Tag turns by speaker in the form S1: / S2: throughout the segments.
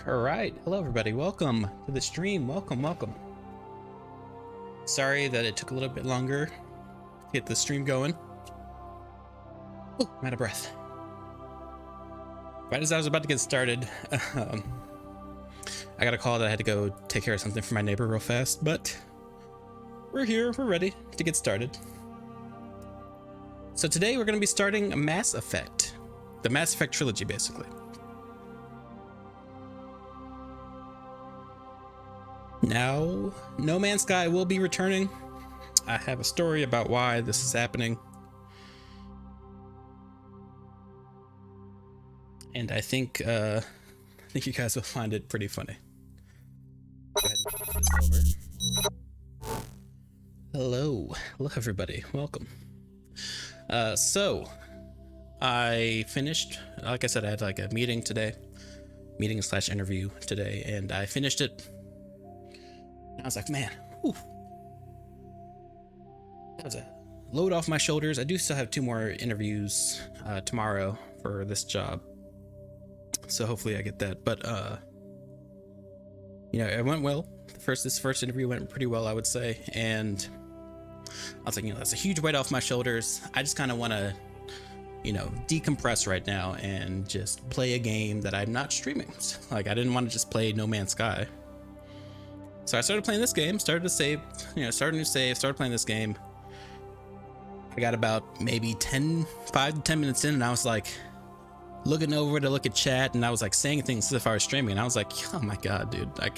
S1: All right, hello everybody. Welcome to the stream. Welcome. Sorry that it took a little bit longer to get the stream going. Oh, I'm out of breath. Right as I was about to get started, I got a call that I had to go take care of something for my neighbor real fast, but we're here, we're ready to get started. So today we're going to be starting Mass Effect, the Mass Effect trilogy, basically. Now, No Man's Sky will be returning. I have a story about why this is happening. And I think you guys will find it pretty funny. Go ahead and flip this over. Hello everybody, welcome. So I finished, like I said, I had like a meeting / interview today, and I finished it. I was like, man, whew, that was a load off my shoulders. I do still have 2 more interviews tomorrow for this job, so hopefully I get that. But you know, it went well. This first interview went pretty well, I would say, and I was like, you know, that's a huge weight off my shoulders. I just kind of want to, you know, decompress right now and just play a game that I'm not streaming. Like, I didn't want to just play No Man's Sky. So I started playing this game, started playing this game. I got about maybe 5 to 10 minutes in, and I was like looking over to look at chat, and I was like saying things as if I was streaming, and I was like, oh my god, dude, I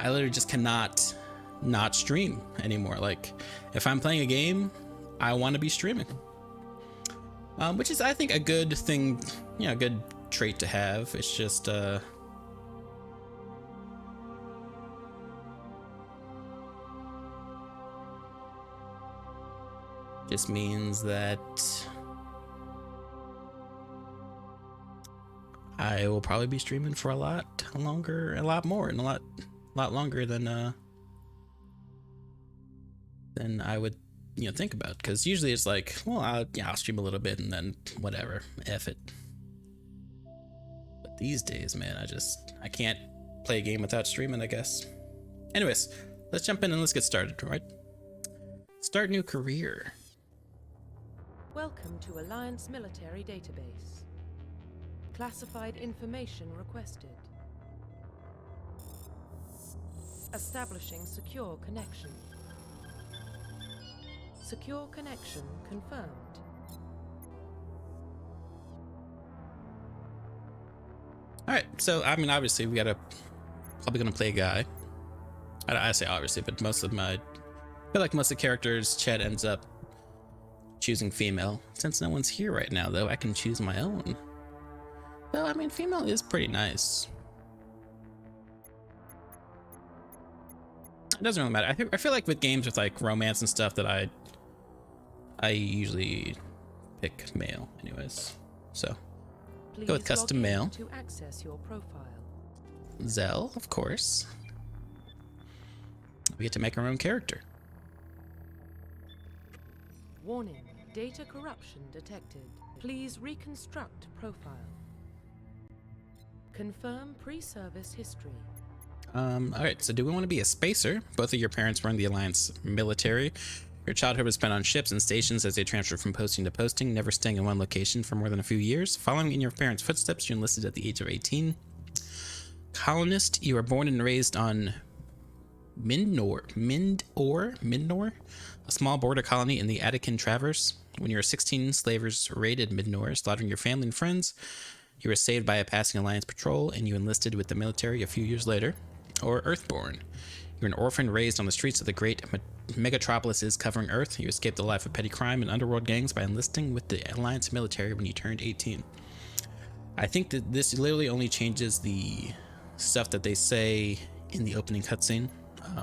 S1: literally just cannot not stream anymore. Like, if I'm playing a game, I want to be streaming. Which is, I think, a good thing, you know, a good trait to have. It's just just means that I will probably be streaming for a lot longer, a lot longer than I would, you know, think about. Because usually it's like, well, I'll stream a little bit and then whatever, F it. But these days, man, I can't play a game without streaming, I guess. Anyways, let's jump in and let's get started, right? Start new career.
S2: Welcome to Alliance Military Database. Classified information requested. Establishing secure connection. Secure connection confirmed.
S1: Alright, so I mean, obviously we probably gonna play a guy. I say obviously, but I feel like most of the characters, chat ends up choosing female. Since no one's here right now, though, I can choose my own. Well, I mean, female is pretty nice. It doesn't really matter. I feel like with games with like romance and stuff that I usually pick male anyways. So
S2: Please
S1: go with custom male.
S2: To access your profile.
S1: Xel, of course. We get to make our own character.
S2: Warning, data corruption detected. Please reconstruct profile. Confirm pre-service history.
S1: Alright, so do we want to be a spacer? Both of your parents were in the Alliance military. Your childhood was spent on ships and stations as they transferred from posting to posting, never staying in one location for more than a few years. Following in your parents' footsteps, you enlisted at the age of 18. Colonist, you were born and raised on Mindor, a small border colony in the Attican Traverse. When you were 16, slavers raided Midnor, slaughtering your family and friends. You were saved by a passing Alliance patrol, and you enlisted with the military a few years later. Or Earthborn. You're an orphan raised on the streets of the great megatropolises covering Earth. You escaped the life of petty crime and underworld gangs by enlisting with the Alliance military when you turned 18. I think that this literally only changes the stuff that they say in the opening cutscene.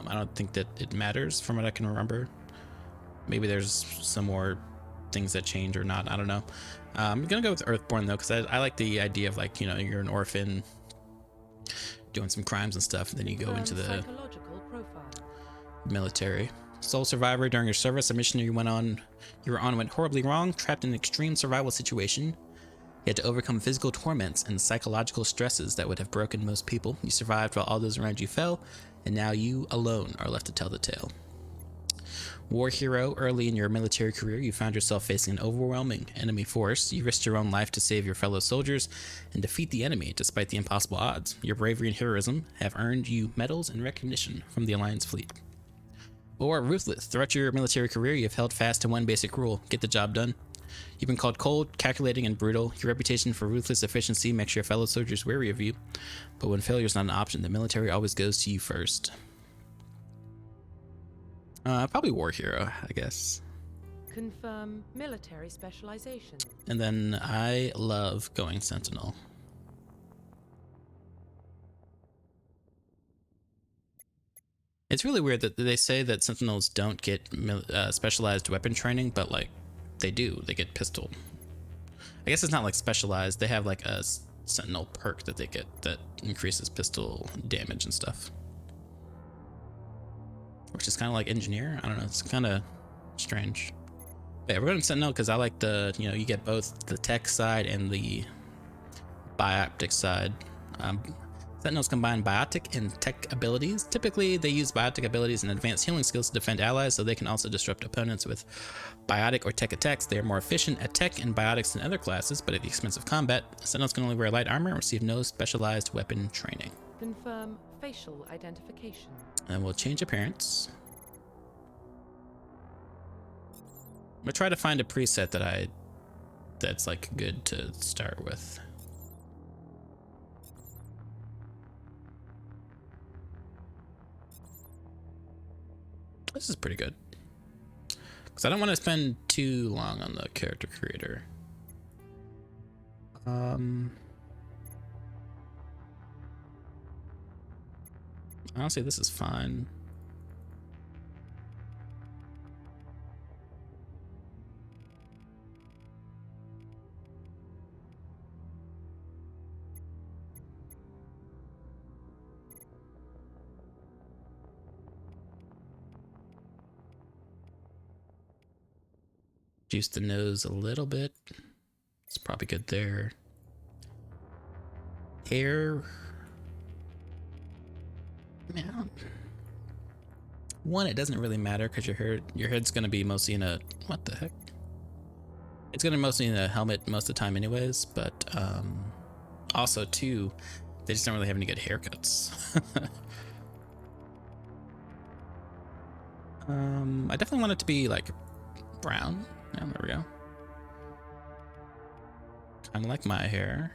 S1: I don't think that it matters from what I can remember. Maybe there's some more things that change or not. I don't know. I'm gonna go with Earthborn though, because I like the idea of, like, you know, you're an orphan doing some crimes and stuff, and then you go into the military. Sole survivor during your service, a mission you were on went horribly wrong. Trapped in an extreme survival situation, You had to overcome physical torments and psychological stresses that would have broken most people. You survived while all those around you fell, and now you alone are left to tell the tale. War hero, early in your military career, you found yourself facing an overwhelming enemy force. You risked your own life to save your fellow soldiers and defeat the enemy despite the impossible odds. Your bravery and heroism have earned you medals and recognition from the Alliance fleet. Or ruthless, throughout your military career, you have held fast to one basic rule: get the job done. You've been called cold, calculating, and brutal. Your reputation for ruthless efficiency makes your fellow soldiers wary of you, but when failure is not an option, the military always goes to you first. Probably war hero, I guess.
S2: Confirm military specialization.
S1: And then I love going sentinel. It's really weird that they say that sentinels don't get specialized weapon training, but like they do. They get pistol. I guess it's not like specialized. They have like a sentinel perk that they get that increases pistol damage and stuff, which is kind of like engineer. I don't know. It's kind of strange. But yeah, we're going to sentinel because I like the, you know, you get both the tech side and the biotic side. Sentinels combine biotic and tech abilities. Typically, they use biotic abilities and advanced healing skills to defend allies, so they can also disrupt opponents with biotic or tech attacks. They are more efficient at tech and biotics than other classes, but at the expense of combat. Sentinels can only wear light armor and receive no specialized weapon training.
S2: Confirm facial identification.
S1: And we'll change appearance. I'm gonna try to find a preset that's like good to start with. This is pretty good, because I don't want to spend too long on the character creator. Honestly, this is fine. Juice the nose a little bit. It's probably good there. Hair. Man. One, it doesn't really matter because your head's gonna be mostly in a, what the heck? It's gonna be mostly in a helmet most of the time anyways, but also two, they just don't really have any good haircuts. I definitely want it to be like brown. Yeah, there we go. Kind of like my hair.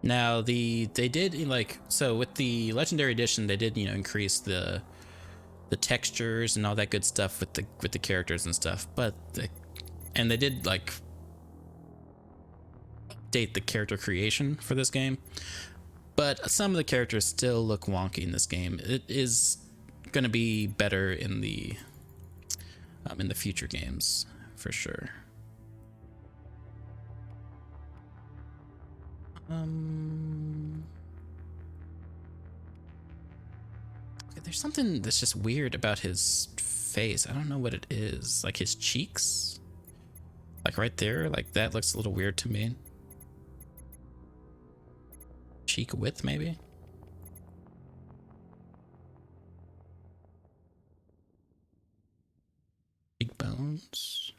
S1: Now they did like, so with the legendary edition they did, you know, increase the textures and all that good stuff with the characters and stuff, but and they did like update the character creation for this game, but some of the characters still look wonky in this game. It is going to be better in the future games for sure. Okay, there's something that's just weird about his face. I don't know what it is. Like his cheeks, like right there, like that looks a little weird to me. Cheek width, maybe. Cheekbones.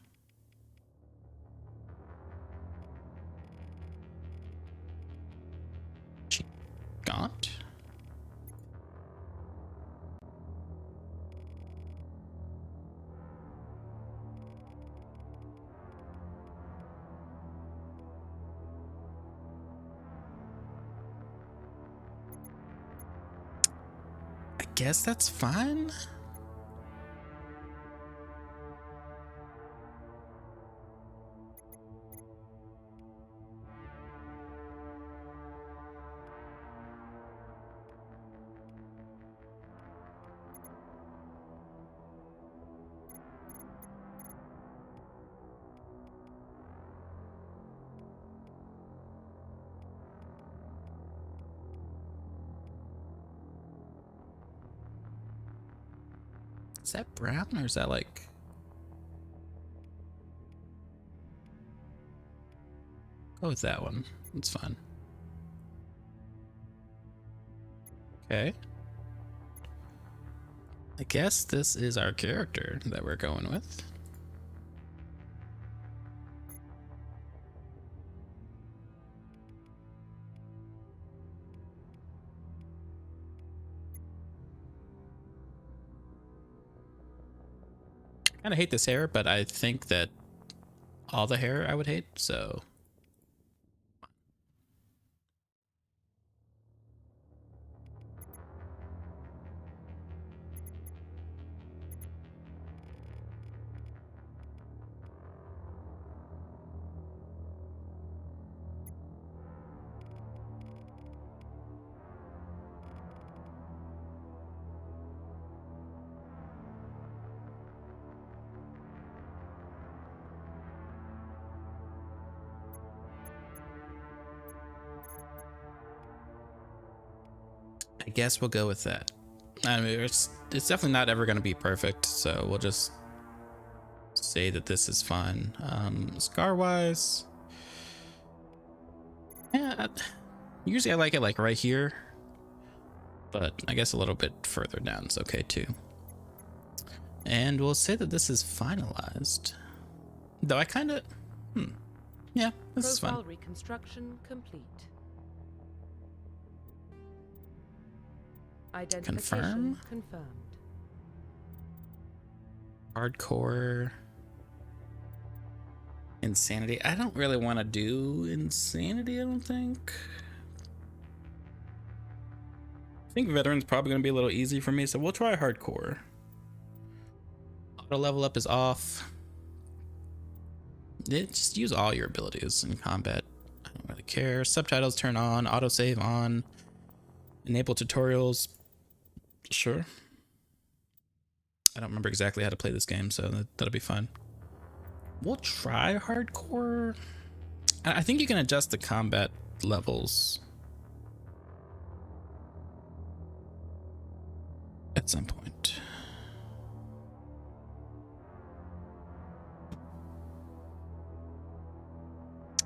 S1: Cheek gaunt. I guess that's fine. Is that brown or is that like... Go with that one. It's fine. Okay. I guess this is our character that we're going with. I kind of hate this hair, but I think that all the hair I would hate, so... I guess we'll go with that. I mean, it's definitely not ever going to be perfect, so we'll just say that this is fine. Scar wise, yeah, usually I like it like right here, but I guess a little bit further down is okay too. And we'll say that this is finalized, though I kind of yeah, this is fine.
S2: Profile reconstruction complete. Identification confirmed.
S1: Hardcore insanity. I don't really want to do insanity, I don't think. I think veteran's probably going to be a little easy for me, so we'll try hardcore. Auto level up is off. Just use all your abilities in combat. I don't really care. Subtitles turn on. Autosave on. Enable tutorials. Sure. I don't remember exactly how to play this game, so that'll be fine. We'll try hardcore. I think you can adjust the combat levels at some point.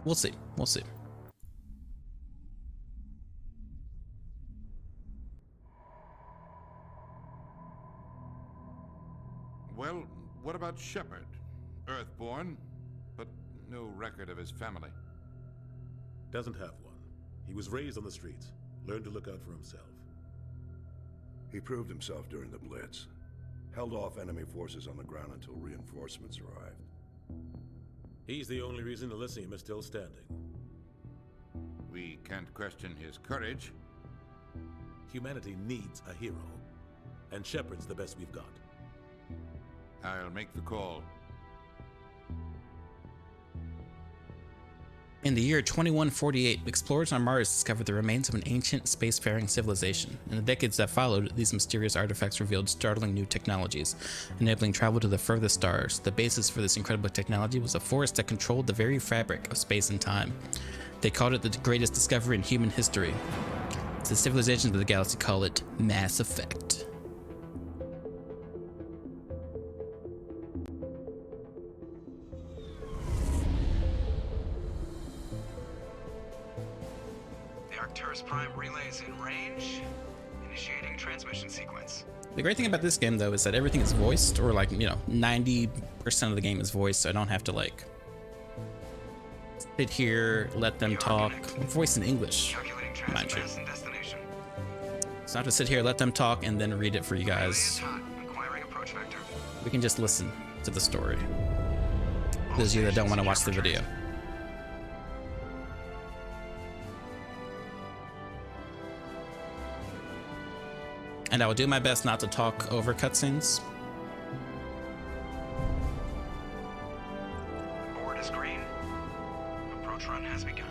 S1: We'll see. We'll see.
S3: Well, what about Shepard? Earthborn, but no record of his family.
S4: Doesn't have one. He was raised on the streets, learned to look out for himself.
S5: He proved himself during the Blitz. Held off enemy forces on the ground until reinforcements arrived.
S4: He's the only reason Elysium is still standing.
S3: We can't question his courage.
S4: Humanity needs a hero, and Shepard's the best we've got.
S3: I'll make the call.
S1: In the year 2148, explorers on Mars discovered the remains of an ancient spacefaring civilization. In the decades that followed, these mysterious artifacts revealed startling new technologies, enabling travel to the furthest stars. The basis for this incredible technology was a force that controlled the very fabric of space and time. They called it the greatest discovery in human history. The civilizations of the galaxy call it Mass Effect.
S6: Prime relays in range. Initiating transmission sequence.
S1: The great thing about this game, though, is that everything is voiced, or like, 90% of the game is voiced, so I don't have to like sit here, let them talk. Voice in English,
S6: Calculating
S1: mind you.
S6: transpass and destination.
S1: So I have to sit here, let them talk, and then read it for you
S6: Relay
S1: guys.
S6: is hot. Acquiring approach vector.
S1: We can just listen to the story. Those of you that don't want to watch the video. And I will do my best not to talk over cutscenes.
S6: Board is green. Approach run has begun.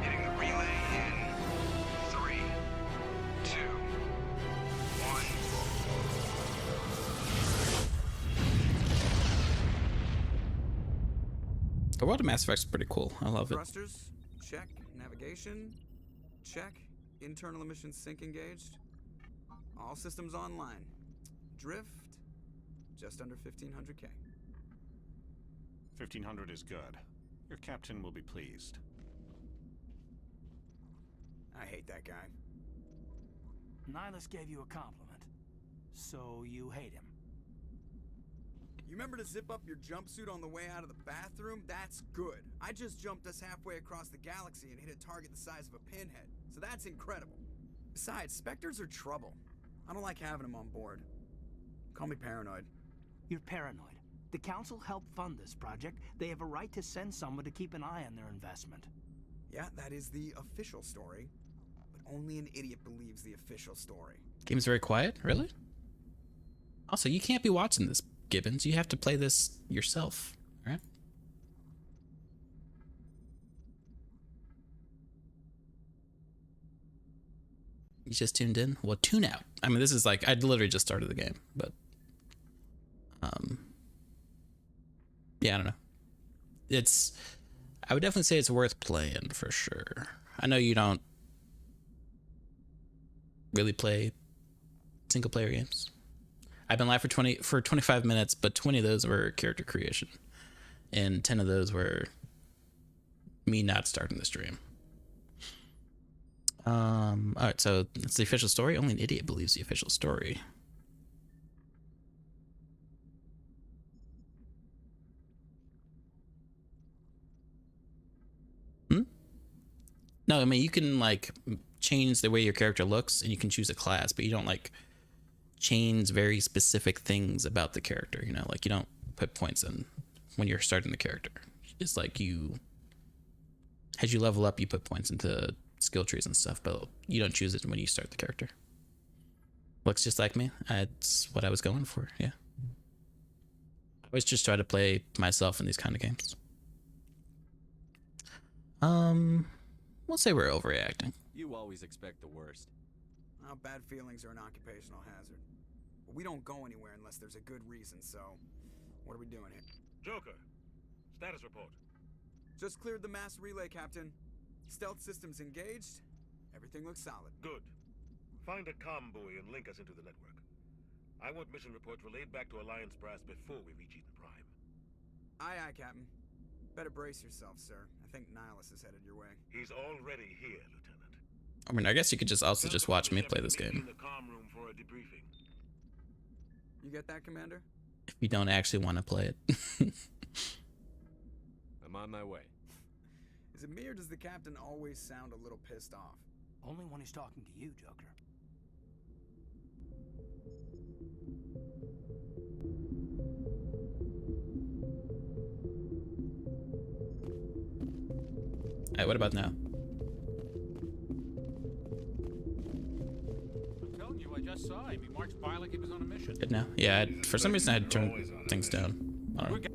S6: Hitting the relay in 3, 2, 1.
S1: The world of Mass Effect's pretty cool. I love it.
S7: Thrusters, check. Navigation, check. Internal emissions sync engaged. All systems online. Drift, just under 1500K.
S8: 1500 is good. Your captain will be pleased.
S7: I hate that guy.
S9: Nihilus gave you a compliment, so you hate him.
S7: You remember to zip up your jumpsuit on the way out of the bathroom? That's good. I just jumped us halfway across the galaxy and hit a target the size of a pinhead, so that's incredible. Besides, Spectres are trouble. I don't like having them on board. Call me paranoid.
S9: You're paranoid. The Council helped fund this project. They have a right to send someone to keep an eye on their investment.
S7: Yeah, that is the official story. But only an idiot believes the official story.
S1: Game's very quiet? Really? Also, you can't be watching this, Gibbons. You have to play this yourself, right? You just tuned in? Well, tune out. I mean, this is like, I literally just started the game, but yeah, I don't know. I would definitely say it's worth playing for sure. I know you don't really play single player games. I've been live for 25 minutes, but 20 of those were character creation, and 10 of those were me not starting the stream. All right, so it's the official story. Only an idiot believes the official story. No, I mean, you can like change the way your character looks, and you can choose a class, but you don't like change very specific things about the character. You know, like you don't put points in when you're starting the character. It's like as you level up, you put points into skill trees and stuff, but you don't choose it when you start the character. Looks just like me. That's what I was going for. Yeah. I always just try to play myself in these kind of games. We'll say we're overreacting.
S10: You always expect the worst.
S7: Well, bad feelings are an occupational hazard. But we don't go anywhere unless there's a good reason, so what are we doing here?
S4: Joker, status report.
S7: Just cleared the mass relay, Captain. Stealth systems engaged. Everything looks solid.
S4: Good. Find a comm buoy and link us into the network. I want mission reports relayed back to Alliance Brass before we reach Eden Prime.
S7: Aye, aye, Captain. Better brace yourself, sir. I think Nihilus is headed your way.
S4: He's already here, Lieutenant.
S1: I mean, I guess you could just also just watch me play this game.
S4: In the comm room for a debriefing.
S7: You get that, Commander?
S1: If you don't actually want to play it.
S10: I'm on my way.
S7: Is it me or does the Captain always sound a little pissed off?
S9: Only when he's talking to you, Joker.
S1: Alright, what about now?
S11: I'm telling you, I just saw him. He marched by like he was on a mission.
S1: Good now? Yeah, for some reason I had to turn things down. I don't know.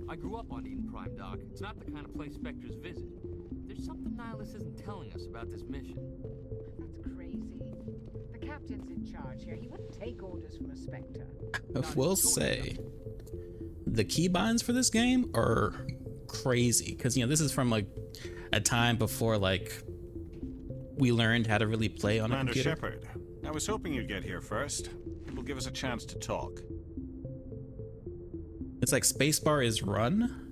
S12: I grew up on Eden Prime, Doc. It's not the kind of place Spectres visit. There's something Nihilus isn't telling us about this mission.
S13: That's crazy. The Captain's in charge here. He wouldn't take orders from a Spectre.
S1: I will say, the keybinds for this game are crazy. Because, you know, this is from, like, a time before, like, we learned how to really play on a
S8: Commander
S1: computer.
S8: Shepard, I was hoping you'd get here first. It will give us a chance to talk.
S1: It's like spacebar is run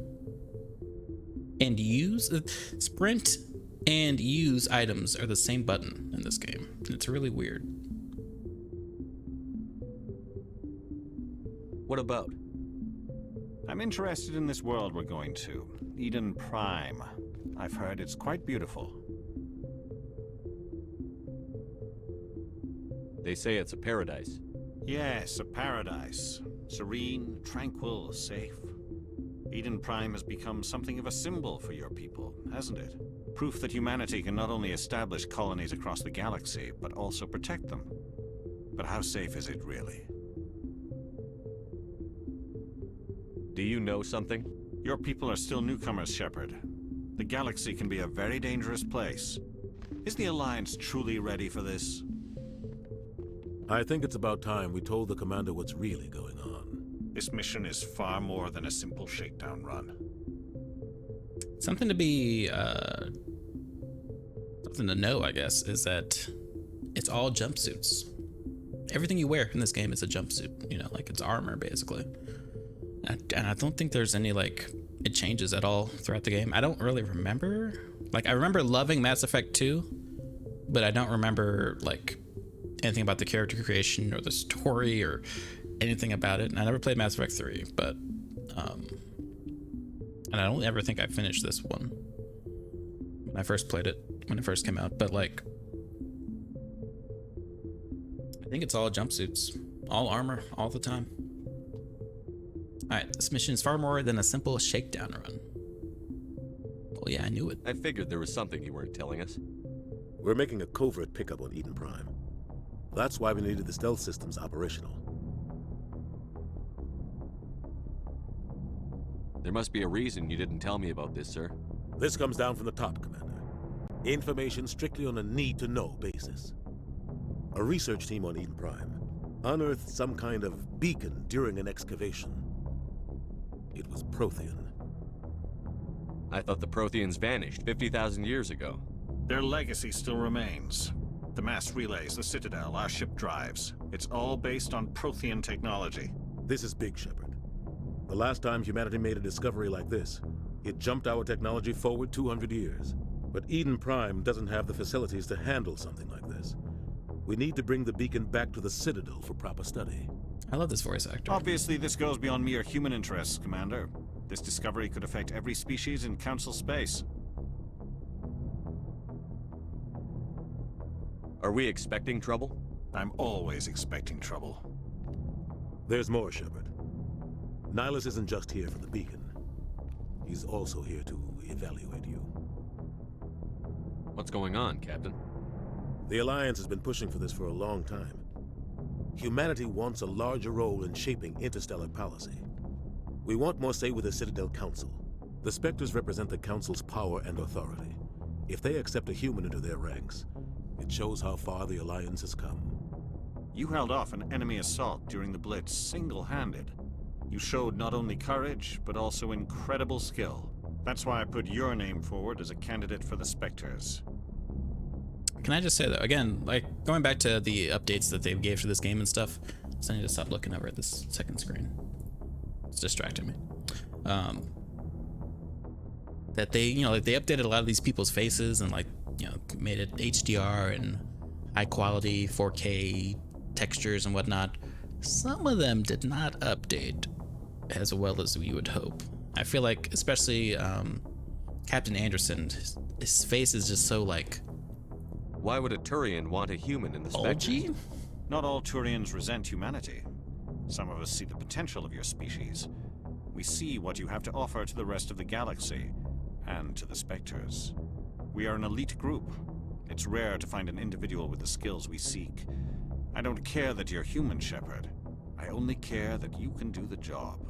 S1: and use. Sprint and use items are the same button in this game. It's really weird.
S10: What about?
S8: I'm interested in this world we're going to. Eden Prime. I've heard it's quite beautiful.
S10: They say it's a paradise.
S8: Yes, a paradise. Serene, tranquil, safe. Eden Prime has become something of a symbol for your people, hasn't it? Proof that humanity can not only establish colonies across the galaxy, but also protect them. But how safe is it really?
S10: Do you know something?
S8: Your people are still newcomers, Shepard. The galaxy can be a very dangerous place. Is the Alliance truly ready for this?
S4: I think it's about time we told the commander what's really going on.
S8: This mission is far more than a simple shakedown run.
S1: Something to be, something to know, I guess, is that it's all jumpsuits. Everything you wear in this game is a jumpsuit, you know, like it's armor basically. And I don't think there's any, like, it changes at all throughout the game. I don't really remember. Like, I remember loving Mass Effect 2, but I don't remember, like, anything about the character creation or the story or anything about it. And I never played Mass Effect 3, but, and I don't ever think I finished this one when I first played it, when it first came out. But, like, I think it's all jumpsuits, all armor, all the time. Alright, this mission is far more than a simple shakedown run. Oh yeah, I knew it.
S10: I figured there was something you weren't telling us.
S14: We're making a covert pickup on Eden Prime. That's why we needed the stealth systems operational.
S10: There must be a reason you didn't tell me about this, sir.
S14: This comes down from the top, Commander. Information strictly on a need-to-know basis. A research team on Eden Prime unearthed some kind of beacon during an excavation. It was Prothean.
S10: I thought the Protheans vanished 50,000 years ago.
S8: Their legacy still remains. The mass relays, the Citadel, our ship drives. It's all based on Prothean technology.
S14: This is big, Shepard. The last time humanity made a discovery like this, it jumped our technology forward 200 years. But Eden Prime doesn't have the facilities to handle something like this. We need to bring the beacon back to the Citadel for proper study.
S1: I love this voice actor.
S8: Obviously, this goes beyond mere human interests, Commander. This discovery could affect every species in Council space.
S10: Are we expecting trouble?
S8: I'm always expecting trouble.
S14: There's more, Shepard. Nihilus isn't just here for the beacon. He's also here to evaluate you.
S10: What's going on, Captain?
S14: The Alliance has been pushing for this for a long time. Humanity wants a larger role in shaping interstellar policy. We want more say with the Citadel Council. The Spectres represent the Council's power and authority. If they accept a human into their ranks, it shows how far the Alliance has come.
S8: You held off an enemy assault during the Blitz single-handed. You showed not only courage, but also incredible skill. That's why I put your name forward as a candidate for the Spectres.
S1: Can I just say though, again, like going back to the updates that they gave to this game and stuff, so I need to stop looking over at this second screen. It's distracting me. That they, you know, like they updated a lot of these people's faces and like, you know, made it HDR and high quality 4K textures and whatnot. Some of them did not update as well as we would hope. I feel like, especially Captain Anderson, his face is just so like.
S10: Why would a Turian want a human in the Spectres?
S8: Not all Turians resent humanity. Some of us see the potential of your species. We see what you have to offer to the rest of the galaxy, and to the Spectres. We are an elite group. It's rare to find an individual with the skills we seek. I don't care that you're human, Shepard. I only care that you can do the job.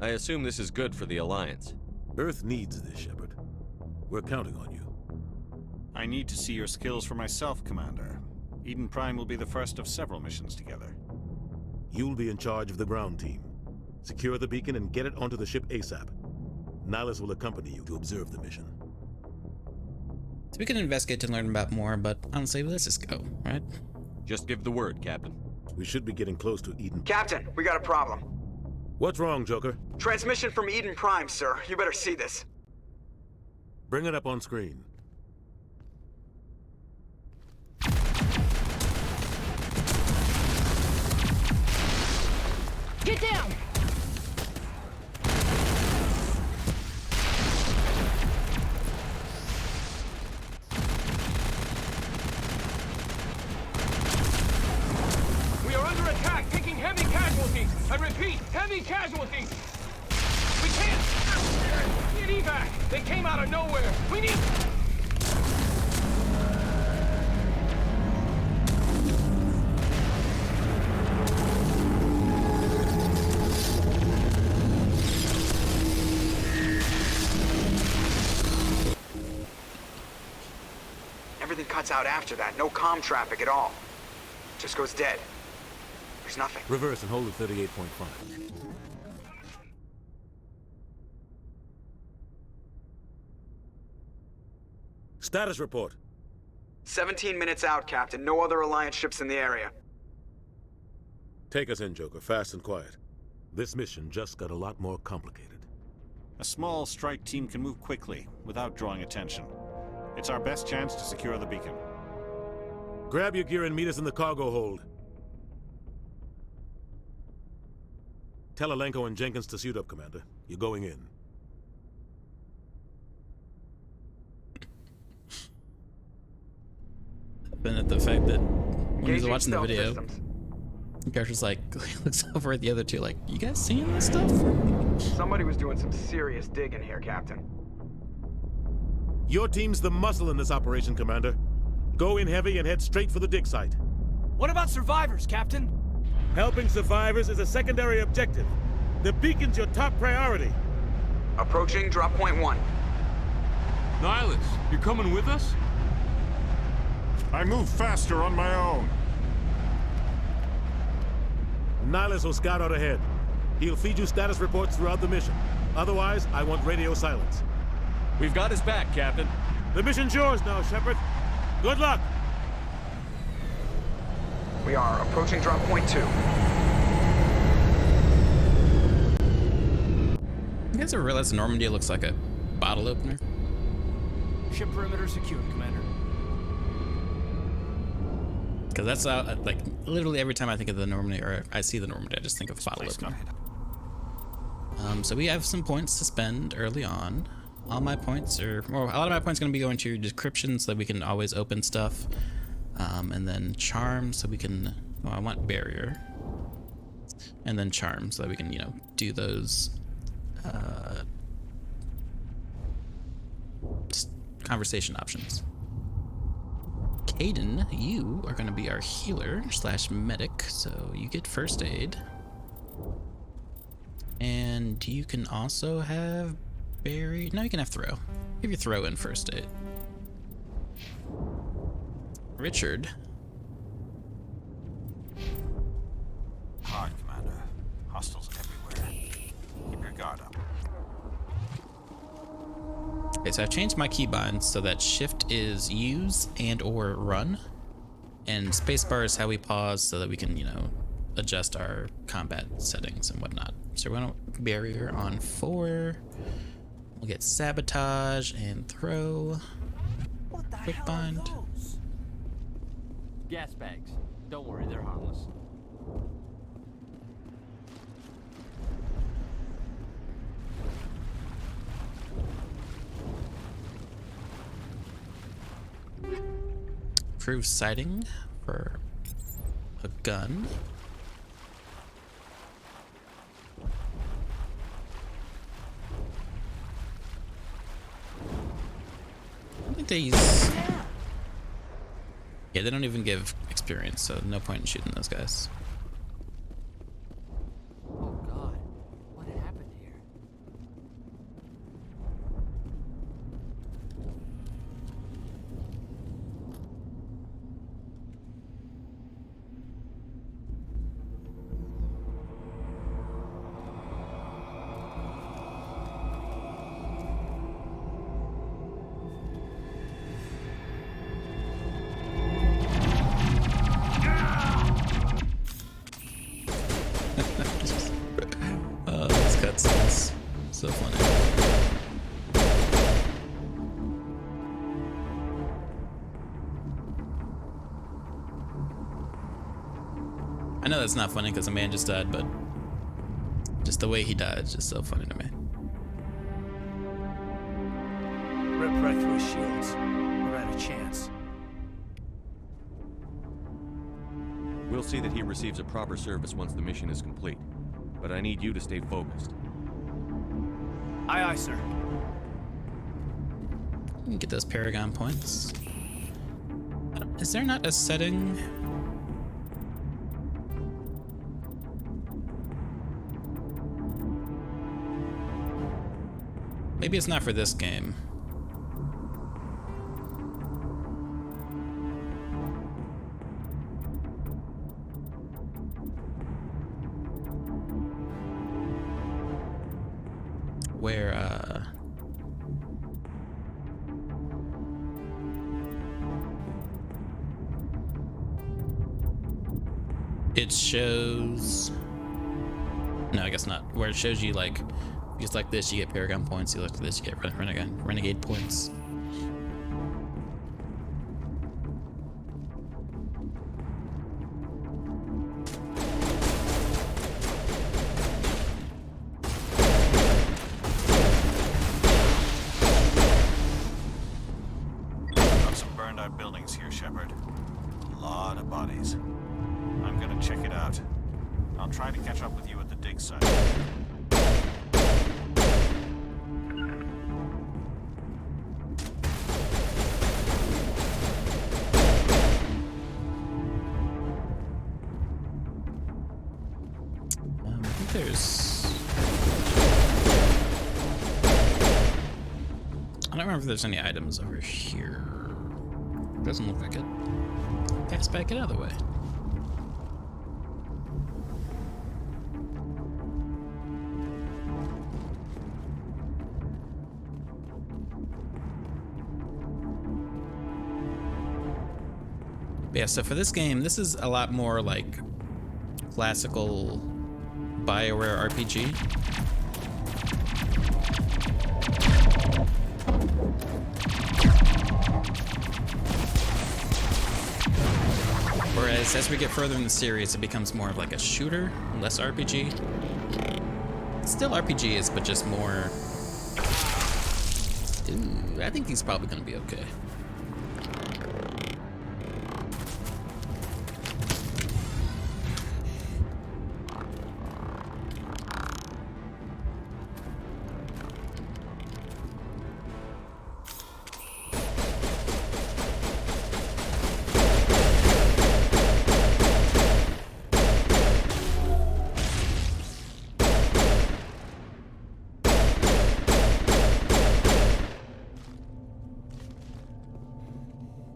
S10: I assume this is good for the Alliance.
S14: Earth needs this, Shepard. We're counting on you.
S8: I need to see your skills for myself, Commander. Eden Prime will be the first of several missions together.
S14: You'll be in charge of the ground team. Secure the beacon and get it onto the ship ASAP. Nihilus will accompany you to observe the mission.
S1: So we can investigate to learn about more, but honestly, let's just go, right?
S10: Just give the word, Captain.
S14: We should be getting close to Eden.
S7: Captain, we got a problem.
S14: What's wrong, Joker?
S7: Transmission from Eden Prime, sir. You better see this.
S14: Bring it up on screen.
S13: Get down!
S15: We are under attack, taking heavy casualties. I repeat, heavy casualties. We can't get evac. They came out of nowhere. We need.
S7: Everything cuts out after that. No comm traffic at all. Just goes dead. There's nothing.
S14: Reverse and hold at 38.5. Status report.
S7: 17 minutes out, Captain. No other Alliance ships in the area.
S14: Take us in, Joker, fast and quiet. This mission just got a lot more complicated.
S8: A small strike team can move quickly, without drawing attention. It's our best chance to secure the beacon.
S14: Grab your gear and meet us in the cargo hold. Tell Alenko and Jenkins to suit up, Commander. You're going in.
S1: Been at the fact that when he's watching the video, the character's like, looks over at the other two like, you guys seeing this stuff?
S7: Somebody was doing some serious digging here, Captain.
S14: Your team's the muscle in this operation, Commander. Go in heavy and head straight for the dig site.
S16: What about survivors, Captain?
S14: Helping survivors is a secondary objective. The beacon's your top priority.
S7: Approaching drop point 1.
S17: Nihilus, you coming with us?
S4: I move faster on my own.
S14: Nihilus will scout out ahead. He'll feed you status reports throughout the mission. Otherwise, I want radio silence.
S10: We've got his back, Captain.
S14: The mission's yours now, Shepard. Good luck!
S7: We are approaching drop point 2.
S1: You guys ever realize Normandy looks like a bottle opener?
S16: Ship perimeter secured, Commander.
S1: Because that's like literally every time I think of the Normandy, or I see the Normandy, I just think of bottle opener. So we have some points to spend early on. All my points are, well, a lot of my points are going to be going to your description so that we can always open stuff. And then charm so we can, oh, I want barrier. And then charm so that we can, you know, do those just conversation options. Caden, you are going to be our healer / medic, so you get first aid. And you can also have berry. No, you can have throw. Give your throw in first aid. Richard.
S8: Hard, Commander. Hostiles everywhere. Keep your guard up.
S1: Okay, so I've changed my keybinds so that shift is use and or run, and spacebar is how we pause so that we can, you know, adjust our combat settings and whatnot. So we're gonna barrier on 4. We'll get sabotage and throw.
S16: What the
S1: Quick
S16: hell
S1: bind.
S16: are those?
S12: Gas bags. Don't worry, they're harmless.
S1: Improve sighting for a gun. I think they use... Yeah, they don't even give experience, so no point in shooting those guys.
S12: Oh God, what happened here?
S1: These cutscenes, so funny. I know that's not funny because a man just died, but just the way he died is just so funny to me.
S16: Rip right through his shields. We're out of chance.
S10: We'll see that he receives a proper service once the mission is complete. But I need you to stay focused.
S16: Aye, aye, sir.
S1: You can get those Paragon points. Is there not a setting? Maybe it's not for this game. Where it shows. No, I guess not. Where it shows you like, you select this, you get Paragon points. You look at this, you get Renegade points.
S8: Got some burned out buildings here, Shepard. A lot of bodies. I'm gonna check it out. I'll try to catch up with you at the dig site.
S1: I think there's. I don't remember if there's any items over here. Doesn't look like it. Pass back it other way. Yeah, so for this game, this is a lot more like classical BioWare RPG. Whereas as we get further in the series, it becomes more of like a shooter, less RPG. Still RPGs, but just more. Ooh, I think he's probably gonna be okay.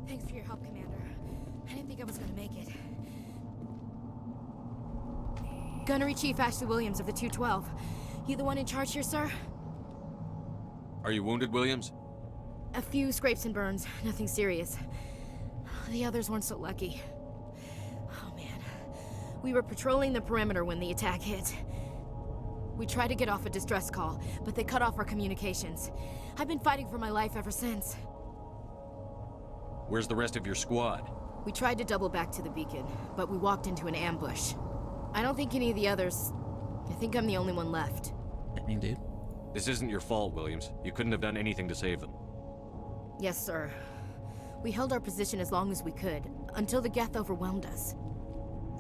S18: Thanks for your help, Commander. I didn't think I was gonna make it. Gunnery Chief Ashley Williams of the 212. You the one in charge here, sir?
S10: Are you wounded, Williams?
S18: A few scrapes and burns, nothing serious. The others weren't so lucky. Oh man. We were patrolling the perimeter when the attack hit. We tried to get off a distress call, but they cut off our communications. I've been fighting for my life ever since.
S10: Where's the rest of your squad?
S18: We tried to double back to the beacon, but we walked into an ambush. I don't think any of the others... I think I'm the only one left.
S1: Dang, dude.
S10: This isn't your fault, Williams. You couldn't have done anything to save them.
S18: Yes, sir. We held our position as long as we could, until the Geth overwhelmed us.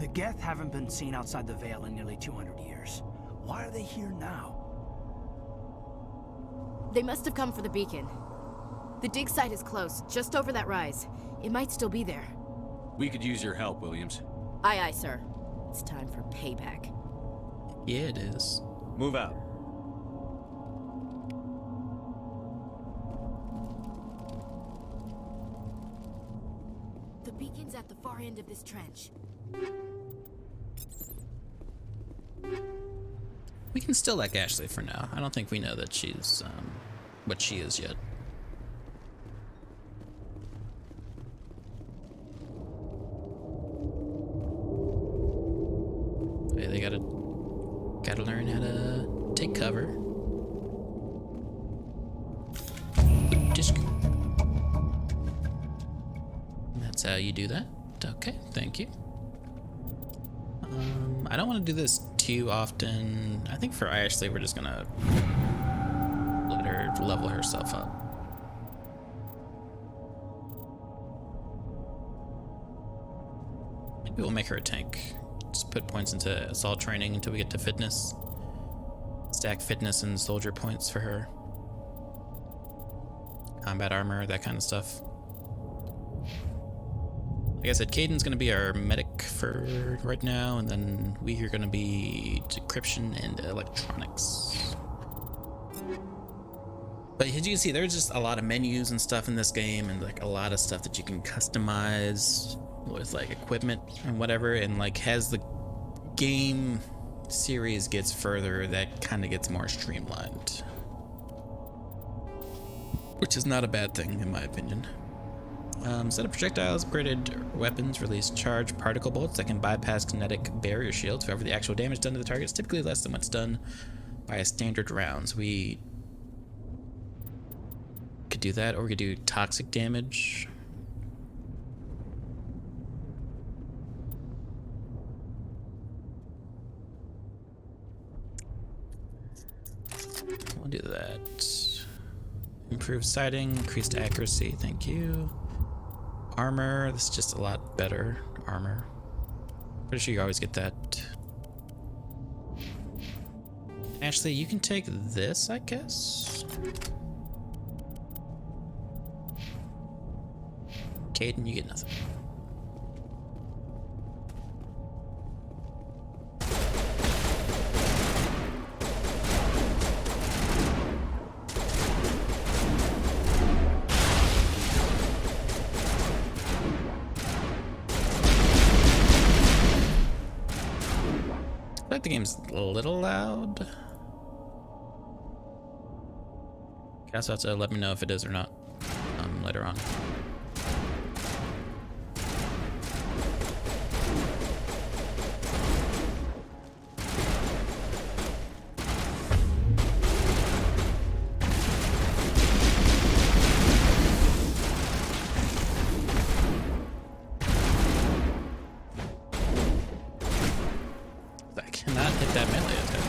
S9: The Geth haven't been seen outside the Veil in nearly 200 years. Why are they here now?
S18: They must have come for the beacon. The dig site is close, just over that rise. It might still be there.
S10: We could use your help, Williams.
S18: Aye, aye, sir. It's time for payback.
S1: Yeah, it is.
S10: Move out.
S18: The beacon's at the far end of this trench.
S1: We can still like Ashley for now. I don't think we know that she's what she is yet. Yeah, they gotta learn how to take cover. Just that's how you do that. Okay, thank you. I don't want to do this too often. I think for Ashley, we're just gonna let her level herself up. Maybe we'll make her a tank. Just put points into assault training until we get to fitness. Stack fitness and soldier points for her. Combat armor, that kind of stuff. Like I said, Caden's gonna be our medic for right now, and then we are gonna be decryption and electronics. But as you can see, there's just a lot of menus and stuff in this game, and like a lot of stuff that you can customize with like equipment and whatever, and like as the game series gets further, that kind of gets more streamlined, which is not a bad thing in my opinion. Set of projectiles, upgraded weapons release charged particle bolts that can bypass kinetic barrier shields. However, the actual damage done to the target is typically less than what's done by a standard rounds. We could do that, or we could do toxic damage. We'll do that. Improved sighting, increased accuracy, thank you. Armor, this is just a lot better armor. Pretty sure you always get that. Ashley, you can take this, I guess? Caden, you get nothing. I feel like the game's a little loud. Guess you'll have to let me know if it is or not later on. I cannot hit that melee attack.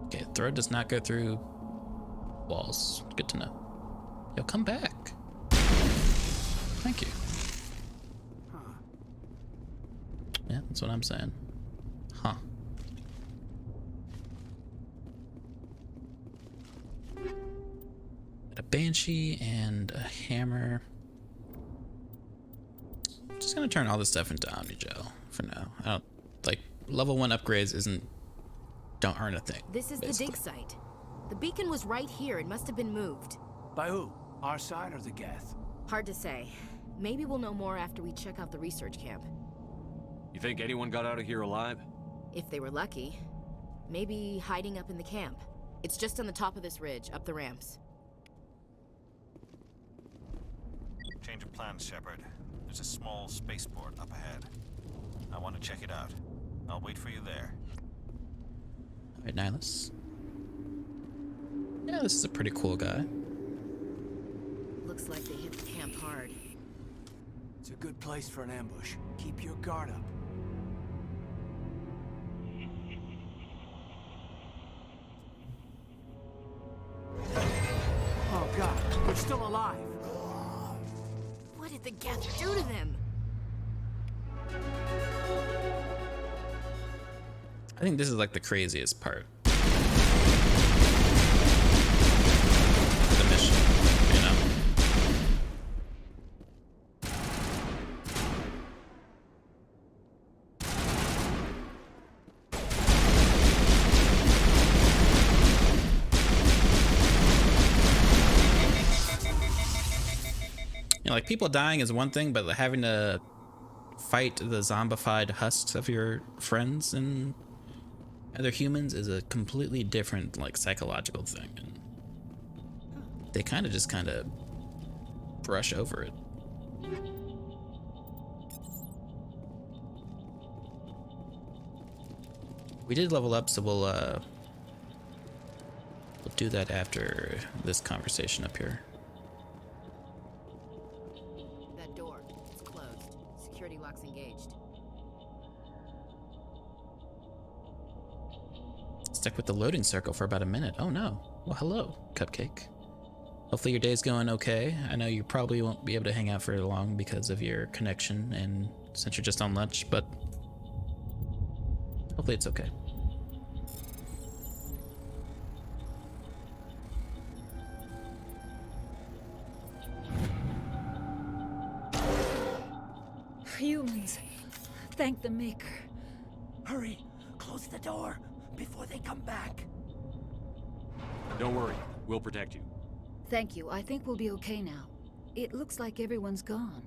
S1: Okay, throw does not go through walls. Good to know. Yo, come back. Thank you. Yeah, that's what I'm saying. Huh. A banshee and a hammer. Just gonna turn all this stuff into Omnigel for now. I don't like level 1 upgrades don't earn a thing.
S18: This is
S1: basically.
S18: the dig site. The beacon was right here. It must have been moved.
S9: By who? Our side or the Geth?
S18: Hard to say. Maybe we'll know more after we check out the research camp.
S10: You think anyone got out of here alive?
S18: If they were lucky. Maybe hiding up in the camp. It's just on the top of this ridge, up the ramps.
S8: Change of plans, Shepard. There's a small spaceport up ahead. I want to check it out. I'll wait for you there.
S1: Alright, Nihilus. Yeah, this is a pretty cool guy.
S18: Looks like they hit the camp hard.
S9: It's a good place for an ambush. Keep your guard up. Oh god, they're still alive.
S18: What did the Geth do to them?
S1: I think this is like the craziest part. The mission, you know? You know, like people dying is one thing, but having to fight the zombified husks of your friends and other humans is a completely different, like, psychological thing, and they kind of brush over it. We did level up, so we'll do that after this conversation up here.
S18: That door, it's closed. Security lock's engaged.
S1: Stuck with the loading circle for about a minute. Oh no. Well, hello, Cupcake. Hopefully your day's going okay. I know you probably won't be able to hang out for long because of your connection and since you're just on lunch, but hopefully it's okay.
S19: Humans. Thank the Maker.
S9: Hurry! Close the door before they come back.
S10: Don't worry, we'll protect you.
S19: Thank you. I think we'll be okay now. It looks like everyone's gone.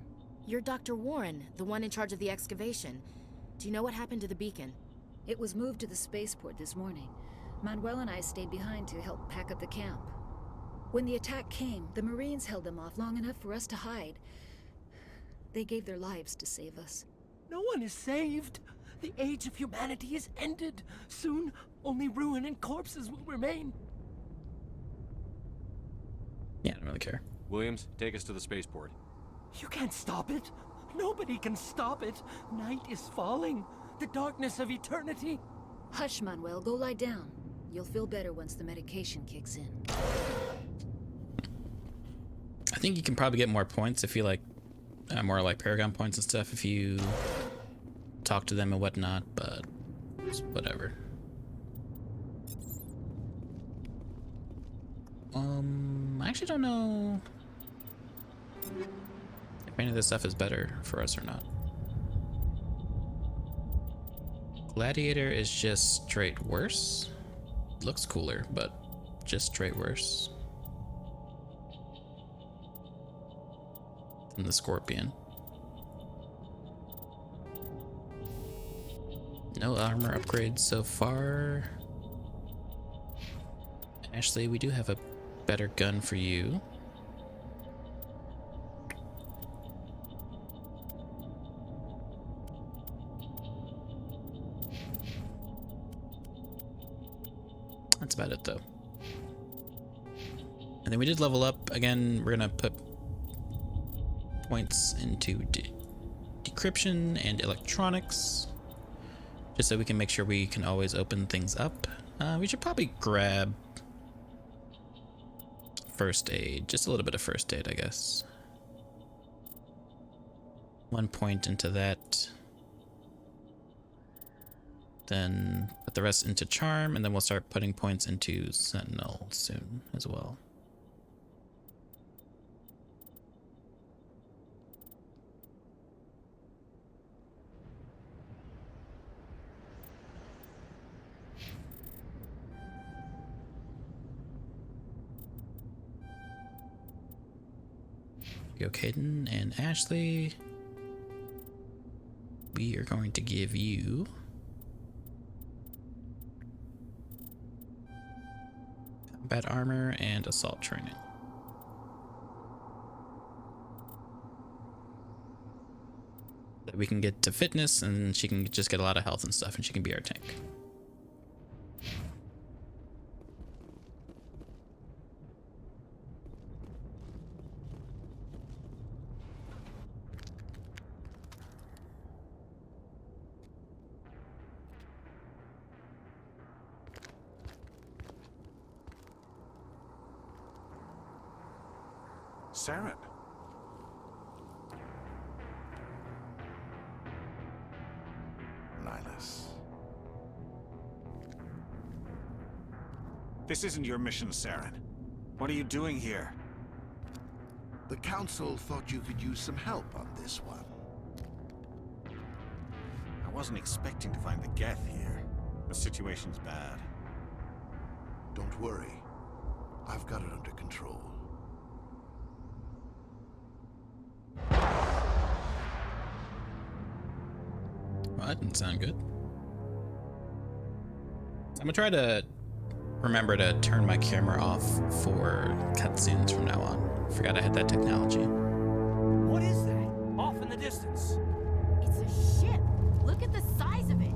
S18: You're Dr. Warren, the one in charge of the excavation. Do you know what happened to the beacon?
S19: It was moved to the spaceport this morning. Manuel and I stayed behind to help pack up the camp. When the attack came, the Marines held them off long enough for us to hide. They gave their lives to save us.
S16: No one is saved. The age of humanity is ended. Soon, only ruin and corpses will remain.
S1: Yeah, I don't really care.
S10: Williams, take us to the spaceport.
S16: You can't stop it. Nobody can stop it. Night is falling. The darkness of eternity.
S19: Hush, Manuel. Go lie down. You'll feel better once the medication kicks in.
S1: I think you can probably get more points if you like, more like Paragon points and stuff if you talk to them and whatnot, but it's whatever. I actually don't know if any of this stuff is better for us or not. Gladiator is just straight worse. Looks cooler, but just straight worse than the Scorpion. No armor upgrades so far. Ashley, we do have a better gun for you. That's about it though. And then we did level up. Again, we're gonna put points into decryption and electronics, just so we can make sure we can always open things up. We should probably grab first aid, just a little bit of first aid, I guess. 1 point into that. Then put the rest into charm, and then we'll start putting points into sentinel soon as well. Go Caden and Ashley. We are going to give you combat armor and assault training. That we can get to fitness, and she can just get a lot of health and stuff, and she can be our tank.
S8: Saren.
S5: Nihilus.
S8: This isn't your mission, Saren. What are you doing here?
S5: The Council thought you could use some help on this one.
S8: I wasn't expecting to find the Geth here. The situation's bad.
S5: Don't worry. I've got it under control.
S1: Well, that didn't sound good. I'm gonna try to remember to turn my camera off for cutscenes from now on. Forgot I had that technology.
S16: What is that? Off in the distance.
S18: It's a ship. Look at the size of it.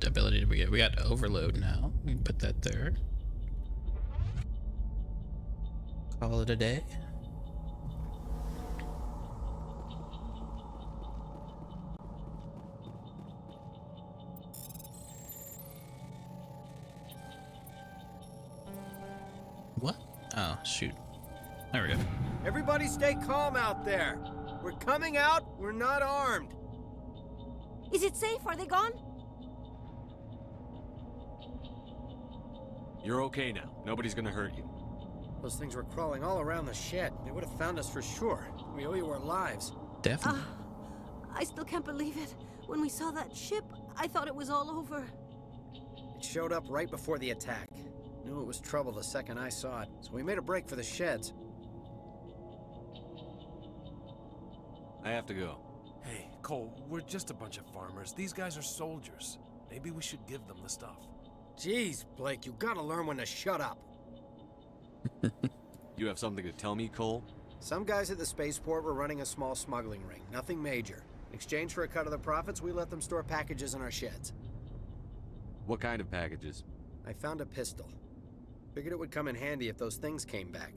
S18: Ability did we get? We got overload now. We can put that there. Call it a day. What? Oh, shoot.
S1: There we go.
S20: Everybody stay calm out there. We're coming out, we're not armed.
S21: Is it safe? Are they gone?
S10: You're okay now. Nobody's gonna hurt you.
S20: Those things were crawling all around the shed. They would have found us for sure. We owe you our lives.
S1: Definitely.
S21: I still can't believe it. When we saw that ship, I thought it was all over.
S20: It showed up right before the attack. Knew it was trouble the second I saw it, so we made a break for the sheds.
S10: I have to go.
S22: Hey, Cole, we're just a bunch of farmers. These guys are soldiers. Maybe we should give them the stuff.
S20: Jeez, Blake, you gotta learn when to shut up.
S10: You have something to tell me, Cole?
S20: Some guys at the spaceport were running a small smuggling ring, nothing major. In exchange for a cut of the profits, we let them store packages in our sheds.
S10: What kind of packages?
S20: I found a pistol. Figured it would come in handy if those things came back.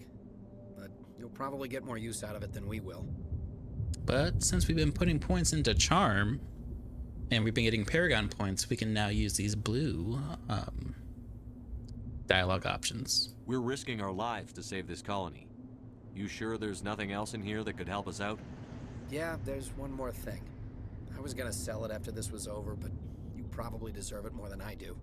S20: But you'll probably get more use out of it than we will.
S1: But since we've been putting points into charm, and we've been getting Paragon points, we can now use these blue dialogue options.
S10: We're risking our lives to save this colony. You sure there's nothing else in here that could help us out?
S20: Yeah, there's one more thing. I was gonna sell it after this was over, but you probably deserve it more than I do.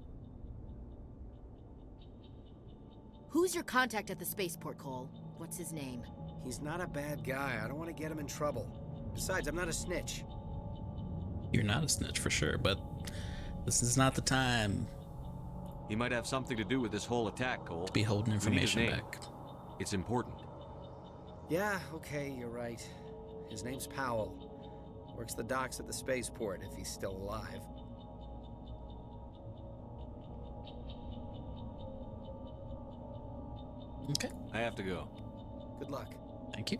S18: Who's your contact at the spaceport, Cole? What's his name?
S20: He's not a bad guy. I don't want to get him in trouble. Besides, I'm not a snitch.
S1: You're not a snitch for sure, but this is not the time.
S10: He might have something to do with this whole attack, Cole.
S1: To be holding information back.
S10: It's important.
S20: Yeah, okay, you're right. His name's Powell. Works the docks at the spaceport, if he's still alive.
S1: Okay.
S10: I have to go.
S20: Good luck.
S1: Thank you.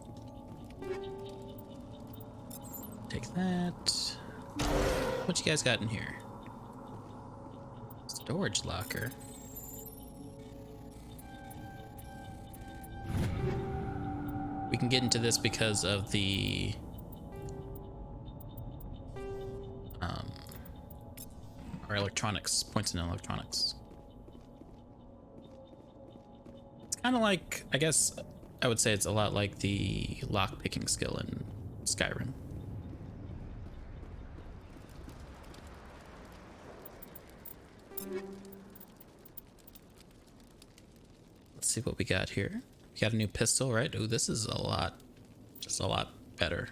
S1: Take that. What you guys got in here? Storage locker. We can get into this because of the our electronics, points in electronics. It's kind of like, I guess I would say it's a lot like the lock picking skill in Skyrim. Let's see what we got here. We got a new pistol, right? Ooh, this is just a lot better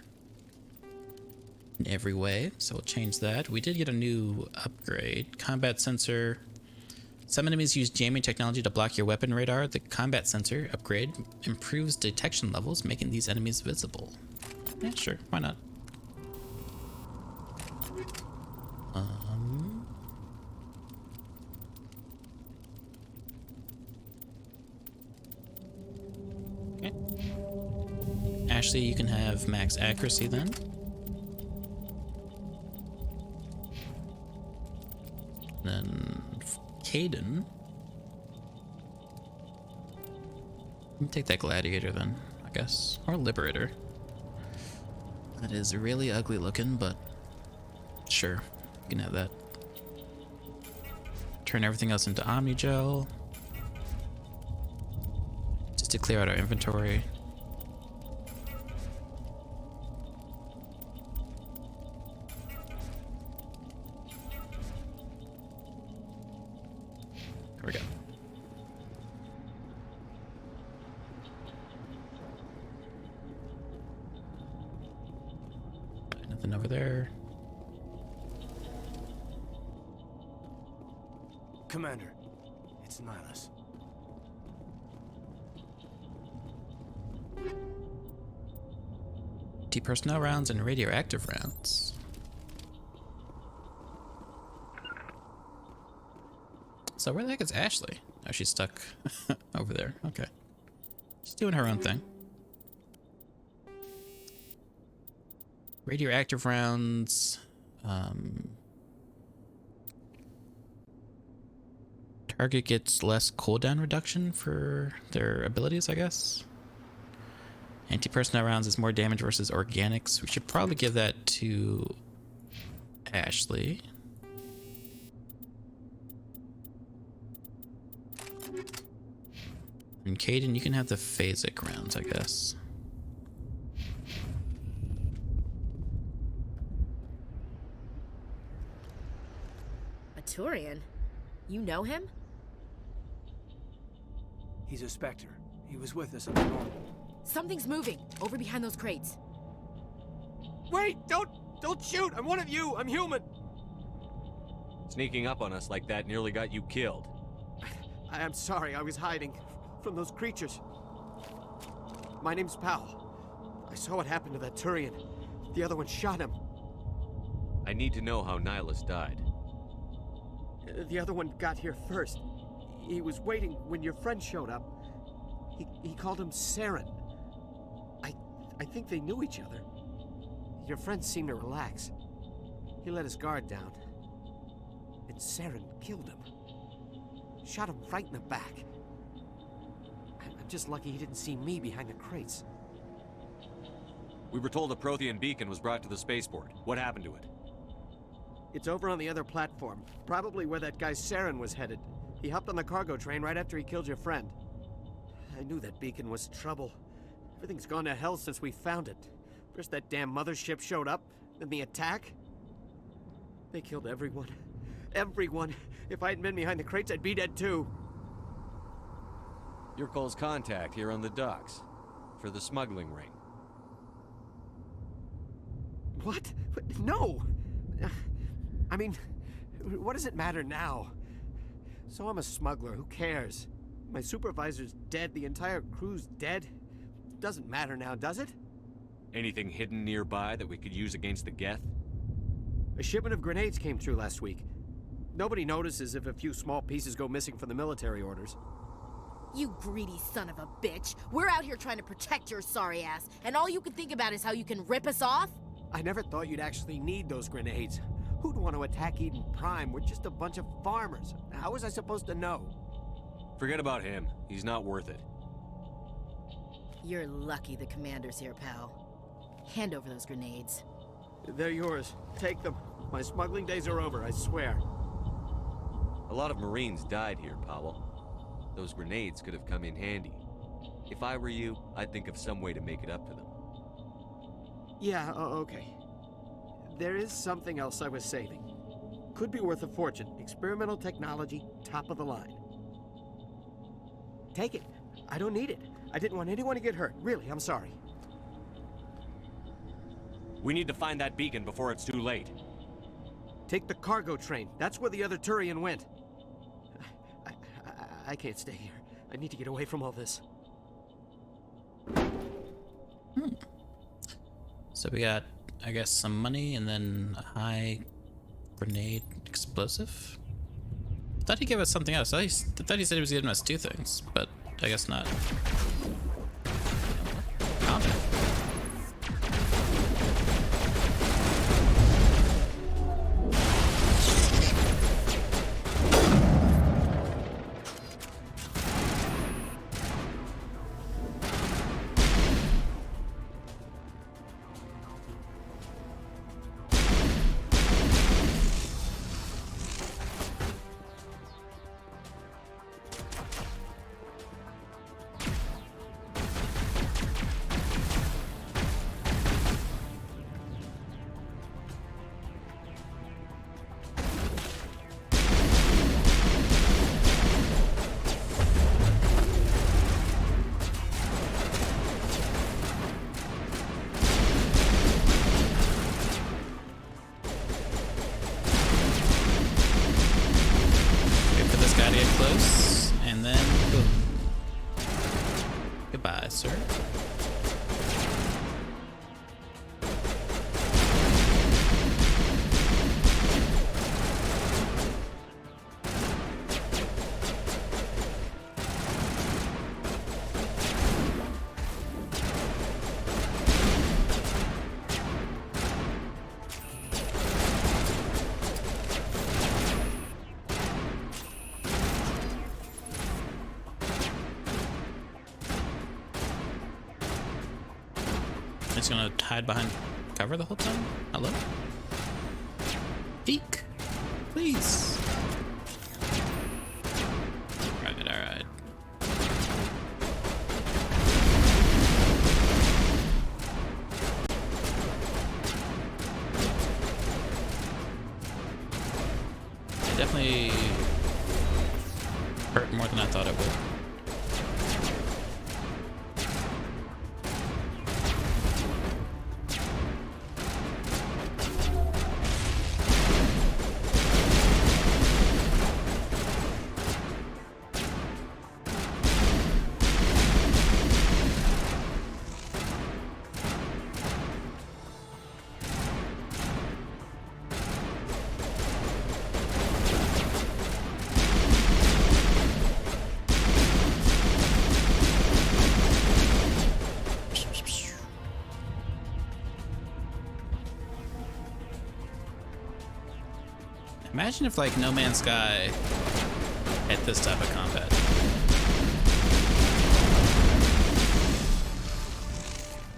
S1: in every way. So we'll change that. We did get a new upgrade. Combat sensor. Some enemies use jamming technology to block your weapon radar. The combat sensor upgrade improves detection levels, making these enemies visible. Yeah, sure. Why not? Okay. Ashley, you can have max accuracy then. Then Caden. Let me take that gladiator then, I guess. Or liberator. That is really ugly looking, but sure, you can have that. Turn everything else into Omnigel. Just to clear out our inventory. There we go. Nothing over there.
S20: Commander, it's Nihilus.
S1: Personnel rounds and radioactive rounds. So where the heck is Ashley? Oh, she's stuck over there. Okay. She's doing her own thing. Radioactive rounds. Target gets less cooldown reduction for their abilities, I guess. Anti-personnel rounds is more damage versus organics. We should probably give that to Ashley. And Caden, you can have the phasic rounds, I guess.
S18: A Turian? You know him?
S9: He's a Spectre. He was with us up north.
S18: Something's moving over behind those crates.
S2: Wait! Don't shoot! I'm one of you! I'm human!
S10: Sneaking up on us like that nearly got you killed.
S2: I am sorry, I was hiding from those creatures. My name's Powell. I saw what happened to that Turian. The other one shot him.
S10: I need to know how Nihilus died.
S2: The other one got here first. He was waiting when your friend showed up. He called him Saren. I think they knew each other. Your friend seemed to relax. He let his guard down. And Saren killed him. Shot him right in the back. I'm just lucky he didn't see me behind the crates.
S10: We were told a Prothean beacon was brought to the spaceport. What happened to it?
S2: It's over on the other platform. Probably where that guy Saren was headed. He hopped on the cargo train right after he killed your friend. I knew that beacon was trouble. Everything's gone to hell since we found it. First that damn mothership showed up, then the attack. They killed everyone. Everyone. If I hadn't been behind the crates, I'd be dead too.
S10: Your Cole's contact here on the docks. For the smuggling ring.
S2: What? No! I mean, what does it matter now? So I'm a smuggler, who cares? My supervisor's dead, the entire crew's dead. Doesn't matter now, does it?
S10: Anything hidden nearby that we could use against the Geth?
S2: A shipment of grenades came through last week. Nobody notices if a few small pieces go missing from the military orders.
S18: You greedy son of a bitch. We're out here trying to protect your sorry ass, and all you can think about is how you can rip us off?
S2: I never thought you'd actually need those grenades. Who'd want to attack Eden Prime? We're just a bunch of farmers. How was I supposed to know?
S10: Forget about him. He's not worth it.
S18: You're lucky the commander's here, pal. Hand over those grenades.
S2: They're yours. Take them. My smuggling days are over, I swear.
S10: A lot of Marines died here, Powell. Those grenades could have come in handy. If I were you, I'd think of some way to make it up to them.
S2: Yeah, okay. There is something else I was saving. Could be worth a fortune. Experimental technology, top of the line. Take it. I don't need it. I didn't want anyone to get hurt. Really, I'm sorry.
S10: We need to find that beacon before it's too late.
S2: Take the cargo train. That's where the other Turian went. I can't stay here. I need to get away from all this.
S1: So we got, I guess, some money and then a high grenade explosive. I thought he gave us something else. I thought he said he was giving us 2 things, but I guess not. Combat. Close, and then boom. Goodbye, sir. It's gonna hide behind cover the whole time? Hello? Peek! Please! Alright, alright. definitely hurt more than I thought it would. Imagine if, like, No Man's Sky had this type of combat.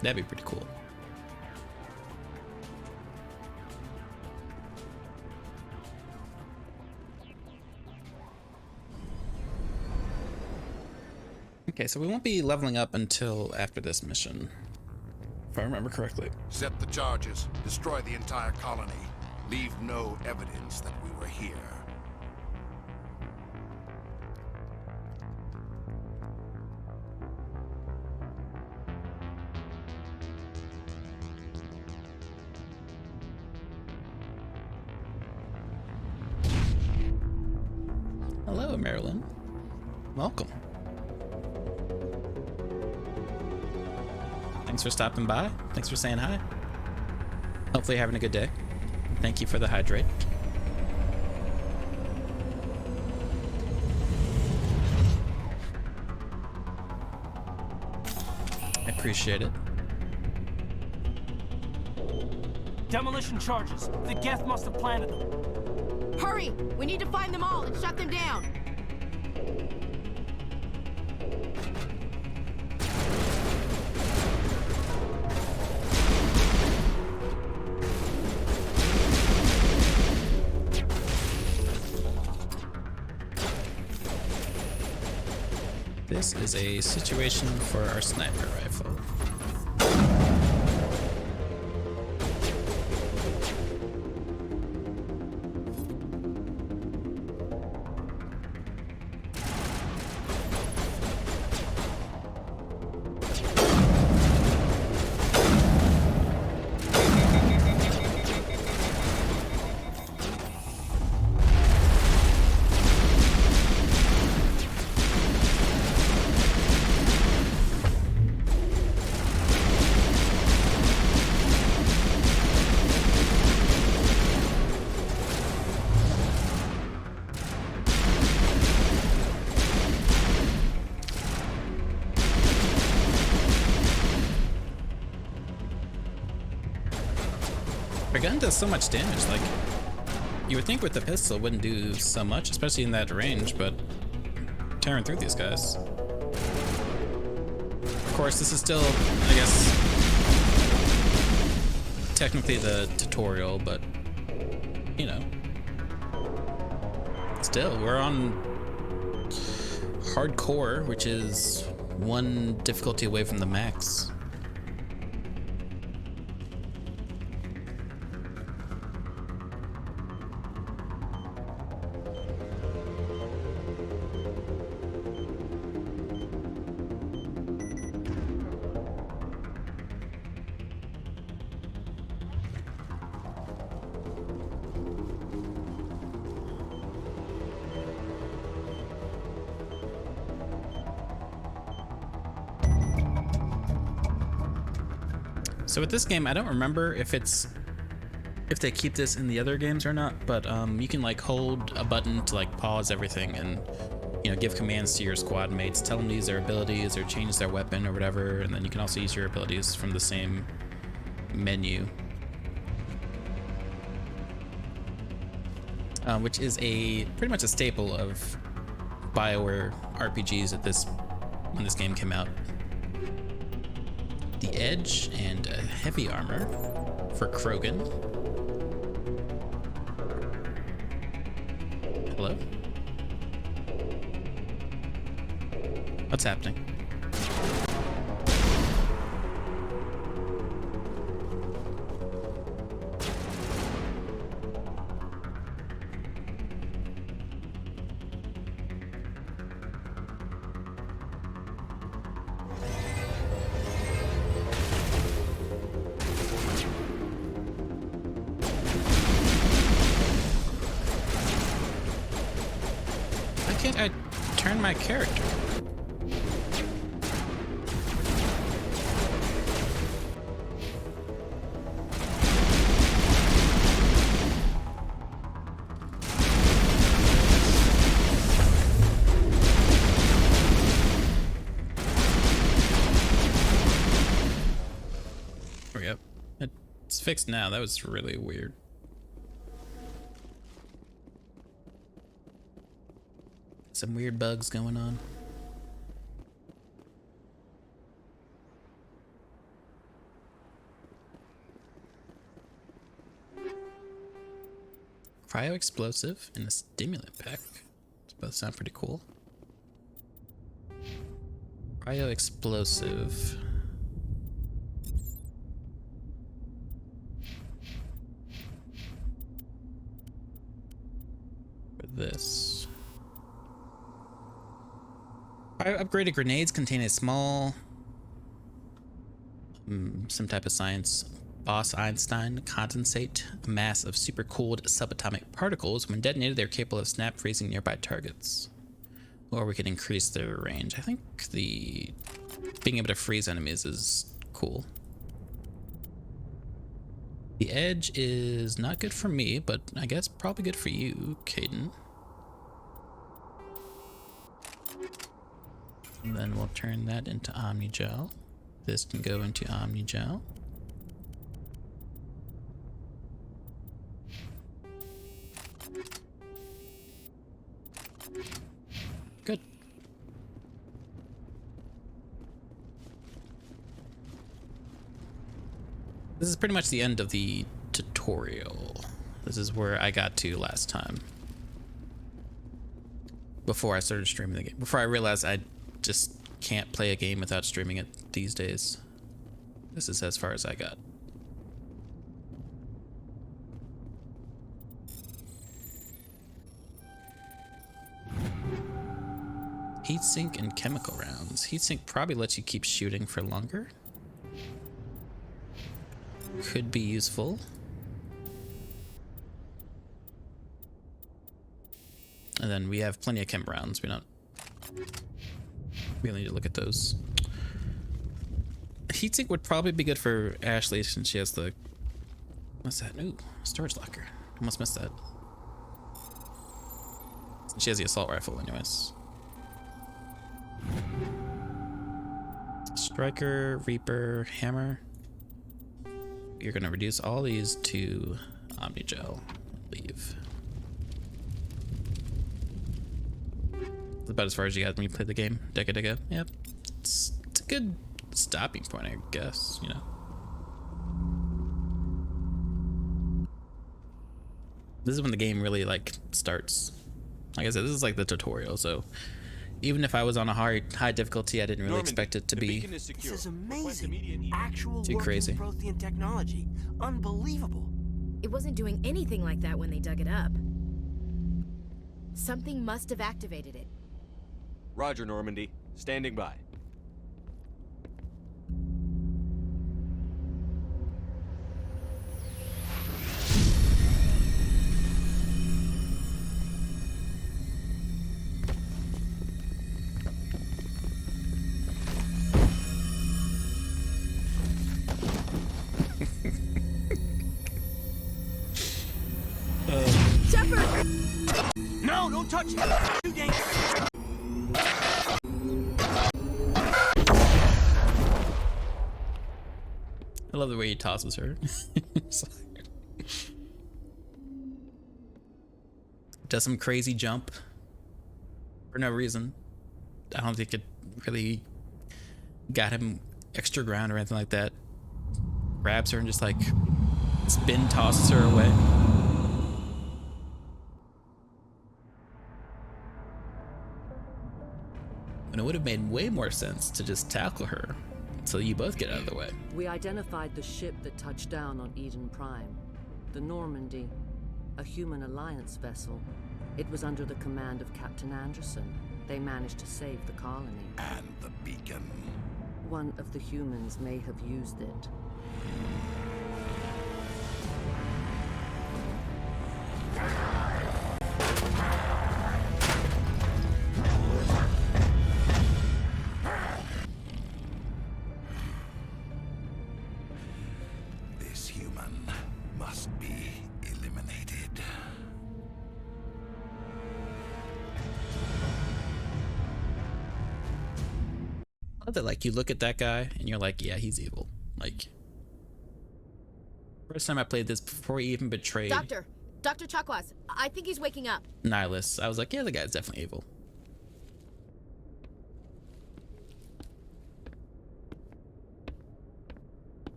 S1: That'd be pretty cool. Okay, so we won't be leveling up until after this mission, if I remember correctly.
S3: Set the charges. Destroy the entire colony. Leave no evidence that we were here.
S1: Hello, Marilyn. Welcome. Thanks for stopping by. Thanks for saying hi. Hopefully you're having a good day. Thank you for the hydrate. I appreciate it.
S16: Demolition charges. The Geth must have planted them.
S18: Hurry! We need to find them all and shut them down.
S1: This is a situation for our sniper rifle. Our gun does so much damage, like, you would think with the pistol it wouldn't do so much, especially in that range, but tearing through these guys. Of course, this is still, I guess, technically the tutorial, but, you know. Still, we're on hardcore, which is one difficulty away from the max. So with this game, I don't remember if they keep this in the other games or not, but you can like hold a button to like pause everything and, you know, give commands to your squad mates, tell them to use their abilities or change their weapon or whatever, and then you can also use your abilities from the same menu. Which is pretty much a staple of BioWare RPGs when this game came out. The Edge and heavy armor for Krogan. Hello? What's happening? turn my character? There we go. It's fixed now. That was really weird. Some weird bugs going on. Cryo explosive and a stimulant pack. Those both sound pretty cool. Cryo explosive. For this. Upgraded grenades contain a small, some type of science, Bose-Einstein condensate, a mass of supercooled subatomic particles. When detonated, they're capable of snap freezing nearby targets. Or we can increase their range. I think the being able to freeze enemies is cool. The edge is not good for me, but I guess probably good for you, Caden. And then we'll turn that into Omnigel. This can go into Omnigel. Good. This is pretty much the end of the tutorial. This is where I got to last time. Before I started streaming the game. Before I realized I just can't play a game without streaming it these days. This is as far as I got. Heatsink and chemical rounds. Heatsink probably lets you keep shooting for longer. Could be useful. And then we have plenty of chem rounds. We don't need to look at those. Heatsink would probably be good for Ashley since she has the... What's that? Ooh, storage locker. Almost missed that. She has the assault rifle anyways. Striker, Reaper, Hammer. You're gonna reduce all these to Omnigel. Leave. That's about as far as you got when you played the game a decade ago. Yep. It's a good stopping point, I guess, you know. This is when the game really like starts. Like I said, this is like the tutorial, so even if I was on a high difficulty, I didn't really expect it to be
S9: This is amazing. Actual
S1: too crazy.
S9: Prothean technology. Unbelievable.
S18: It wasn't doing anything like that when they dug it up. Something must have activated it.
S10: Roger, Normandy. Standing by.
S9: Shepard! No, don't touch it! Too dangerous!
S1: I love the way he tosses her. Does some crazy jump for no reason. I don't think it really got him extra ground or anything like that. Grabs her and just like spin tosses her away. And it would have made way more sense to just tackle her so you both get out of the way.
S6: We identified the ship that touched down on Eden Prime. The Normandy, a human alliance vessel. It was under the command of Captain Anderson. They managed to save the colony.
S3: And the beacon.
S6: One of the humans may have used it.
S3: must be eliminated.
S1: That, like, you look at that guy and you're like, yeah, he's evil. Like, first time I played this, before he even betrayed
S18: Dr. Chakwas, I think he's waking up.
S1: Nihilus, I was like, yeah, the guy's definitely evil.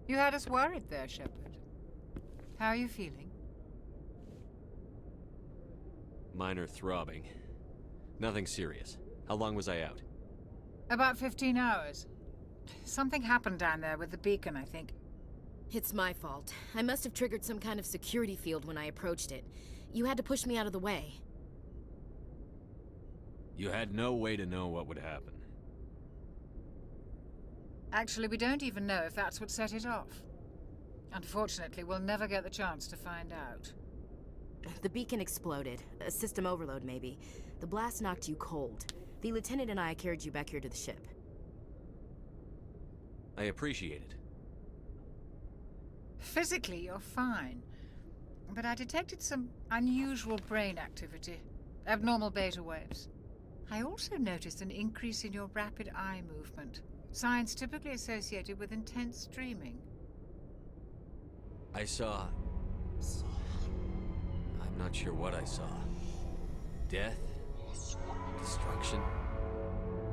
S11: You had us worried there, Shepard. How are you feeling?
S10: Minor throbbing. Nothing serious. How long was I out?
S11: About 15 hours. Something happened down there with the beacon, I think.
S18: It's my fault. I must have triggered some kind of security field when I approached it. You had to push me out of the way.
S10: You had no way to know what would happen.
S11: Actually, we don't even know if that's what set it off. Unfortunately, we'll never get the chance to find out.
S18: The beacon exploded. A system overload, maybe. The blast knocked you cold. The lieutenant and I carried you back here to the ship.
S10: I appreciate it.
S11: Physically, you're fine. But I detected some unusual brain activity. Abnormal beta waves. I also noticed an increase in your rapid eye movement. Signs typically associated with intense dreaming.
S10: I saw... I'm not sure what I saw. Death? Destruction?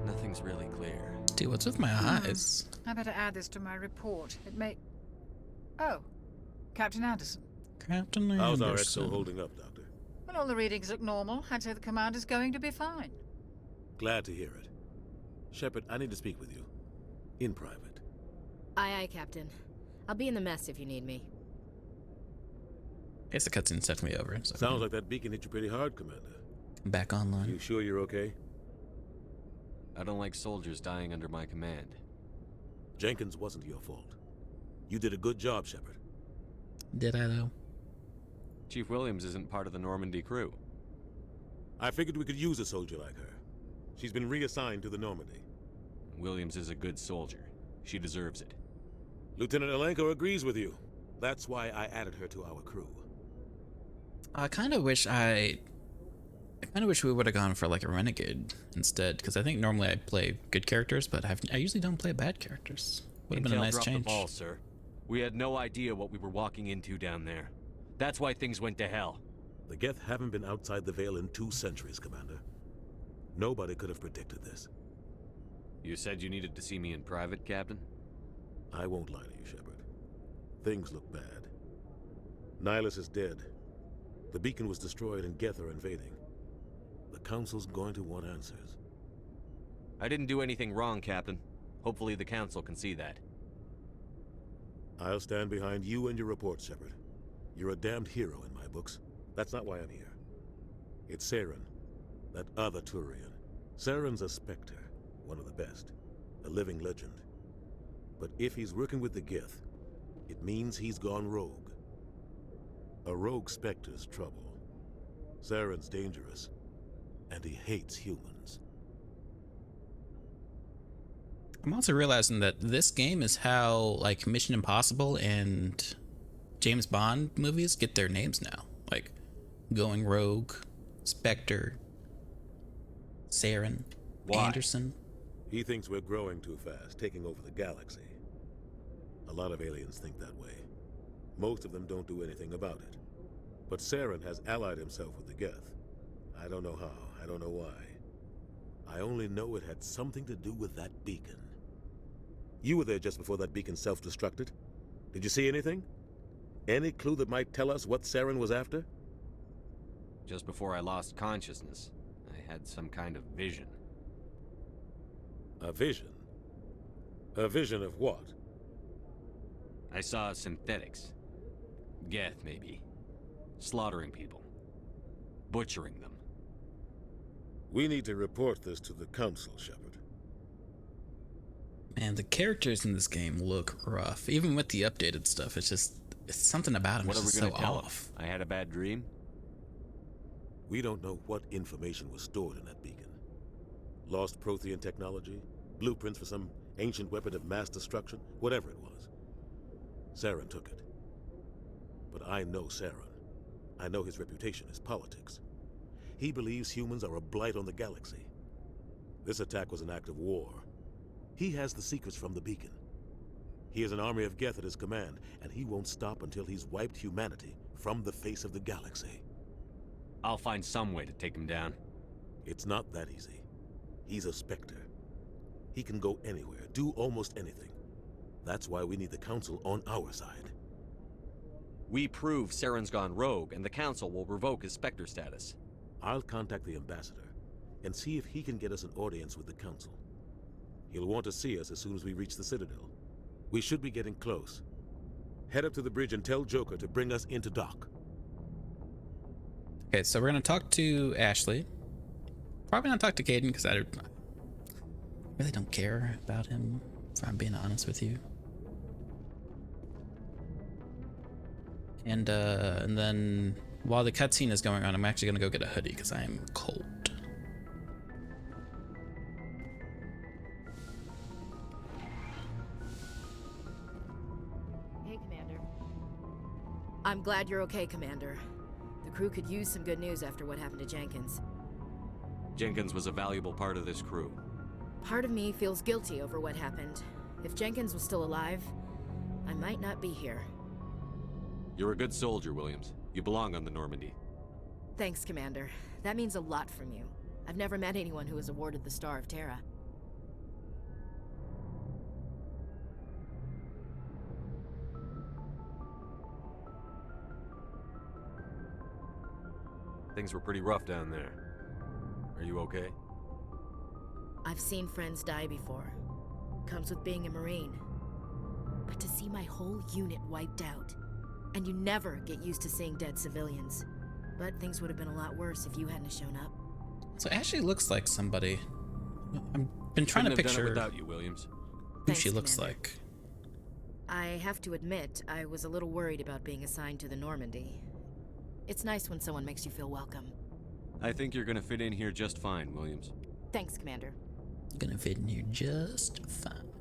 S10: Nothing's really clear.
S1: Dude, what's with my eyes?
S11: I better add this to my report. It may... Oh, Captain Anderson.
S1: Captain Anderson.
S14: How's our XO holding up, Doctor?
S11: Well, all the readings look normal. I'd say the commander's going to be fine.
S14: Glad to hear it. Shepard, I need to speak with you. In private.
S18: Aye, aye, Captain. I'll be in the mess if you need me.
S1: Guess the cutscene's definitely over. So
S14: Sounds like that beacon hit you pretty hard, Commander.
S1: Back online.
S14: You sure you're okay?
S10: I don't like soldiers dying under my command.
S14: Jenkins wasn't your fault. You did a good job, Shepard.
S1: Did I, though?
S10: Chief Williams isn't part of the Normandy crew.
S14: I figured we could use a soldier like her. She's been reassigned to the Normandy.
S10: Williams is a good soldier. She deserves it.
S14: Lieutenant Alenko agrees with you. That's why I added her to our crew.
S1: I kind of wish we would have gone for like a renegade instead, because I think normally I play good characters, but I usually don't play bad characters. Would have been a nice
S10: dropped
S1: change.
S10: The ball, sir. We had no idea what we were walking into down there. That's why things went to hell.
S14: The Geth haven't been outside the Veil in 2 centuries, Commander. Nobody could have predicted this.
S10: You said you needed to see me in private, Captain?
S14: I won't lie to you, Shepard. Things look bad. Nihilus is dead. The beacon was destroyed and Geth are invading. The Council's going to want answers.
S10: I didn't do anything wrong, Captain. Hopefully the Council can see that.
S14: I'll stand behind you and your report, Shepard. You're a damned hero in my books. That's not why I'm here. It's Saren, that other Turian. Saren's a Spectre, one of the best, a living legend. But if he's working with the Geth, it means he's gone rogue. A rogue Spectre's trouble. Saren's dangerous, and he hates humans.
S1: I'm also realizing that this game is how like Mission Impossible and James Bond movies get their names now. Like Going Rogue, Spectre, Saren, Anderson.
S14: He thinks we're growing too fast, taking over the galaxy. A lot of aliens think that way. Most of them don't do anything about it. But Saren has allied himself with the Geth. I don't know how, I don't know why. I only know it had something to do with that beacon. You were there just before that beacon self-destructed. Did you see anything? Any clue that might tell us what Saren was after?
S10: Just before I lost consciousness, I had some kind of vision.
S14: A vision? A vision of what?
S10: I saw synthetics. Geth, maybe. Slaughtering people. Butchering them.
S14: We need to report this to the Council, Shepard.
S1: Man, the characters in this game look rough. Even with the updated stuff, it's something about them.
S10: What are we
S1: just
S10: gonna
S1: so
S10: tell
S1: off.
S10: them? I had a bad dream?
S14: We don't know what information was stored in that beacon. Lost Prothean technology, blueprints for some ancient weapon of mass destruction, whatever it was. Saren took it. But I know Saren. I know his reputation is politics. He believes humans are a blight on the galaxy. This attack was an act of war. He has the secrets from the beacon. He has an army of Geth at his command, and he won't stop until he's wiped humanity from the face of the galaxy.
S10: I'll find some way to take him down.
S14: It's not that easy. He's a Spectre. He can go anywhere, do almost anything. That's why we need the Council on our side.
S10: We prove Saren's gone rogue, and the Council will revoke his Spectre status.
S14: I'll contact the Ambassador and see if he can get us an audience with the Council. He'll want to see us as soon as we reach the Citadel. We should be getting close. Head up to the bridge and tell Joker to bring us into dock.
S1: Okay, so we're gonna talk to Ashley. Probably not talk to Caden because I really don't care about him, if I'm being honest with you. And then while the cutscene is going on, I'm actually gonna go get a hoodie because I am cold.
S18: Hey, Commander. I'm glad you're okay, Commander. The crew could use some good news after what happened to Jenkins.
S10: Jenkins was a valuable part of this crew.
S18: Part of me feels guilty over what happened. If Jenkins was still alive, I might not be here.
S10: You're a good soldier, Williams. You belong on the Normandy.
S18: Thanks, Commander. That means a lot from you. I've never met anyone who was awarded the Star of Terra.
S10: Things were pretty rough down there. Are you okay?
S18: I've seen friends die before. Comes with being a Marine. But to see my whole unit wiped out, and you never get used to seeing dead civilians. But things would have been a lot worse if you hadn't shown up.
S1: So Ashley looks like somebody. I've been trying to picture
S10: without you, Williams.
S1: Who she looks like.
S18: I have to admit, I was a little worried about being assigned to the Normandy. It's nice when someone makes you feel welcome.
S10: I think you're gonna fit in here just fine, Williams.
S18: Thanks, Commander.
S1: Gonna fit in here just fine.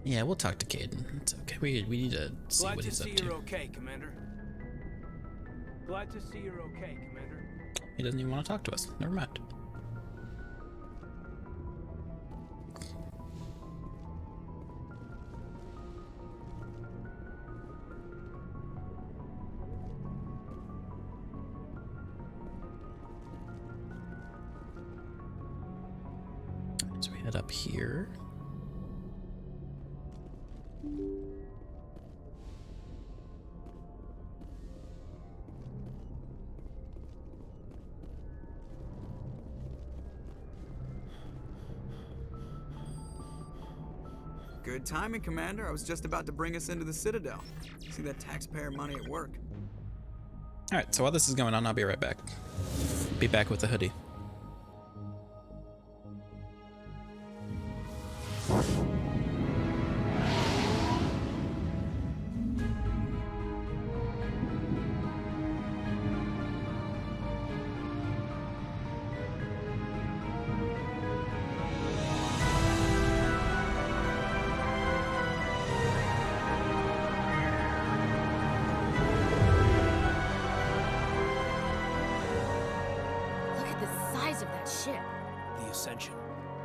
S1: Yeah, we'll talk to Caden. It's okay. We need to see what he's up to.
S9: Glad to see you're okay, Commander. Glad to see you're okay, Commander.
S1: He doesn't even want to talk to us. Never mind. So we head up here.
S7: Good timing, Commander. I was just about to bring us into the Citadel. See that taxpayer money at work.
S1: Alright, so while this is going on, I'll be right back. Be back with the hoodie.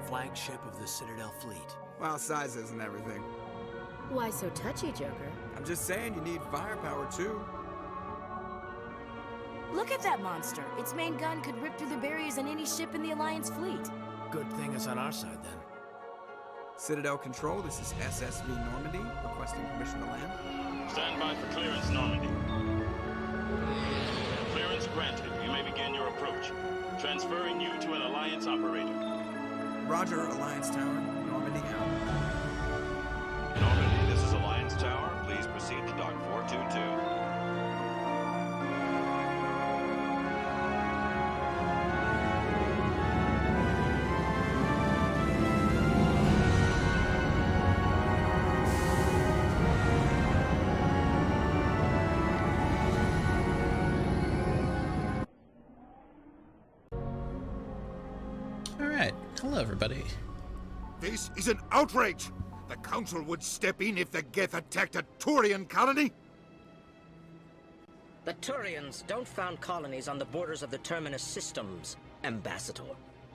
S9: Flagship of the Citadel fleet.
S7: Well, size isn't everything.
S18: Why so touchy, Joker?
S7: I'm just saying you need firepower, too.
S18: Look at that monster. Its main gun could rip through the barriers in any ship in the Alliance fleet.
S9: Good thing it's on our side, then.
S7: Citadel Control, this is SSV Normandy, requesting permission to land.
S13: Stand by for clearance, Normandy. Clearance granted. You may begin your approach. Transferring you to an Alliance operator.
S7: Roger, Alliance Tower. Normandy out.
S13: Normandy, this is Alliance Tower. Please proceed to Dock 422.
S1: Hello, everybody.
S3: This is an outrage! The Council would step in if the Geth attacked a Turian colony?
S15: The Turians don't found colonies on the borders of the Terminus systems, Ambassador.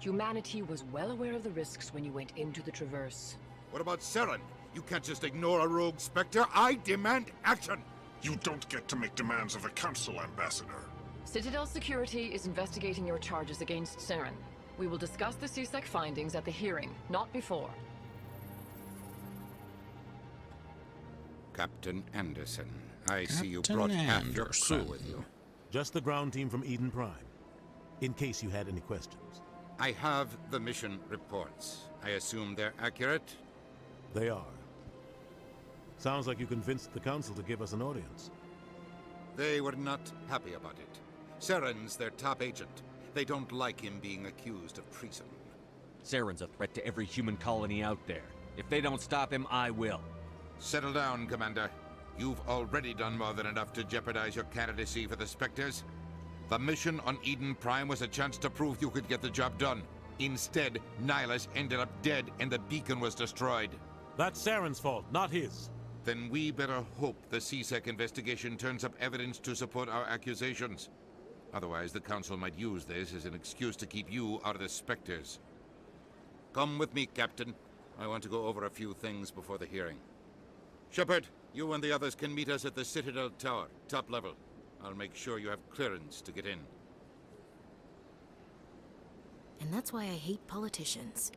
S17: Humanity was well aware of the risks when you went into the Traverse.
S3: What about Saren? You can't just ignore a rogue Spectre. I demand action!
S23: You don't get to make demands of the Council, Ambassador.
S17: Citadel Security is investigating your charges against Saren. We will discuss the CSEC findings at the hearing, not before.
S3: Captain Anderson, I see you brought half your crew with you.
S14: Just the ground team from Eden Prime, in case you had any questions.
S3: I have the mission reports. I assume they're accurate?
S14: They are. Sounds like you convinced the Council to give us an audience.
S3: They were not happy about it. Saren's their top agent. They don't like him being accused of treason.
S10: Saren's a threat to every human colony out there. If they don't stop him, I will.
S3: Settle down, Commander. You've already done more than enough to jeopardize your candidacy for the Spectres. The mission on Eden Prime was a chance to prove you could get the job done. Instead, Nihilus ended up dead and the beacon was destroyed.
S14: That's Saren's fault, not his.
S3: Then we better hope the CSEC investigation turns up evidence to support our accusations. Otherwise, the Council might use this as an excuse to keep you out of the Spectres. Come with me, Captain. I want to go over a few things before the hearing. Shepard, you and the others can meet us at the Citadel Tower, top level. I'll make sure you have clearance to get in.
S18: And that's why I hate politicians.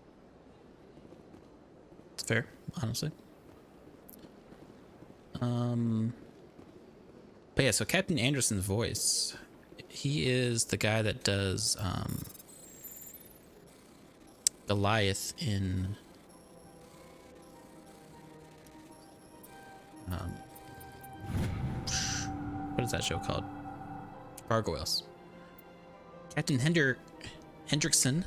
S1: It's fair, honestly. But yeah, so Captain Anderson's voice, he is the guy that does Goliath in what is that show called? Gargoyles. Captain Hendrickson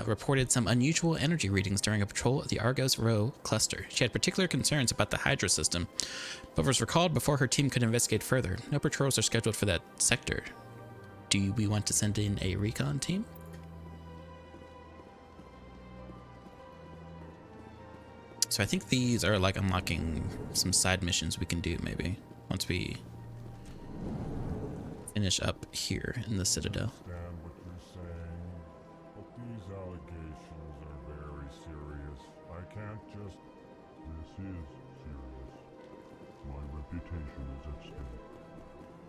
S1: reported some unusual energy readings during a patrol of the Argos Rho cluster. She had particular concerns about the Hydra system, but was recalled before her team could investigate further. No patrols are scheduled for that sector. Do we want to send in a recon team? So I think these are like unlocking some side missions we can do maybe once we finish up here in the Citadel.
S24: I understand what you're saying, but these allegations are very serious. I can't just... This is serious. My reputation is at stake.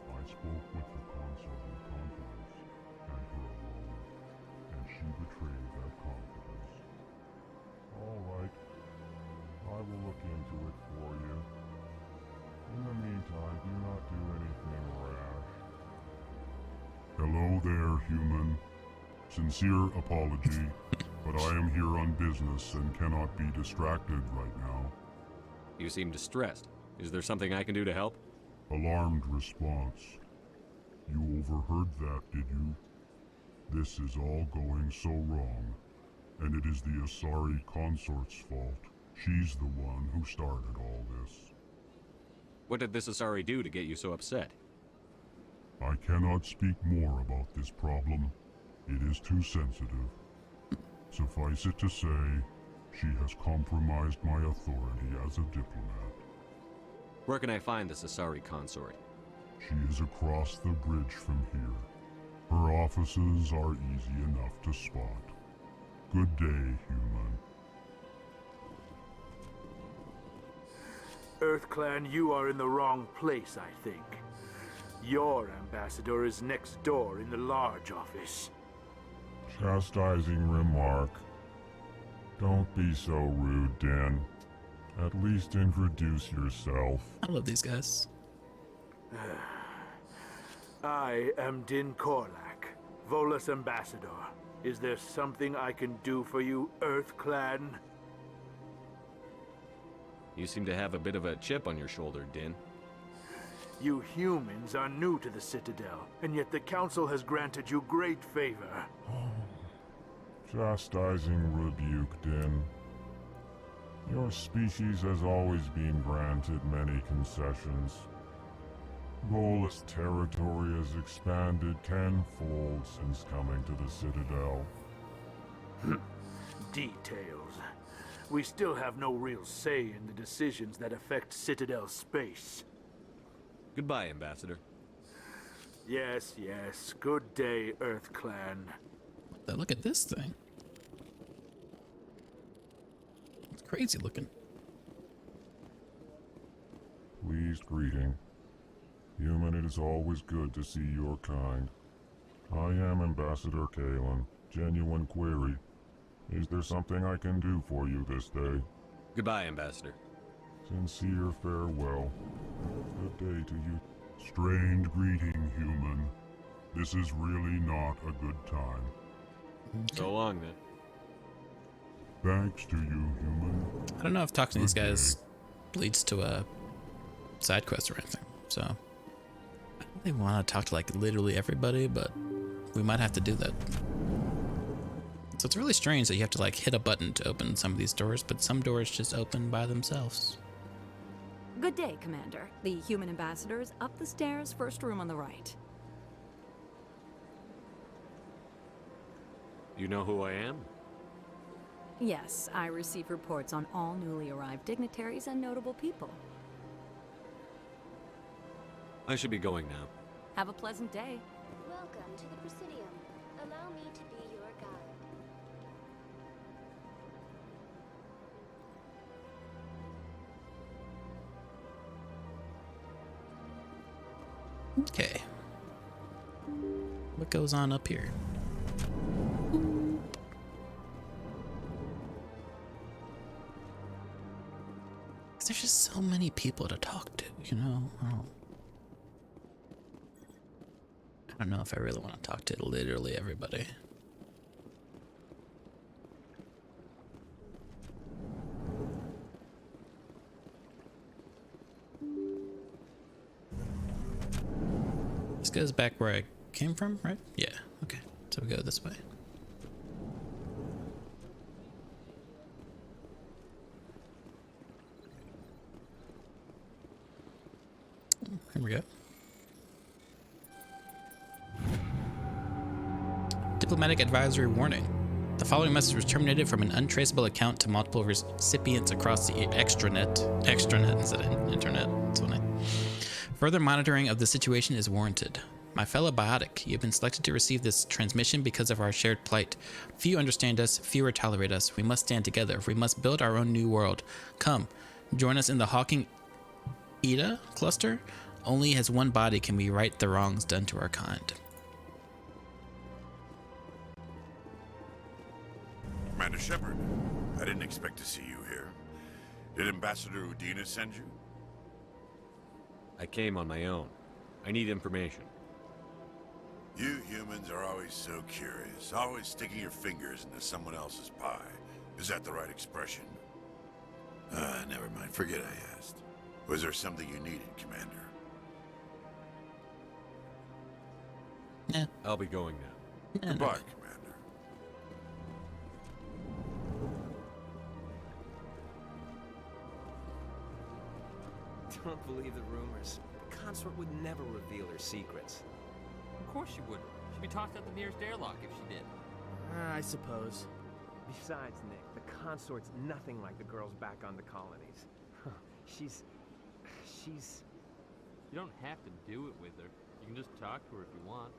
S24: I spoke with the console in confidence, and her alone, and she betrayed that confidence. All right. I will look into it for you. In the meantime, do not do anything rash. Hello there, human. Sincere apology, but I am here on business and cannot be distracted right now.
S10: You seem distressed. Is there something I can do to help?
S24: Alarmed response. You overheard that, did you? This is all going so wrong, and it is the Asari consort's fault. She's the one who started all this.
S10: What did this Asari do to get you so upset?
S24: I cannot speak more about this problem. It is too sensitive. Suffice it to say, she has compromised my authority as a diplomat.
S10: Where can I find this Asari consort?
S24: She is across the bridge from here. Her offices are easy enough to spot. Good day, human.
S25: EarthClan, you are in the wrong place, I think. Your ambassador is next door in the large office.
S24: Chastising remark. Don't be so rude, Din. At least introduce yourself.
S1: I love these guys.
S25: I am Din Korlak, Volus ambassador. Is there something I can do for you, EarthClan?
S10: You seem to have a bit of a chip on your shoulder, Din.
S25: You humans are new to the Citadel, and yet the Council has granted you great favor.
S24: Chastising rebuke, Din. Your species has always been granted many concessions. Volus territory has expanded tenfold since coming to the Citadel.
S25: details. We still have no real say in the decisions that affect Citadel space.
S10: Goodbye, Ambassador.
S25: Yes, yes. Good day, Earth Clan.
S1: Look at this thing. It's crazy looking.
S24: Pleased greeting. Human, it is always good to see your kind. I am Ambassador Kalen. Genuine query. Is there something I can do for you this day?
S10: Goodbye, Ambassador.
S24: Sincere farewell. Good day to you. Strange greeting, human. This is really not a good time.
S10: So long, then.
S24: Thanks to you, human.
S1: I don't know if talking to these guys leads to a side quest or anything, so I don't really want to talk to like literally everybody, but we might have to do that. So it's really strange that you have to like hit a button to open some of these doors, but some doors just open by themselves.
S4: Good day, Commander. The human ambassador is up the stairs, first room on the right.
S10: You know who I am?
S4: Yes, I receive reports on all newly arrived dignitaries and notable people.
S10: I should be going now.
S4: Have a pleasant day.
S5: Welcome to the Presidium. Allow me to be your guide.
S1: Okay. What goes on up here? There's just so many people to talk to, you know? I don't know if I really want to talk to literally everybody. This goes back where I came from, right? Yeah, okay. So we go this way. Here we go. Diplomatic advisory warning. The following message was terminated from an untraceable account to multiple recipients across the extranet instead of internet. That's funny. Further monitoring of the situation is warranted. My fellow biotic, you have been selected to receive this transmission because of our shared plight. Few understand us, fewer tolerate us. We must stand together. We must build our own new world. Come, join us in the Hawking Eta cluster. Only as one body can we right the wrongs done to our kind.
S23: Commander Shepard, I didn't expect to see you here. Did Ambassador Udina send you?
S10: I came on my own. I need information.
S23: You humans are always so curious, always sticking your fingers into someone else's pie. Is that the right expression? Never mind. Forget I asked. Was there something you needed, Commander?
S1: Yeah.
S10: I'll be going now.
S23: Goodbye, Commander.
S8: Don't believe the rumors. The consort would never reveal her secrets.
S12: Of course she wouldn't. She'd be tossed out the nearest airlock if she did.
S2: I suppose. Besides, Nick, the consort's nothing like the girls back on the colonies. She's...
S12: You don't have to do it with her. You can just talk to her if you want.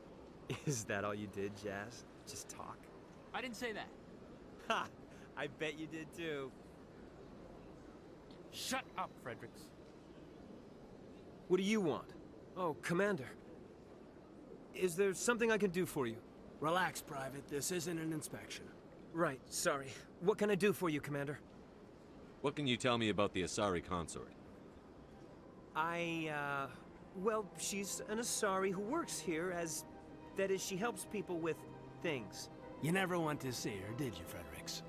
S8: Is that all you did, Jazz? Just talk?
S12: I didn't say that.
S8: Ha! I bet you did too.
S12: Shut up, Fredericks.
S2: What do you want? Oh, Commander. Is there something I can do for you?
S9: Relax, Private. This isn't an inspection.
S2: Right, sorry. What can I do for you, Commander?
S10: What can you tell me about the Asari consort?
S2: Well, she's an Asari who works here as... That is, she helps people with things.
S9: You never went to see her, did you, Fredericks?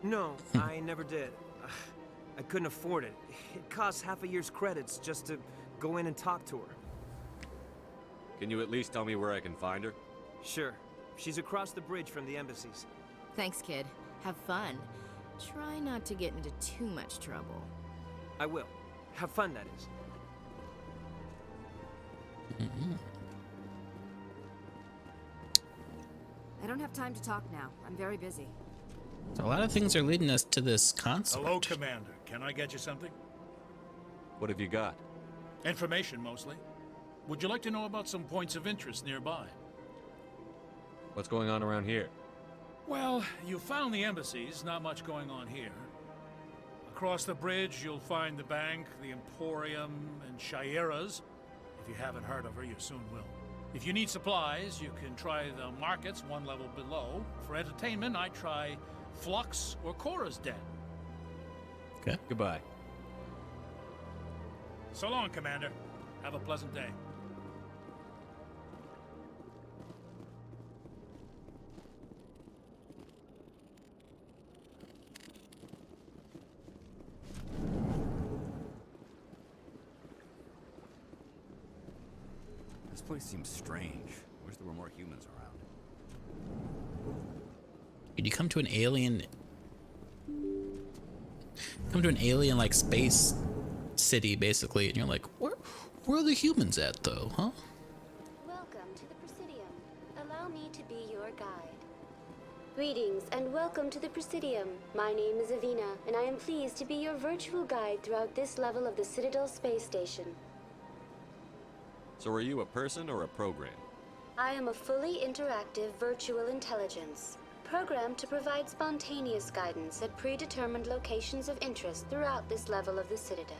S2: No, I never did. I couldn't afford it. It costs half a year's credits just to go in and talk to her.
S10: Can you at least tell me where I can find her?
S2: Sure. She's across the bridge from the embassies.
S18: Thanks, kid. Have fun. Try not to get into too much trouble.
S2: I will. Have fun, that is.
S4: I don't have time to talk now. I'm very busy.
S1: So a lot of things are leading us to this consort.
S16: Hello, Commander. Can I get you something?
S10: What have you got?
S16: Information, mostly. Would you like to know about some points of interest nearby?
S10: What's going on around here?
S16: Well, you found the embassies, not much going on here. Across the bridge, you'll find the bank, the Emporium, and Shaira's. If you haven't heard of her, you soon will. If you need supplies, you can try the markets one level below. For entertainment, I try Flux or Cora's Den.
S1: Okay.
S10: Goodbye.
S16: So long, Commander. Have a pleasant day.
S19: This place seems strange. Wish there were more humans around.
S1: Did you come to an alien? Come to an alien like space city, basically, and you're like, where are the humans at, though, huh?
S5: Welcome to the Presidium. Allow me to be your guide. Greetings and welcome to the Presidium. My name is Avina, and I am pleased to be your virtual guide throughout this level of the Citadel space station.
S10: So are you a person or a program?
S5: I am a fully interactive virtual intelligence, programmed to provide spontaneous guidance at predetermined locations of interest throughout this level of the Citadel.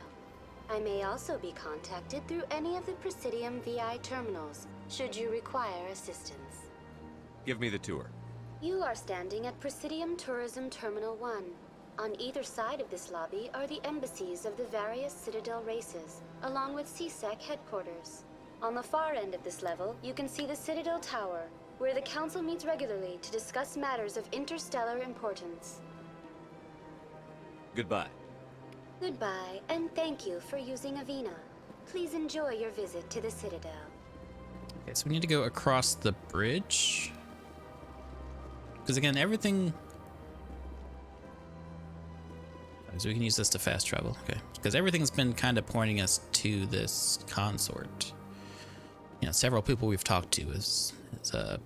S5: I may also be contacted through any of the Presidium VI terminals, should you require assistance.
S10: Give me the tour.
S5: You are standing at Presidium Tourism Terminal 1. On either side of this lobby are the embassies of the various Citadel races, along with CSEC headquarters. On the far end of this level, you can see the Citadel Tower, where the Council meets regularly to discuss matters of interstellar importance.
S10: Goodbye.
S5: Goodbye, and thank you for using Avina. Please enjoy your visit to the Citadel.
S1: Okay, so we need to go across the bridge. Because again, everything... So we can use this to fast travel, okay. Because everything's been kind of pointing us to this consort. You know, several people we've talked to has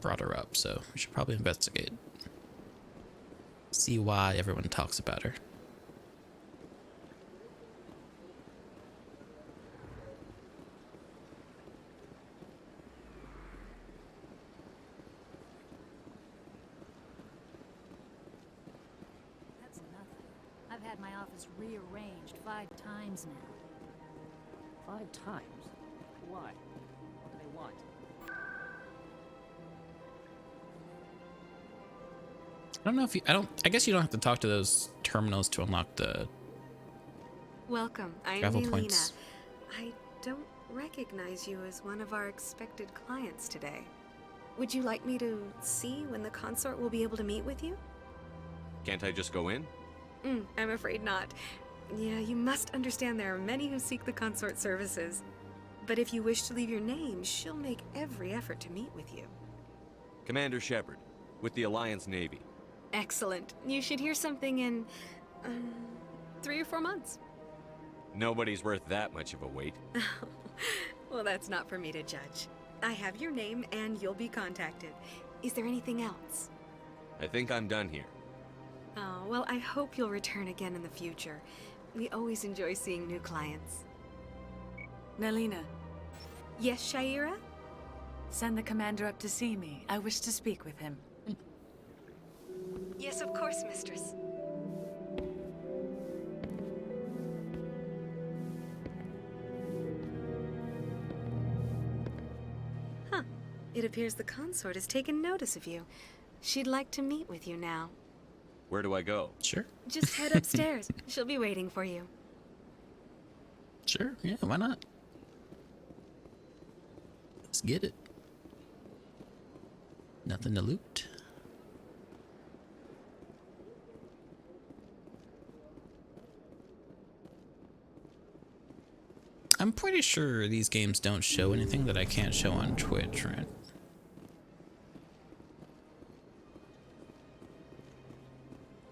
S1: brought her up, so we should probably investigate. See why everyone talks about her.
S20: That's nothing. I've had my office rearranged 5 times now.
S15: 5 times? Why? What do they want?
S1: I don't know if you... I guess you don't have to talk to those terminals to unlock the...
S21: Welcome. I am
S1: travel
S21: Yelena.
S1: points.
S21: I don't recognize you as one of our expected clients today. Would you like me to see when the consort will be able to meet with you?
S10: Can't I just go in?
S21: I'm afraid not. Yeah, you must understand there are many who seek the consort services. But if you wish to leave your name, she'll make every effort to meet with you.
S10: Commander Shepard, with the Alliance Navy.
S21: Excellent. You should hear something in 3 or 4 months.
S10: Nobody's worth that much of a wait.
S21: Well, that's not for me to judge. I have your name and you'll be contacted. Is there anything else?
S10: I think I'm done here.
S21: Oh, well, I hope you'll return again in the future. We always enjoy seeing new clients.
S11: Nalina.
S21: Yes, Shaira?
S11: Send the commander up to see me. I wish to speak with him.
S21: Yes, of course, mistress. Huh. It appears the consort has taken notice of you. She'd like to meet with you now.
S10: Where do I go?
S1: Sure.
S21: Just head upstairs. She'll be waiting for you.
S1: Sure, yeah, why not? Let's get it. Nothing to loot. I'm pretty sure these games don't show anything that I can't show on Twitch, right?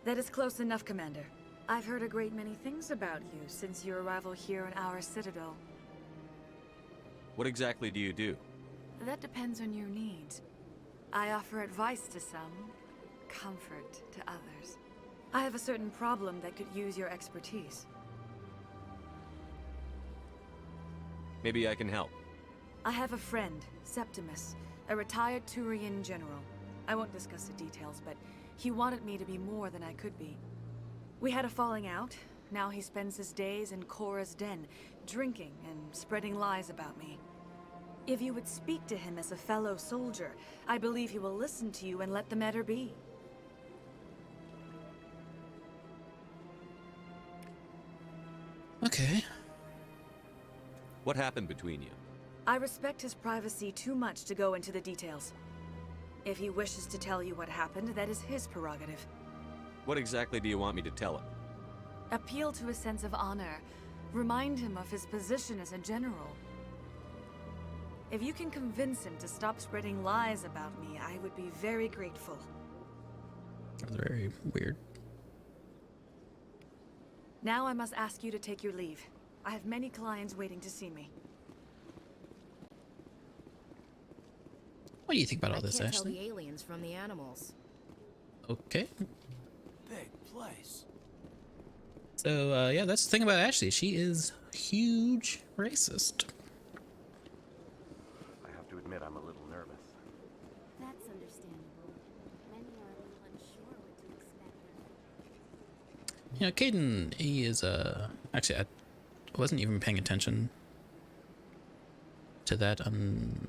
S11: That is close enough, Commander. I've heard a great many things about you since your arrival here in our citadel.
S10: What exactly do you do?
S11: That depends on your needs. I offer advice to some, comfort to others.
S6: I have a certain problem that could use your expertise.
S10: Maybe I can help.
S6: I have a friend, Septimus, a retired Turian general. I won't discuss the details, but he wanted me to be more than I could be. We had a falling out. Now he spends his days in Cora's den, drinking and spreading lies about me. If you would speak to him as a fellow soldier, I believe he will listen to you and let the matter be.
S1: Okay.
S10: What happened between you?
S6: I respect his privacy too much to go into the details. If he wishes to tell you what happened, that is his prerogative.
S10: What exactly do you want me to tell him?
S6: Appeal to his sense of honor. Remind him of his position as a general. If you can convince him to stop spreading lies about me, I would be very grateful.
S1: That's very weird.
S6: Now I must ask you to take your leave. I have many clients waiting to see me.
S1: What do you think about all this,
S18: I can't tell
S1: Ashley?
S18: the aliens from the animals.
S1: Okay.
S9: Big place.
S1: So, yeah, that's the thing about Ashley. She is huge racist.
S2: I have to admit, I'm a little nervous.
S5: That's understandable. Many are a little unsure what to expect.
S1: You know, Caden, he is, actually, I wasn't even paying attention to that,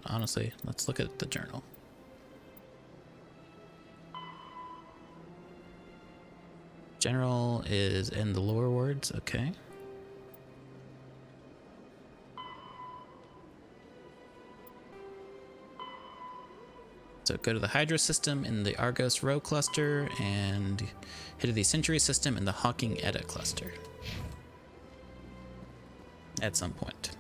S1: honestly. Let's look at the journal. General is in the lower wards, okay. So go to the Hydra system in the Argos Row cluster and hit the Century system in the Hawking Edda cluster. At some point.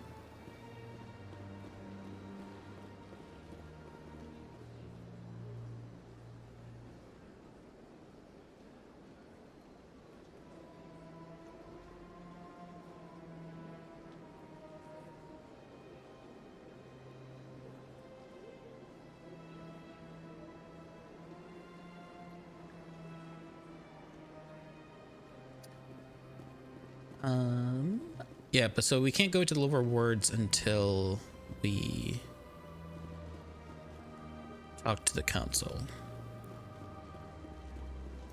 S1: Yeah, but so we can't go to the lower wards until we talk to the council.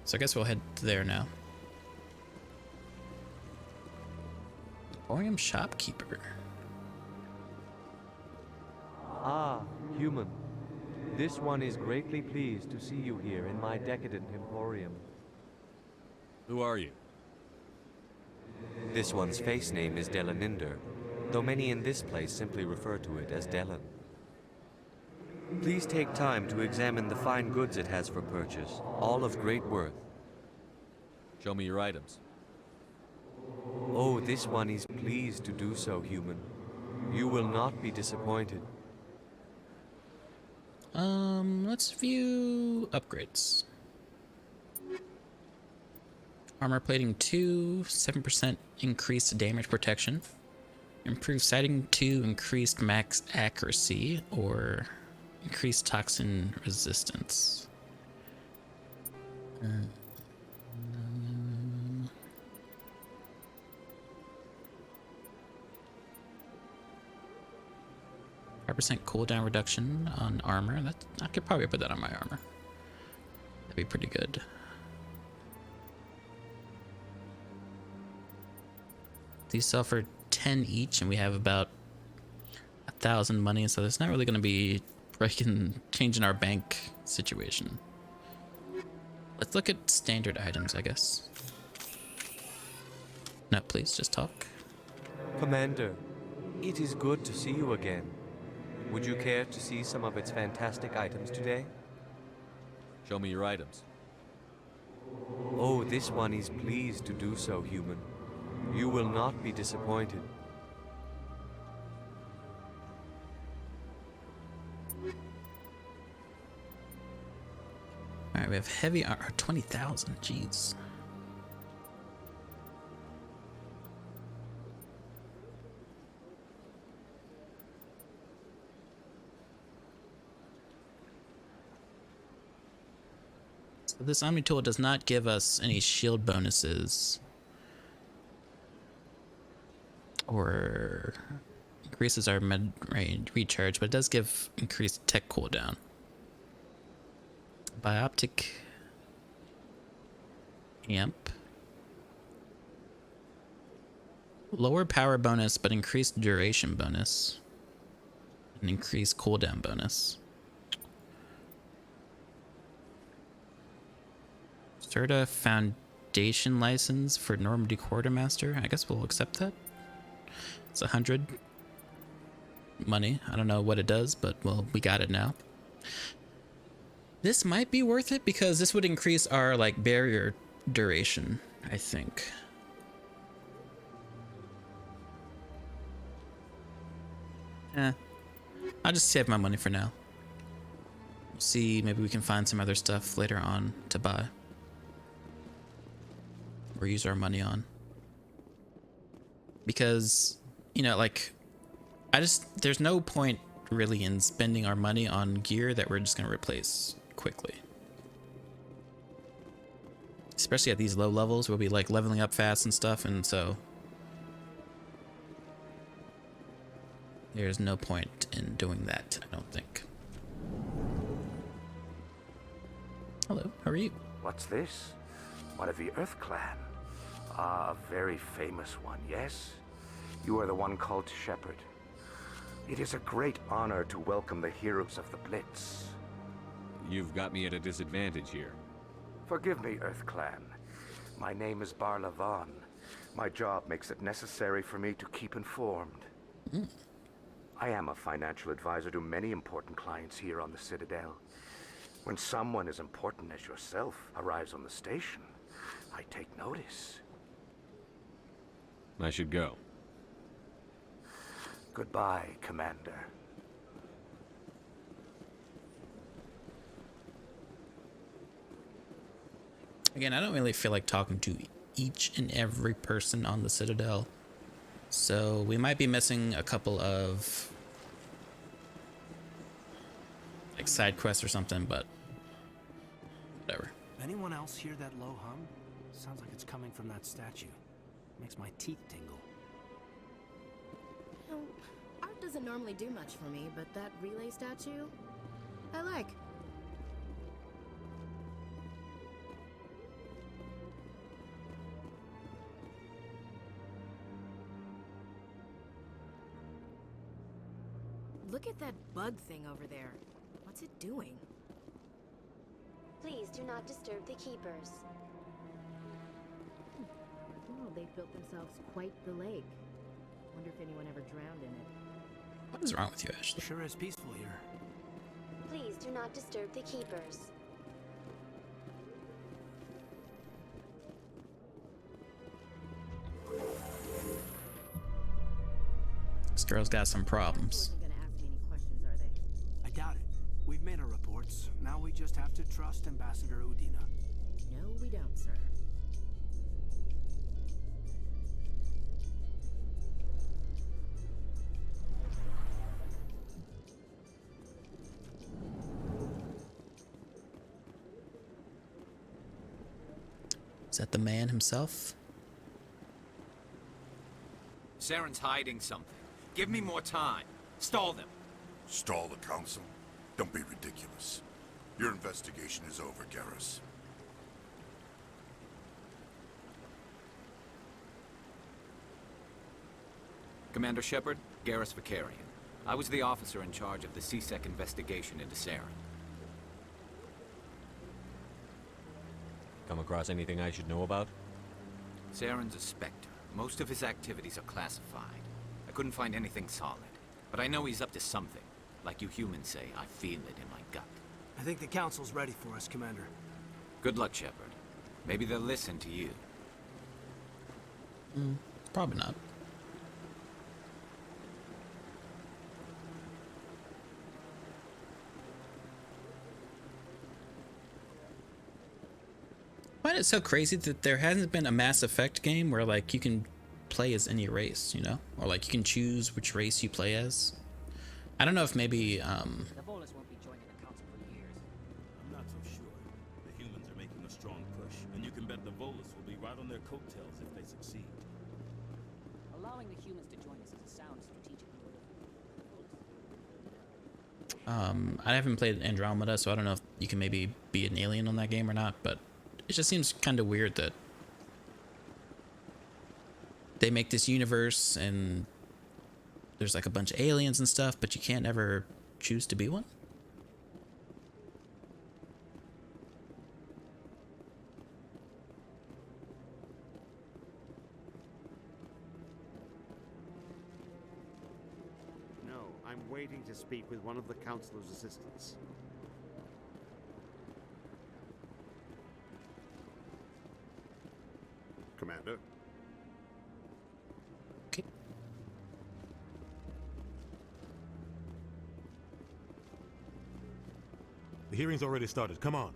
S1: So I guess we'll head there now. Emporium shopkeeper.
S10: Ah, human. This one is greatly pleased to see you here in my decadent emporium.
S12: Who are you?
S10: This one's face name is Delaninder, though many in this place simply refer to it as Delan. Please take time to examine the fine goods it has for purchase, all of great worth.
S12: Show me your items.
S10: Oh, this one is pleased to do so, human. You will not be disappointed.
S1: Let's view upgrades. Armor plating 2, 7% increased damage protection. Improved sighting 2, increased max accuracy, or increased toxin resistance. 5% cooldown reduction on armor. That I could probably put that on my armor. That'd be pretty good. These sell for 10 each, and we have about 1,000 money, so it's not really going to be changing our bank situation. Let's look at standard items, I guess. No, please, just talk.
S10: Commander, it is good to see you again. Would you care to see some of its fantastic items today?
S12: Show me your items.
S10: Oh, this one is pleased to do so, human. You will not be disappointed.
S1: Alright, we have heavy armor, 20,000, jeez. So this Omni tool does not give us any shield bonuses or increases our med range recharge, but it does give increased tech cooldown. Bioptic amp. Lower power bonus, but increased duration bonus. An increased cooldown bonus. Serta Foundation license for Normandy Quartermaster. I guess we'll accept that. It's 100 money. I don't know what it does, but well, we got it now. This might be worth it because this would increase our like barrier duration, I think. I'll just save my money for now. We'll see, maybe we can find some other stuff later on to buy. Or use our money on. Because, you know, like, there's no point really in spending our money on gear that we're just gonna replace quickly. Especially at these low levels, we'll be like leveling up fast and stuff, and so there's no point in doing that, I don't think. Hello, how are you?
S7: What's this? One of the Earth Clan. Ah, a very famous one, yes? You are the one called Shepard. It is a great honor to welcome the heroes of the Blitz.
S12: You've got me at a disadvantage here.
S7: Forgive me, Earth Clan. My name is Barla Vaughn. My job makes it necessary for me to keep informed. I am a financial advisor to many important clients here on the Citadel. When someone as important as yourself arrives on the station, I take notice.
S12: I should go.
S7: Goodbye, Commander.
S1: Again, I don't really feel like talking to each and every person on the Citadel. So we might be missing a couple of like side quests or something, but whatever.
S9: Anyone else hear that low hum? Sounds like it's coming from that statue. Makes my teeth tingle.
S18: You know, art doesn't normally do much for me, but that relay statue, I like. Look at that bug thing over there. What's it doing?
S5: Please do not disturb the keepers.
S18: Well, they've built themselves quite the lake. Wonder if anyone ever drowned in it.
S1: What is wrong with you, Ashley?
S9: Sure is peaceful here.
S5: Please do not disturb the keepers.
S1: This girl's got some problems.
S9: I doubt it. We've made our reports. Now we just have to trust Ambassador Udina.
S18: No, we don't, sir.
S1: Is that the man himself?
S19: Saren's hiding something. Give me more time. Stall them.
S23: Stall the council? Don't be ridiculous. Your investigation is over, Garrus.
S19: Commander Shepard, Garrus Vicarian. I was the officer in charge of the CSEC investigation into Saren.
S10: Come across anything I should know about?
S19: Saren's a Spectre. Most of his activities are classified. I couldn't find anything solid. But I know he's up to something. Like you humans say, I feel it in my gut.
S9: I think the council's ready for us, Commander.
S19: Good luck, Shepard. Maybe they'll listen to you.
S1: Probably not. I find it so crazy that there hasn't been a Mass Effect game where like you can play as any race, you know, or like you can choose which race you play as. I don't know if maybe
S13: The Volus won't be joining the council for years.
S14: I'm not so sure. The humans are making
S3: strong push, and you can bet the Volus will be right on their coattails if they succeed.
S13: Allowing the humans to join us is a sound strategic move.
S1: I haven't played Andromeda, so I don't know if you can maybe be an alien on that game or not, but it just seems kind of weird that they make this universe and there's like a bunch of aliens and stuff, but you can't ever choose to be one.
S14: No, I'm waiting to speak with one of the Councilor's assistants. Commander?
S1: Okay.
S17: The hearing's already started. Come on.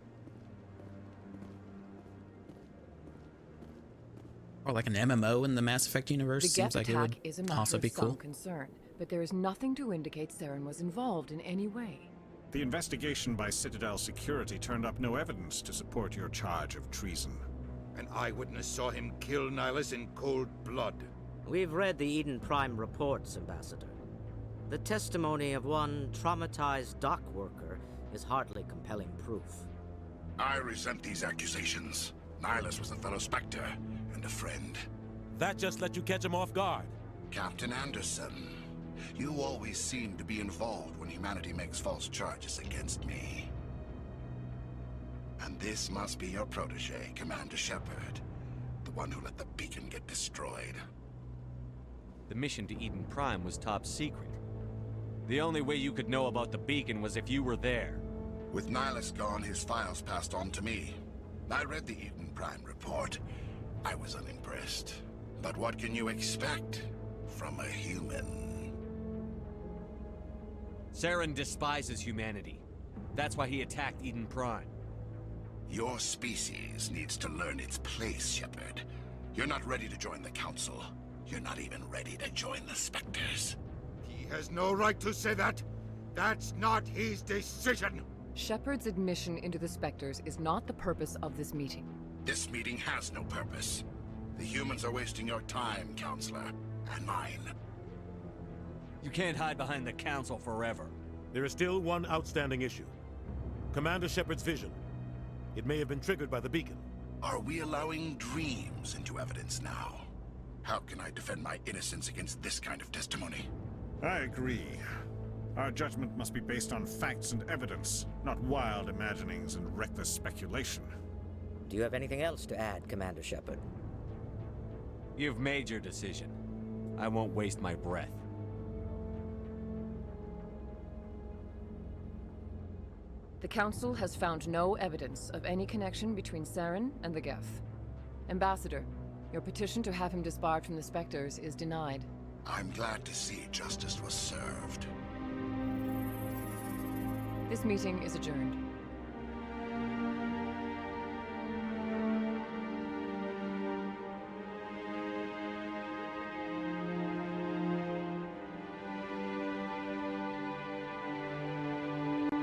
S1: Or like an MMO in the Mass Effect universe.
S22: The
S1: Seems
S22: Geth
S1: like it
S22: attack
S1: would
S22: is a matter
S1: also
S22: of
S1: be
S22: some
S1: cool.
S22: concern, but there is nothing to indicate Saren was involved in any way.
S26: The investigation by Citadel Security turned up no evidence to support your charge of treason.
S27: An eyewitness saw him kill Nihilus in cold blood.
S15: We've read the Eden Prime reports, Ambassador. The testimony of one traumatized dock worker is hardly compelling proof.
S23: I resent these accusations. Nihilus was a fellow Spectre and a friend.
S17: That just let you catch him off guard.
S23: Captain Anderson, you always seem to be involved when humanity makes false charges against me. And this must be your protege, Commander Shepard, the one who let the beacon get destroyed.
S10: The mission to Eden Prime was top secret. The only way you could know about the beacon was if you were there.
S23: With Nihilus gone, his files passed on to me. I read the Eden Prime report. I was unimpressed. But what can you expect from a human?
S10: Saren despises humanity. That's why he attacked Eden Prime.
S23: Your species needs to learn its place, Shepard. You're not ready to join the Council. You're not even ready to join the Spectres.
S27: He has no right to say that. That's not his decision.
S22: Shepard's admission into the Spectres is not the purpose of this meeting.
S23: This meeting has no purpose. The humans are wasting your time, Counselor, and mine.
S10: You can't hide behind the Council forever.
S17: There is still one outstanding issue. Commander Shepard's vision. It may have been triggered by the beacon.
S23: Are we allowing dreams into evidence now? How can I defend my innocence against this kind of testimony?
S26: I agree. Our judgment must be based on facts and evidence, not wild imaginings and reckless speculation.
S15: Do you have anything else to add, Commander Shepard?
S10: You've made your decision. I won't waste my breath.
S22: The Council has found no evidence of any connection between Saren and the Geth. Ambassador, your petition to have him disbarred from the Spectres is denied.
S23: I'm glad to see justice was served.
S22: This meeting is adjourned.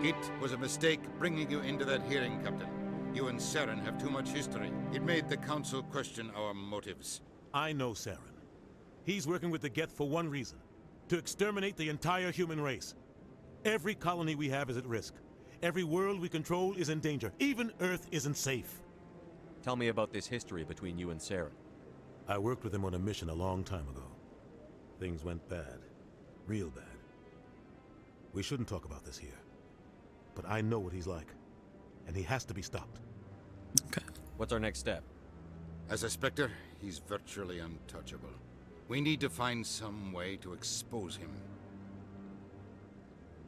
S27: It was a mistake bringing you into that hearing, Captain. You and Saren have too much history. It made the Council question our motives.
S17: I know Saren. He's working with the Geth for one reason. To exterminate the entire human race. Every colony we have is at risk. Every world we control is in danger. Even Earth isn't safe.
S10: Tell me about this history between you and Saren.
S17: I worked with him on a mission a long time ago. Things went bad. Real bad. We shouldn't talk about this here. But I know what he's like. And he has to be stopped.
S10: Okay. What's our next step?
S27: As a Spectre, he's virtually untouchable. We need to find some way to expose him.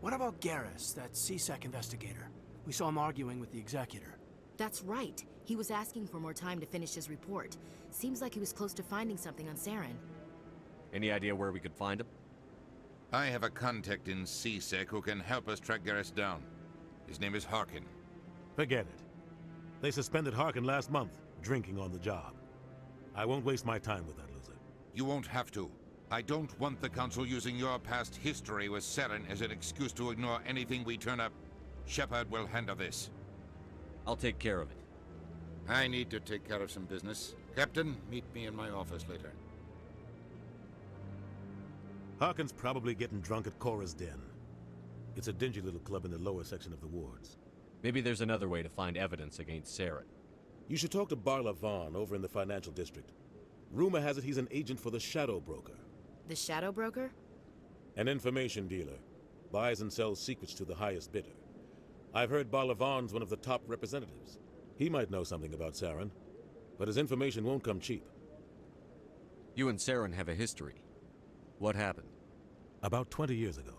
S9: What about Garrus, that CSEC investigator? We saw him arguing with the Executor.
S18: That's right. He was asking for more time to finish his report. Seems like he was close to finding something on Saren.
S10: Any idea where we could find him?
S27: I have a contact in CSEC who can help us track Garrus down. His name is Harkin.
S17: Forget it. They suspended Harkin last month, drinking on the job. I won't waste my time with that loser.
S27: You won't have to. I don't want the Council using your past history with Saren as an excuse to ignore anything we turn up. Shepard will handle this.
S10: I'll take care of it.
S27: I need to take care of some business. Captain, meet me in my office later.
S17: Harkin's probably getting drunk at Cora's Den. It's a dingy little club in the lower section of the wards.
S4: Maybe there's another way to find evidence against Saren.
S17: You should talk to Barla Vaughn over in the financial district. Rumor has it he's an agent for the Shadow Broker.
S18: The Shadow Broker?
S17: An information dealer. Buys and sells secrets to the highest bidder. I've heard Barla Vaughn's one of the top representatives. He might know something about Saren, but his information won't come cheap.
S4: You and Saren have a history. What happened?
S17: About 20 years ago,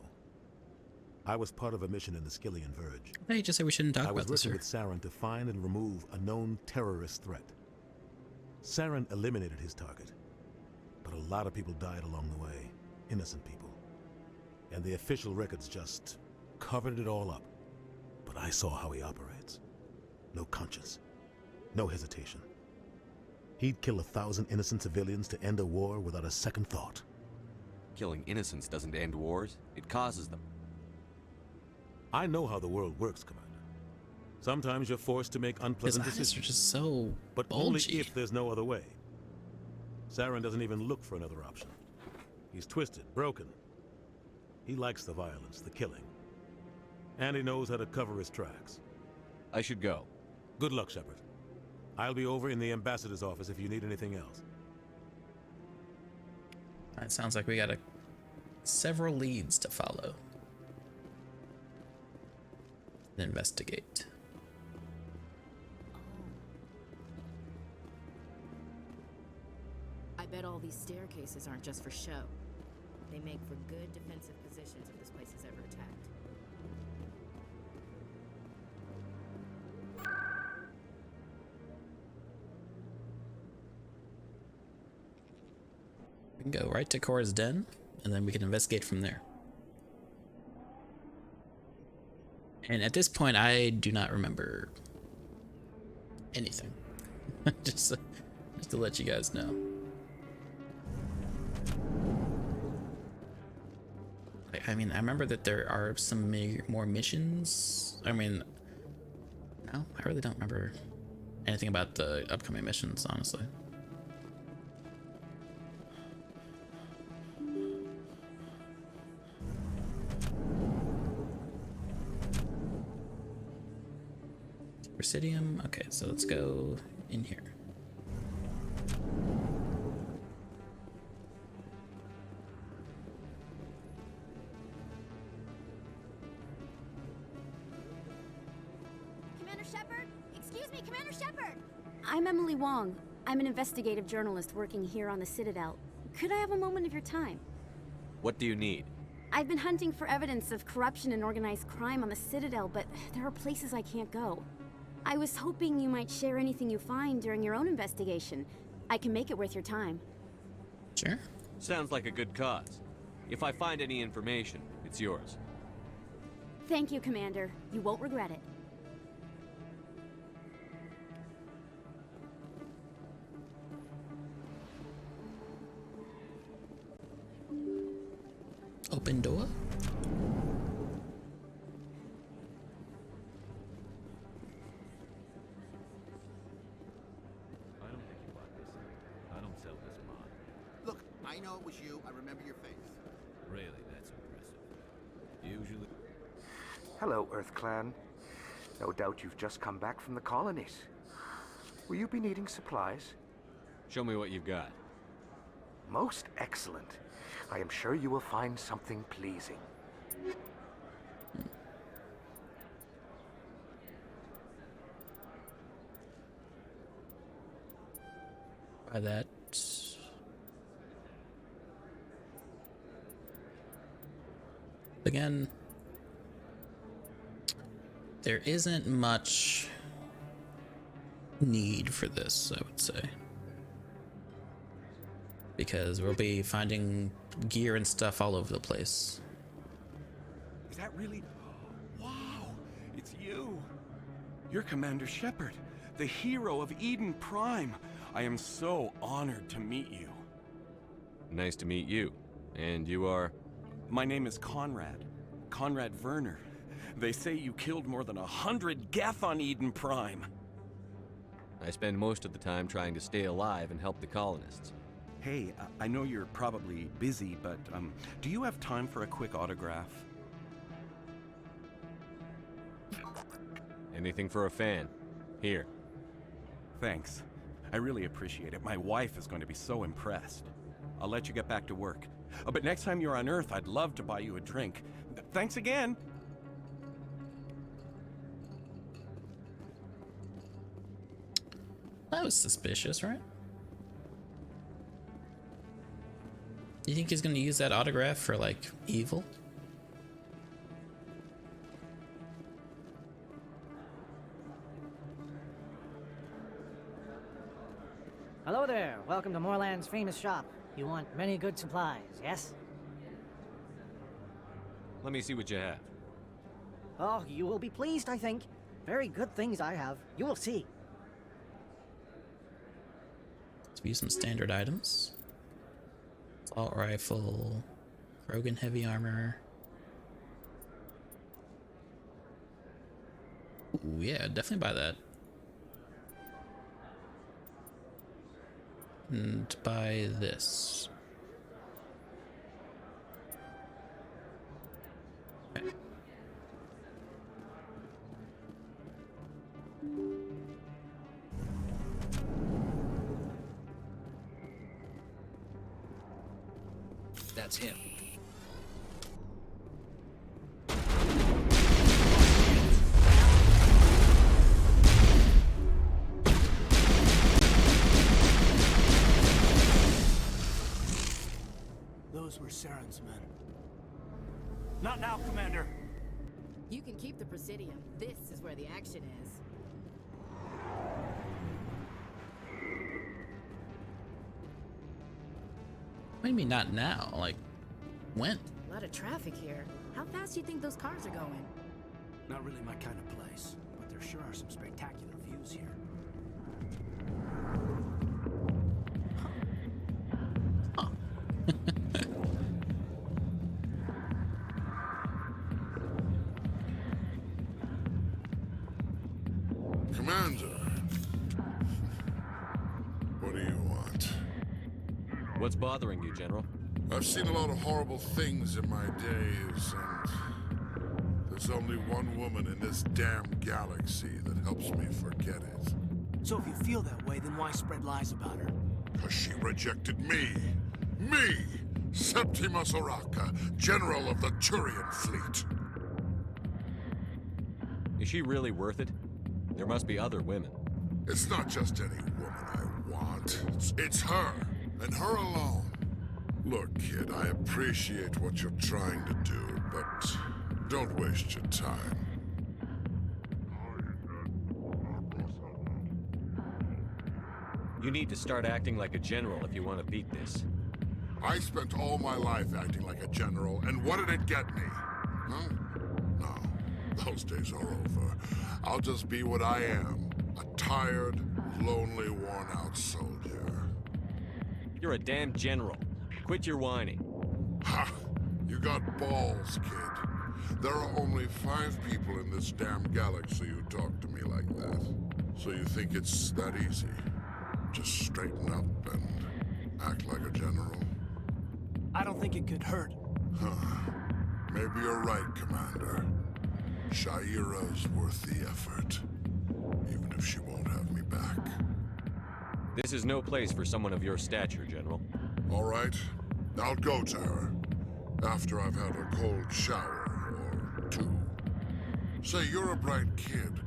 S17: I was part of a mission in the Skillian Verge.
S1: Hey, just say we shouldn't talk
S17: I was
S1: about this,
S17: working
S1: sir.
S17: with Saren to find and remove a known terrorist threat. Saren eliminated his target, but a lot of people died along the way, innocent people. And the official records just covered it all up. But I saw how he operates. No conscience, no hesitation. He'd kill 1,000 innocent civilians to end a war without a second thought.
S4: Killing innocents doesn't end wars, it causes them.
S17: I know how the world works, Commander. Sometimes you're forced to make unpleasant
S1: His eyes
S17: decisions.
S1: are just so
S17: but
S1: bulgy.
S17: only if there's no other way. Saren doesn't even look for another option. He's twisted, broken. He likes the violence, the killing. And he knows how to cover his tracks.
S4: I should go.
S17: Good luck, Shepard. I'll be over in the ambassador's office if you need anything else.
S1: It sounds like we got several leads to follow. Investigate.
S18: I bet all these staircases aren't just for show. They make for good defensive positions if this place is ever attacked.
S1: We can go right to Cora's Den, and then we can investigate from there. And at this point, I do not remember anything. just to let you guys know. I mean, I remember that there are some more missions. I mean, no, I really don't remember anything about the upcoming missions, honestly. Presidium. Okay, so let's go in here.
S8: Commander Shepard? Excuse me, Commander Shepard! I'm Emily Wong. I'm an investigative journalist working here on the Citadel. Could I have a moment of your time?
S4: What do you need?
S8: I've been hunting for evidence of corruption and organized crime on the Citadel, but there are places I can't go. I was hoping you might share anything you find during your own investigation. I can make it worth your time.
S1: Sure.
S4: Sounds like a good cause. If I find any information, it's yours.
S8: Thank you, Commander. You won't regret it.
S1: Open door?
S16: Look, I know it was you. I remember your face.
S3: Really, that's impressive. Usually...
S7: Hello, Earth Clan. No doubt you've just come back from the colonies. Will you be needing supplies?
S4: Show me what you've got.
S7: Most excellent. I am sure you will find something pleasing.
S1: By that. Again, there isn't much need for this, I would say. Because we'll be finding gear and stuff all over the place.
S20: Is that really... Wow, it's you. You're Commander Shepard, the hero of Eden Prime. I am so honored to meet you.
S4: Nice to meet you. And you are?
S20: My name is Conrad. Conrad Werner. They say you killed more than 100 Geth on Eden Prime.
S4: I spend most of the time trying to stay alive and help the colonists.
S2: Hey, I know you're probably busy, but do you have time for a quick autograph?
S4: Anything for a fan. Here.
S2: Thanks. I really appreciate it. My wife is going to be so impressed. I'll let you get back to work. Oh, but next time you're on Earth, I'd love to buy you a drink. Thanks again!
S1: That was suspicious, right? You think he's gonna use that autograph for, like, evil?
S6: Hello there. Welcome to Moorland's famous shop. You want many good supplies, yes?
S4: Let me see what you have.
S6: Oh, you will be pleased, I think. Very good things I have. You will see.
S1: Let's use some standard items. Assault rifle, Krogan heavy armor. Ooh, yeah, definitely buy that. And buy this. Okay.
S19: That's him.
S9: Those were Saren's men. Not now, Commander!
S18: You can keep the Presidium. This is where the action is.
S1: What do you mean not now? Like, when?
S18: A lot of traffic here. How fast do you think those cars are going?
S9: Not really my kind of place, but there sure are some spectacular views here.
S23: Commander, what do you want?
S4: What's bothering you, General?
S23: I've seen a lot of horrible things in my days, and there's only one woman in this damn galaxy that helps me forget it.
S9: So if you feel that way, then why spread lies about her?
S23: Because she rejected me! Me! Septimus Oraka, General of the Turian Fleet!
S4: Is she really worth it? There must be other women.
S23: It's not just any woman I want. It's her, and her alone. Look, kid, I appreciate what you're trying to do, but don't waste your time.
S4: You need to start acting like a general if you want to beat this.
S23: I spent all my life acting like a general, and what did it get me? Huh? No, those days are over. I'll just be what I am, a tired, lonely, worn-out soldier.
S4: You're a damn general. Quit your whining.
S23: Ha! You got balls, kid. There are only 5 people in this damn galaxy who talk to me like that. So you think it's that easy? Just straighten up and act like a general?
S9: I don't think it could hurt.
S23: Huh. Maybe you're right, Commander. Shaira's worth the effort. Even if she won't have me back.
S4: This is no place for someone of your stature, General.
S23: All right. I'll go to her. After I've had a cold shower, or 2. Say, you're a bright kid.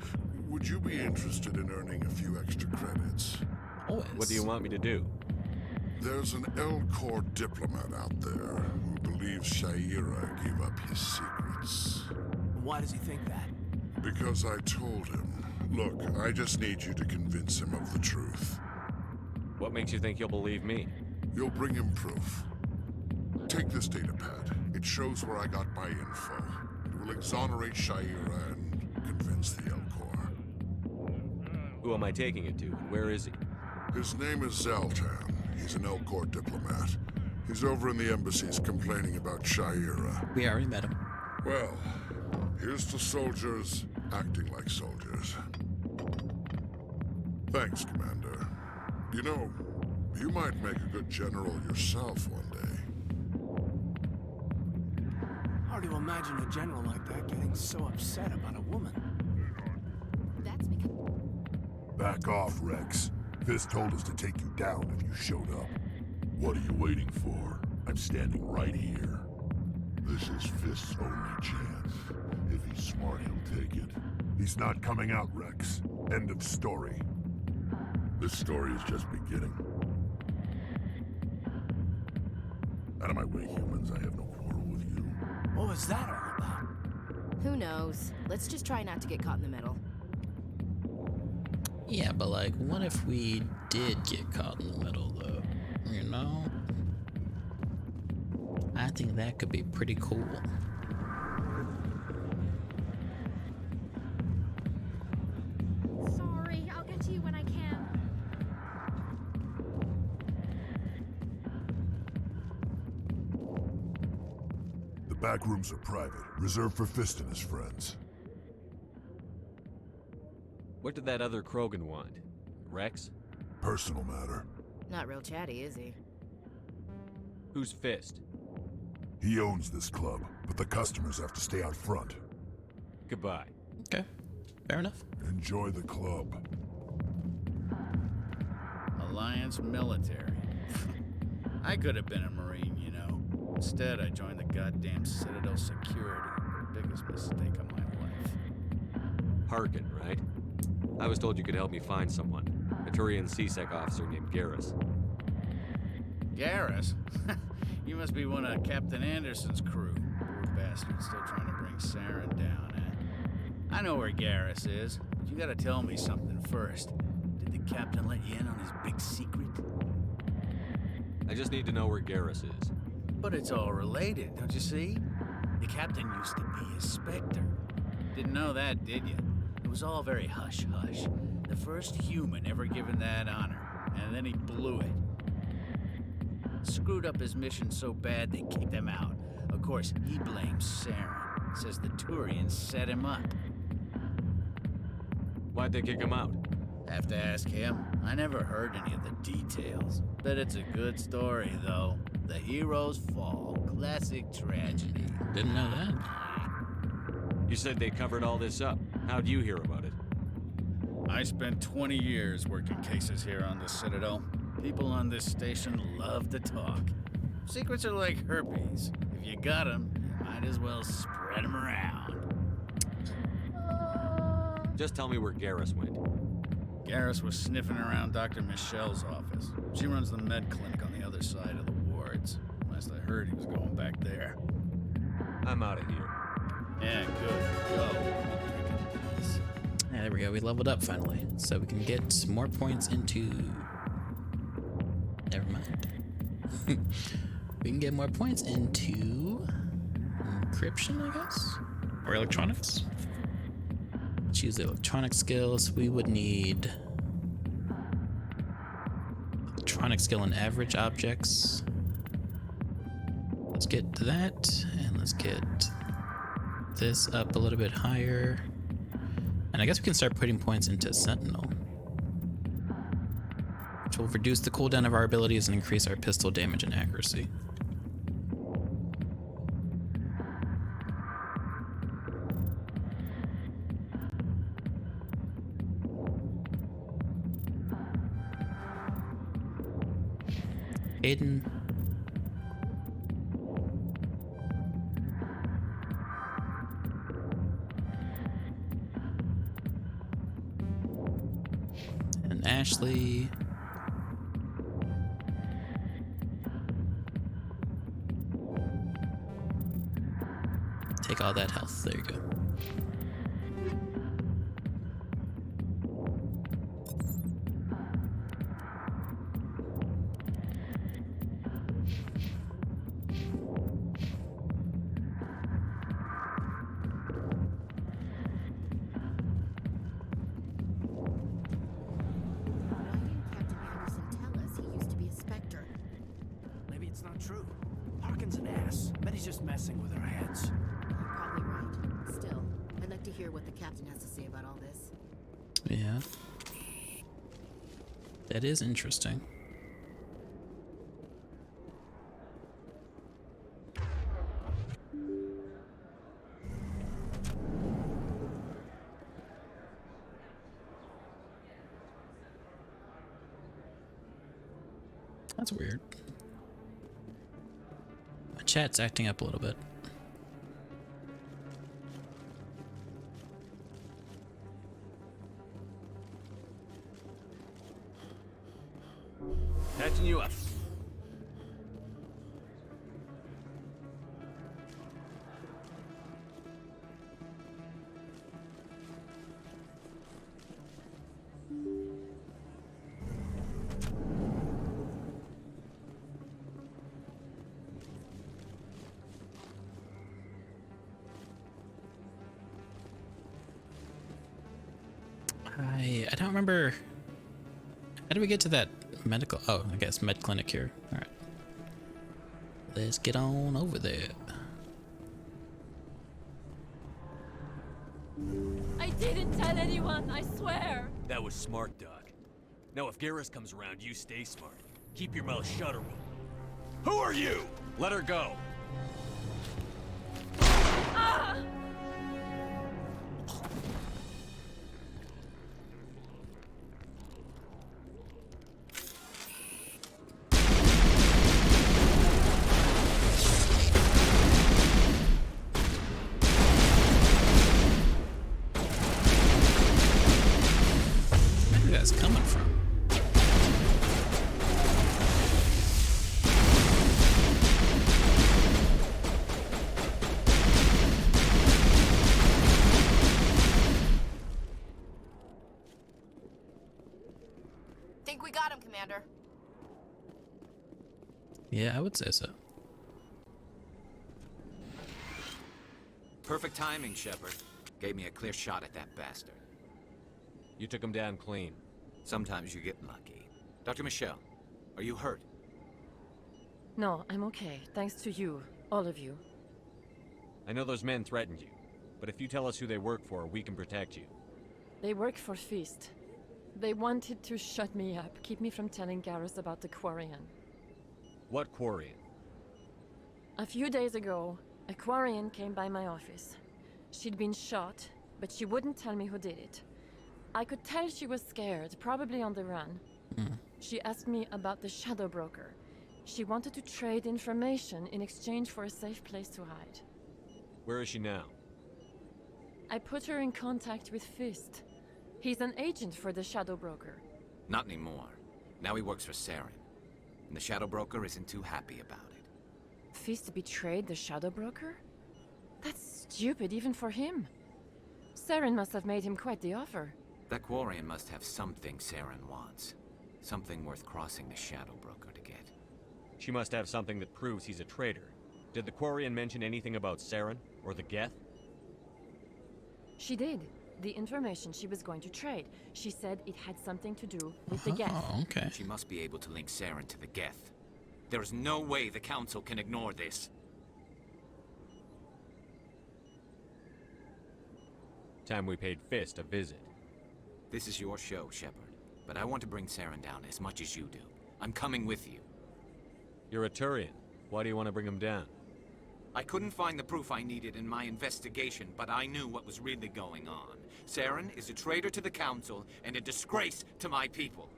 S23: Would you be interested in earning a few extra credits?
S1: Always.
S4: What do you want me to do?
S23: There's an L-Corps diplomat out there who believes Shaira gave up his secrets.
S9: Why does he think that?
S23: Because I told him. Look, I just need you to convince him of the truth.
S4: What makes you think he'll believe me?
S23: You'll bring him proof. Take this data pad. It shows where I got my info. It will exonerate Shaira and convince the L-Corps.
S4: Who am I taking it to, and where is he?
S23: His name is Zoltan. He's an L-Corps diplomat. He's over in the embassies complaining about Shaira.
S1: We already met him.
S23: Well, here's to soldiers acting like soldiers. Thanks, Commander. You know, you might make a good general yourself one day.
S9: Hard to imagine a general like that getting so upset about a woman.
S18: That's because...
S23: Back off, Rex. Fist told us to take you down if you showed up. What are you waiting for? I'm standing right here. This is Fist's only chance. If he's smart, he'll take it. He's not coming out, Rex. End of story. This story is just beginning. Out of my way, humans. I have no quarrel with you.
S9: What was that all about?
S18: Who knows? Let's just try not to get caught in the middle.
S1: Yeah, but like, what if we did get caught in the middle, though? You know? I think that could be pretty cool.
S18: Sorry, I'll get to you when I can.
S23: The back rooms are private, reserved for Fist and his friends.
S4: What did that other Krogan want? Rex?
S23: Personal matter.
S18: Not real chatty, is he?
S4: Who's Fist?
S23: He owns this club, but the customers have to stay out front.
S4: Goodbye.
S1: Okay, fair enough.
S23: Enjoy the club.
S5: Alliance military. I could have been a Marine, you know. Instead, I joined the goddamn Citadel security. Biggest mistake of my life.
S4: Harkin, right? I was told you could help me find someone. A Turian CSEC officer named Garrus.
S5: Garrus? You must be one of Captain Anderson's crew. Poor bastard, still trying to bring Saren down, eh? I know where Garrus is, but you gotta tell me something first. Did the captain let you in on his big secret?
S4: I just need to know where Garrus is.
S5: But it's all related, don't you see? The captain used to be a Spectre. Didn't know that, did you? It was all very hush-hush. The first human ever given that honor, and then he blew it. Screwed up his mission so bad they kicked him out. Of course, he blames Saren. Says the Turians set him up.
S4: Why'd they kick him out?
S5: Have to ask him. I never heard any of the details. Bet it's a good story, though. The heroes fall. Classic tragedy.
S1: Didn't know that.
S4: You said they covered all this up. How'd you hear about it?
S5: I spent 20 years working cases here on the Citadel. People on this station love to talk. Secrets are like herpes. If you got them, you might as well spread them around.
S4: Just tell me where Garrus went.
S5: Garrus was sniffing around Dr. Michelle's office. She runs the med clinic on the other side of the wards. Last I heard, he was going back there.
S4: I'm out of here.
S5: Yeah, good. Go.
S1: Yeah, there we go. We leveled up finally, so we can get more points into. Never mind. We can get more points into encryption, I guess, or electronics. Let's use the electronic skills. We would need electronic skill and average objects. Let's get to that, and let's get this up a little bit higher. And I guess we can start putting points into Sentinel, which will reduce the cooldown of our abilities and increase our pistol damage and accuracy. Aiden. And Ashley. Take all that health. There you go.
S9: Maybe it's not true. Harkin's an ass. Bet he's just messing with our heads.
S18: You're probably right. Still, I'd like to hear what the captain has to say about all this.
S1: Yeah. That is interesting. That's weird. My chat's acting up a little bit.
S19: Patching you up.
S1: I don't remember. How do we get to that medical? Oh, I guess med clinic here. All right. Let's get on over there.
S11: I didn't tell anyone, I swear.
S4: That was smart, Doc. Now if Garrus comes around, you stay smart. Keep your mouth shut or we'll... Who are you? Let her go.
S11: Ah!
S1: Where are you guys coming from?
S18: Think we got him, Commander.
S1: Yeah, I would say so.
S19: Perfect timing, Shepard. Gave me a clear shot at that bastard.
S4: You took him down clean.
S19: Sometimes you get lucky. Dr. Michelle, are you hurt?
S22: No, I'm okay. Thanks to you. All of you.
S4: I know those men threatened you, but if you tell us who they work for, we can protect you.
S22: They work for Feast. They wanted to shut me up, keep me from telling Garrus about the Quarian.
S4: What Quarian?
S22: A few days ago, a Quarian came by my office. She'd been shot, but she wouldn't tell me who did it. I could tell she was scared, probably on the run. She asked me about the Shadow Broker. She wanted to trade information in exchange for a safe place to hide.
S4: Where is she now?
S22: I put her in contact with Fist. He's an agent for the Shadow Broker.
S19: Not anymore. Now he works for Saren. And the Shadow Broker isn't too happy about it.
S22: Fist betrayed the Shadow Broker? That's stupid even for him. Saren must have made him quite the offer.
S19: That Quarian must have something Saren wants. Something worth crossing the Shadow Broker to get.
S4: She must have something that proves he's a traitor. Did the Quarian mention anything about Saren or the Geth?
S22: She did. The information she was going to trade. She said it had something to do with the Geth.
S1: Oh, okay.
S19: She must be able to link Saren to the Geth. There is no way the Council can ignore this.
S4: Time we paid Fist a visit.
S19: This is your show, Shepard. But I want to bring Saren down as much as you do. I'm coming with you.
S4: You're a Turian. Why do you want to bring him down?
S19: I couldn't find the proof I needed in my investigation, but I knew what was really going on. Saren is a traitor to the Council and a disgrace to my people.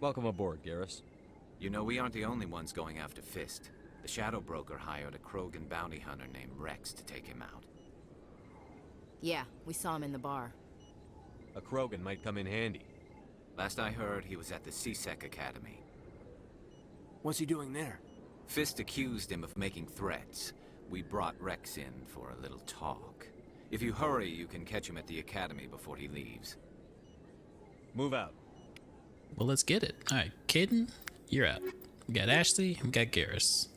S4: Welcome aboard, Garrus.
S19: You know, we aren't the only ones going after Fist. The Shadow Broker hired a Krogan bounty hunter named Rex to take him out.
S18: Yeah, we saw him in the bar.
S4: A Krogan might come in handy.
S19: Last I heard, he was at the CSEC Academy.
S12: What's he doing there?
S19: Fist accused him of making threats. We brought Rex in for a little talk. If you hurry, you can catch him at the Academy before he leaves.
S4: Move out.
S1: Well, let's get it. All right, Caden, you're out. We got Ashley, we got Garrus.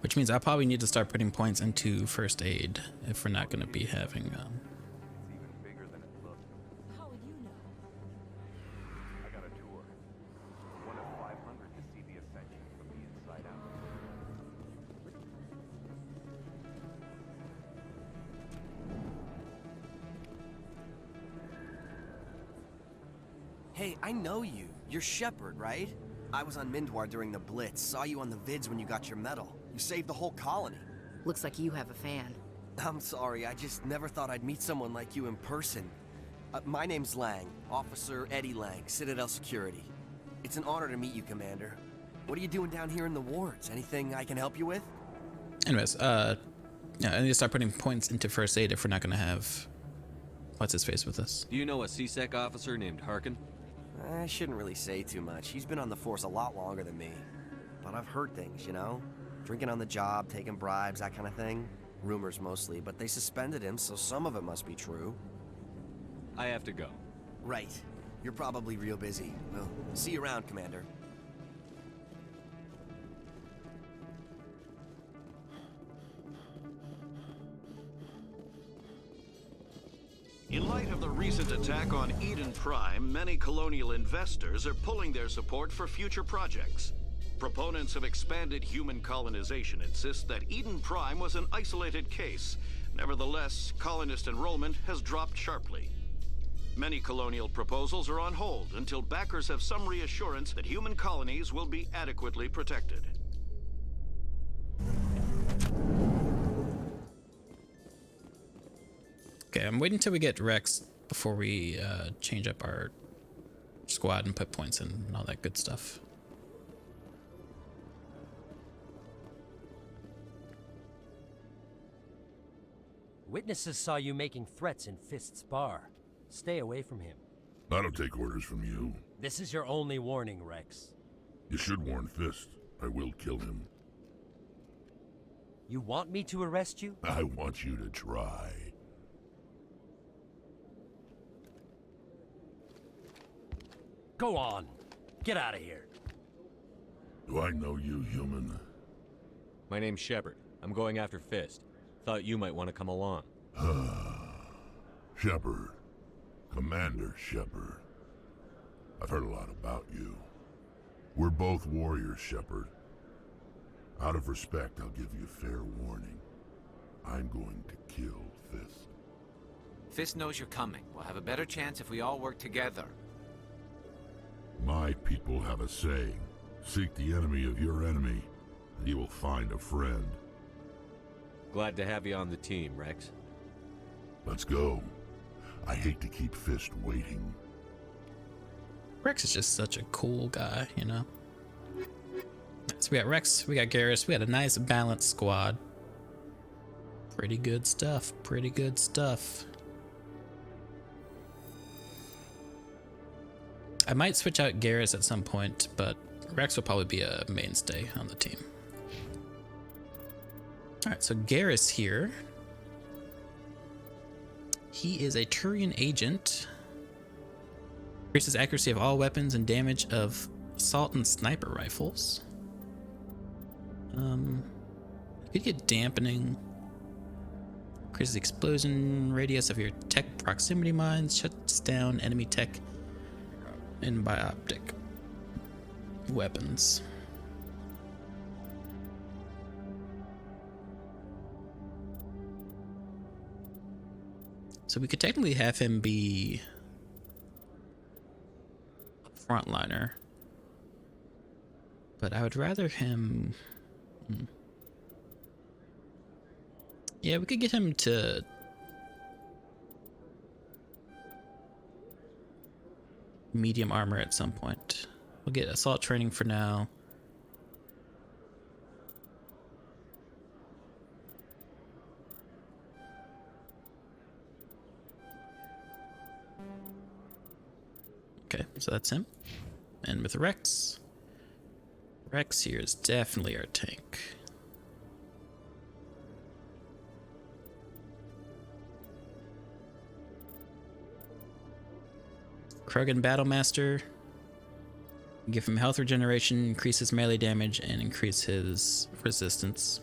S1: Which means I probably need to start putting points into first aid if we're not going to be having
S13: Hey, I know you. You're Shepard, right? I was on Mindwar during the Blitz. Saw you on the vids when you got your medal. You saved the whole colony.
S18: Looks like you have a fan.
S13: I'm sorry, I just never thought I'd meet someone like you in person. My name's Lang, Officer Eddie Lang, Citadel Security. It's an honor to meet you, Commander. What are you doing down here in the wards? Anything I can help you with?
S1: Anyways, yeah, I need to start putting points into first aid if we're not gonna have what's his face with us.
S4: Do you know a CSEC officer named Harkin?
S13: I shouldn't really say too much. He's been on the force a lot longer than me. But I've heard things, you know? Drinking on the job, taking bribes, that kind of thing. Rumors mostly, but they suspended him, so some of it must be true.
S4: I have to go.
S13: Right. You're probably real busy. Well, see you around, Commander.
S14: In light of the recent attack on Eden Prime, many colonial investors are pulling their support for future projects. Proponents of expanded human colonization insist that Eden Prime was an isolated case. Nevertheless, colonist enrollment has dropped sharply. Many colonial proposals are on hold until backers have some reassurance that human colonies will be adequately protected.
S1: Okay, I'm waiting until we get Rex before we change up our squad and put points in and all that good stuff.
S15: Witnesses saw you making threats in Fist's bar. Stay away from him.
S23: I don't take orders from you.
S15: This is your only warning, Rex.
S23: You should warn Fist. I will kill him.
S15: You want me to arrest you?
S23: I want you to try.
S15: Go on. Get out of here.
S23: Do I know you, human?
S10: My name's Shepard. I'm going after Fist. Thought you might want to come along.
S23: Shepard. Commander Shepard. I've heard a lot about you. We're both warriors, Shepard. Out of respect, I'll give you fair warning. I'm going to kill Fist.
S19: Fist knows you're coming. We'll have a better chance if we all work together.
S23: My people have a saying. Seek the enemy of your enemy, and you will find a friend.
S10: Glad to have you on the team, Rex.
S23: Let's go. I hate to keep Fist waiting.
S1: Rex is just such a cool guy, you know? So we got Rex, we got Garrus, we got a nice balanced squad. Pretty good stuff, pretty good stuff. I might switch out Garrus at some point, but Rex will probably be a mainstay on the team. Alright, so Garrus here. He is a Turian agent. Increases accuracy of all weapons and damage of assault and sniper rifles. You could get dampening. Increases the explosion radius of your tech proximity mines. Shuts down enemy tech and bioptic weapons. So we could technically have him be a frontliner, but I would rather him. Yeah, we could get him to medium armor at some point. We'll get assault training for now. Okay, so that's him. And with Rex here is definitely our tank. Krogan Battlemaster. Give him health regeneration, increase his melee damage, and increase his resistance.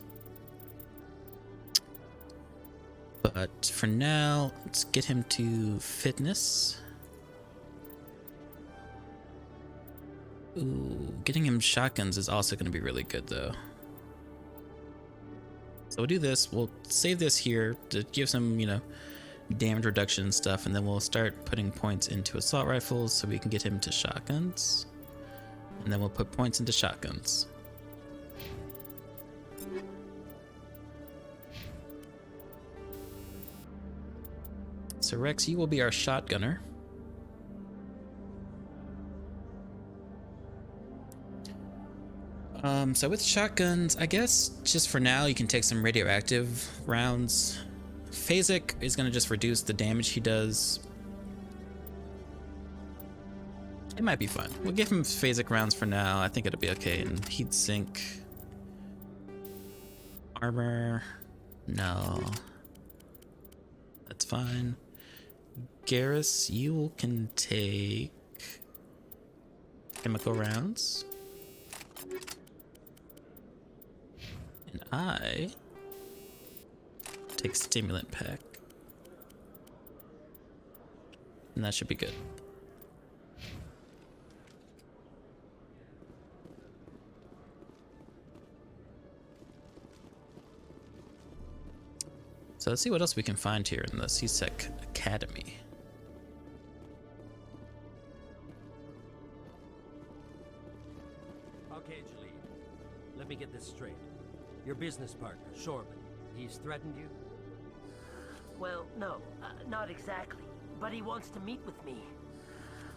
S1: But for now, let's get him to fitness. Ooh, getting him shotguns is also going to be really good, though. So we'll do this. We'll save this here to give some, you know, damage reduction and stuff, and then we'll start putting points into assault rifles so we can get him to shotguns. And then we'll put points into shotguns. So Rex, you will be our shotgunner. So with shotguns, I guess just for now you can take some radioactive rounds. Phasic is going to just reduce the damage he does. It might be fun. We'll give him phasic rounds for now. I think it'll be okay. And heat sink. Armor. No. That's fine. Garrus, you can take chemical rounds. And I take stimulant pack. And that should be good. So let's see what else we can find here in the CSEC Academy.
S15: Okay, Xellik. Let me get this straight. Your business partner, Shorban, he's threatened you?
S8: Well, no, not exactly. But he wants to meet with me.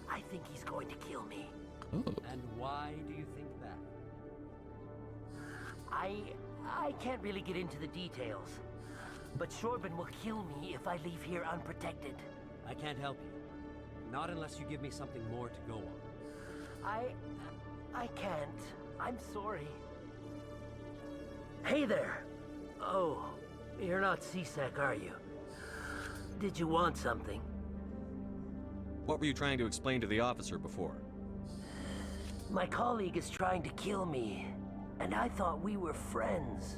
S8: I think he's going to kill me.
S1: Ooh.
S15: And why do you think that?
S8: I can't really get into the details. But Shorban will kill me if I leave here unprotected.
S15: I can't help you. Not unless you give me something more to go on.
S8: I can't. I'm sorry. Hey there. Oh, you're not CSEC, are you? Did you want something?
S10: What were you trying to explain to the officer before?
S8: My colleague is trying to kill me, and I thought we were friends.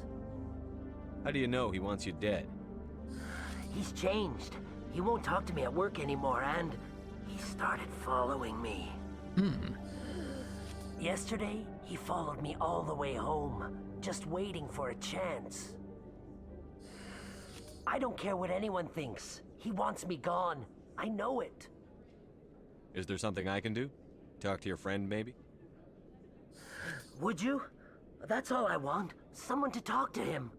S10: How do you know he wants you dead?
S8: He's changed. He won't talk to me at work anymore, and he started following me. Yesterday, he followed me all the way home, just waiting for a chance. I don't care what anyone thinks. He wants me gone. I know it.
S10: Is there something I can do? Talk to your friend, maybe?
S8: Would you? That's all I want. Someone to talk to him.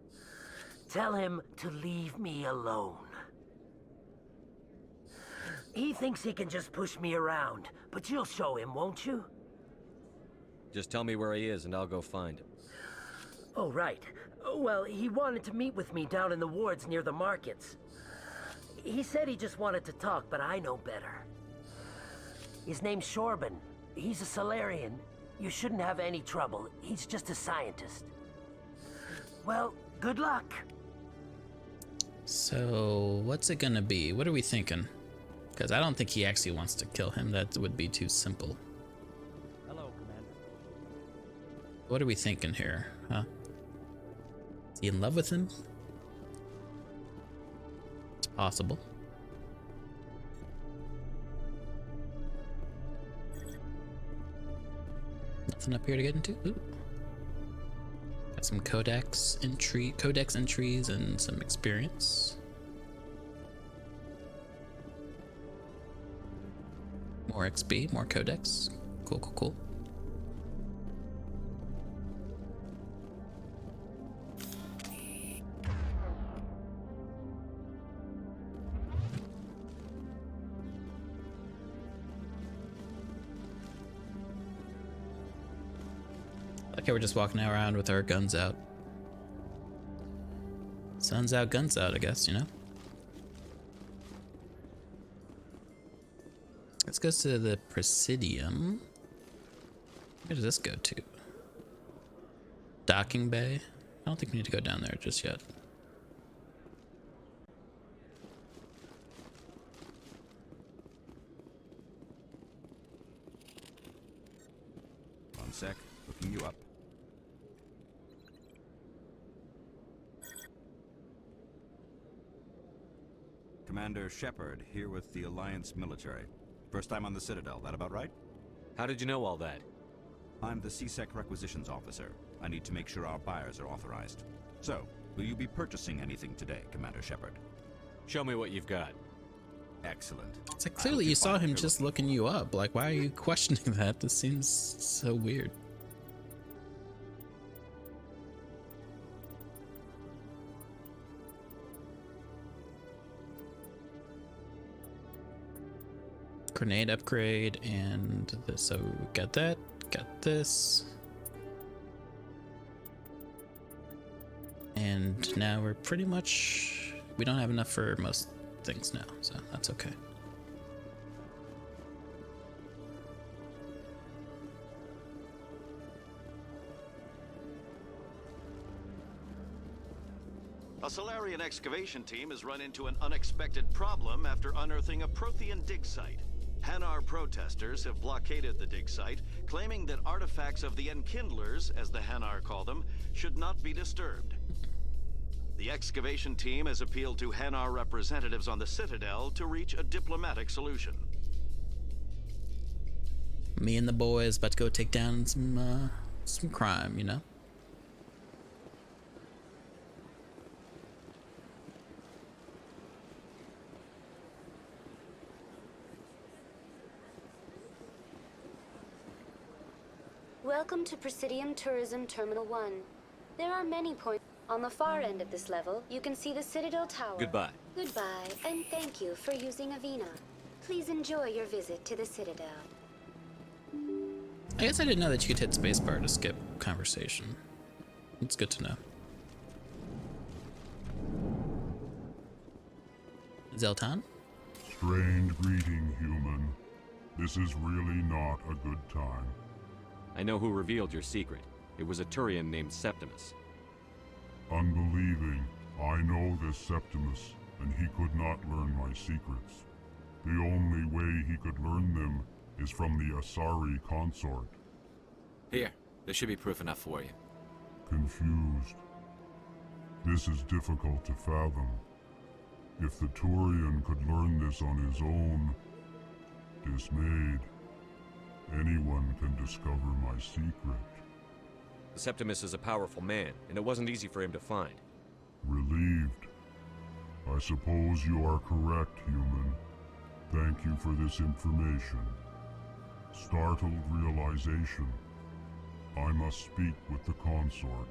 S8: Tell him to leave me alone. He thinks he can just push me around, but you'll show him, won't you?
S10: Just tell me where he is and I'll go find him.
S8: Oh, right. Well, he wanted to meet with me down in the wards near the markets. He said he just wanted to talk, but I know better. His name's Shorban. He's a Solarian. You shouldn't have any trouble. He's just a scientist. Well, good luck.
S1: So, what's it gonna be? What are we thinking? Because I don't think he actually wants to kill him. That would be too simple.
S15: Hello, Commander.
S1: What are we thinking here, huh? Is he in love with him? It's possible. Nothing up here to get into? Ooh. Got some codex entries and some experience. More XP, more codex. Cool, cool, cool. Okay, we're just walking around with our guns out. Sun's out, guns out, I guess, you know? Let's go to the Presidium. Where does this go to? Docking Bay? I don't think we need to go down there just yet.
S17: One sec, looking you up. Commander Shepard, here with the Alliance military. First time on the Citadel, that about right?
S10: How did you know all that?
S17: I'm the CSEC requisitions officer. I need to make sure our buyers are authorized. So, will you be purchasing anything today, Commander Shepard?
S10: Show me what you've got.
S17: Excellent.
S1: It's like clearly you saw him just looking you up. Like, why are you questioning that? This seems so weird. Grenade upgrade and this. So got that, got this. And now we're pretty much, we don't have enough for most things now, so that's okay.
S14: A Solarian excavation team has run into an unexpected problem after unearthing a Prothean dig site. Hanar protesters have blockaded the dig site, claiming that artifacts of the Enkindlers, as the Hanar call them, should not be disturbed. The excavation team has appealed to Hanar representatives on the Citadel to reach a diplomatic solution.
S1: Me and the boys about to go take down some crime, you know?
S3: Welcome to Presidium Tourism Terminal 1. There are many points. On the far end of this level, you can see the Citadel Tower.
S4: Goodbye.
S3: Goodbye, and thank you for using Avina. Please enjoy your visit to the Citadel.
S1: I guess I didn't know that you could hit spacebar to skip conversation. It's good to know. Zeltan?
S16: Strange greeting, human. This is really not a good time.
S10: I know who revealed your secret. It was a Turian named Septimus.
S16: Unbelieving, I know this Septimus, and he could not learn my secrets. The only way he could learn them is from the Asari consort.
S19: Here, there should be proof enough for you.
S16: Confused. This is difficult to fathom. If the Turian could learn this on his own, dismayed, anyone can discover my secret.
S10: Septimus is a powerful man, and it wasn't easy for him to find.
S16: Relieved. I suppose you are correct, human. Thank you for this information. Startled realization. I must speak with the consort.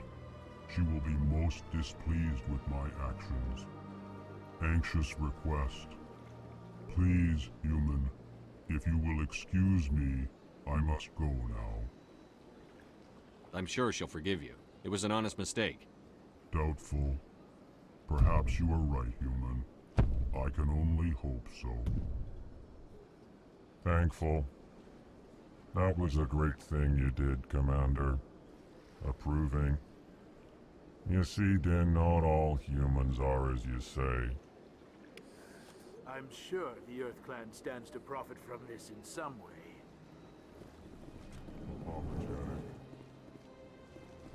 S16: She will be most displeased with my actions. Anxious request. Please, human, if you will excuse me, I must go now.
S10: I'm sure she'll forgive you. It was an honest mistake.
S16: Doubtful. Perhaps you are right, human. I can only hope so. Thankful. That was a great thing you did, Commander. Approving. You see, Din, not all humans are as you say.
S9: I'm sure the Earth Clan stands to profit from this in some way.
S16: Apologetic.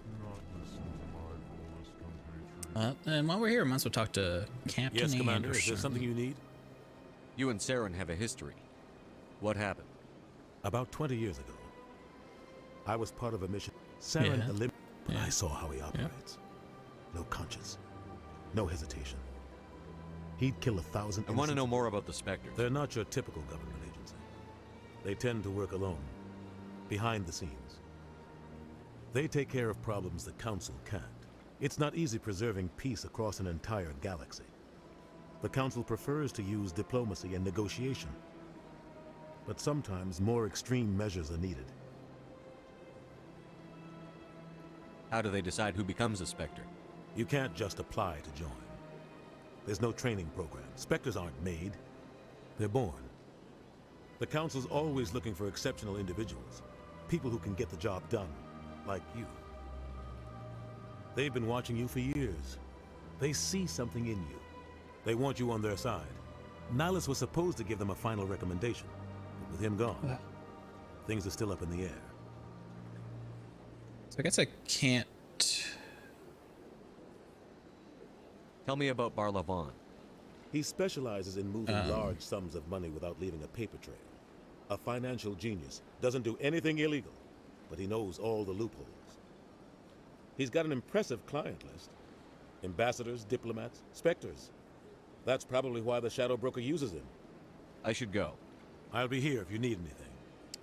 S16: Do not listen to my fullest compatriot.
S1: And while we're here, we might as well talk to Captain
S4: Yes, Commander.
S1: Anderson.
S4: Is there something you need?
S10: You and Saren have a history. What happened?
S21: About 20 years ago, I was part of a mission. Saren eliminated, but I saw how he operates. No conscience, no hesitation. He'd kill 1,000.
S10: I want to know more about the Spectres.
S21: They're not your typical government agency. They tend to work alone, behind the scenes. They take care of problems the Council can't. It's not easy preserving peace across an entire galaxy. The Council prefers to use diplomacy and negotiation. But sometimes more extreme measures are needed.
S10: How do they decide who becomes a Spectre?
S21: You can't just apply to join. There's no training program. Spectres aren't made. They're born. The Council's always looking for exceptional individuals. People who can get the job done, like you. They've been watching you for years. They see something in you. They want you on their side. Nihilus was supposed to give them a final recommendation. But with him gone, things are still up in the air.
S1: So I guess I can't...
S10: Tell me about Barlavon.
S21: He specializes in moving large sums of money without leaving a paper trail. A financial genius. Doesn't do anything illegal, but he knows all the loopholes. He's got an impressive client list. Ambassadors, diplomats, specters. That's probably why the Shadow Broker uses him.
S17: I should go.
S21: I'll be here if you need anything.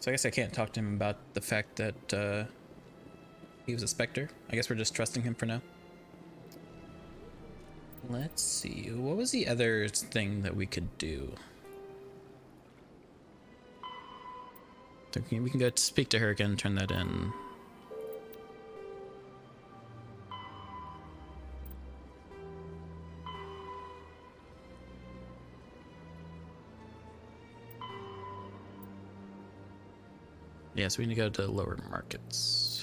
S1: So I guess I can't talk to him about the fact that he was a Spectre. I guess we're just trusting him for now. Let's see. What was the other thing that we could do? So we can go speak to her again, turn that in. Yeah, so we need to go to lower markets.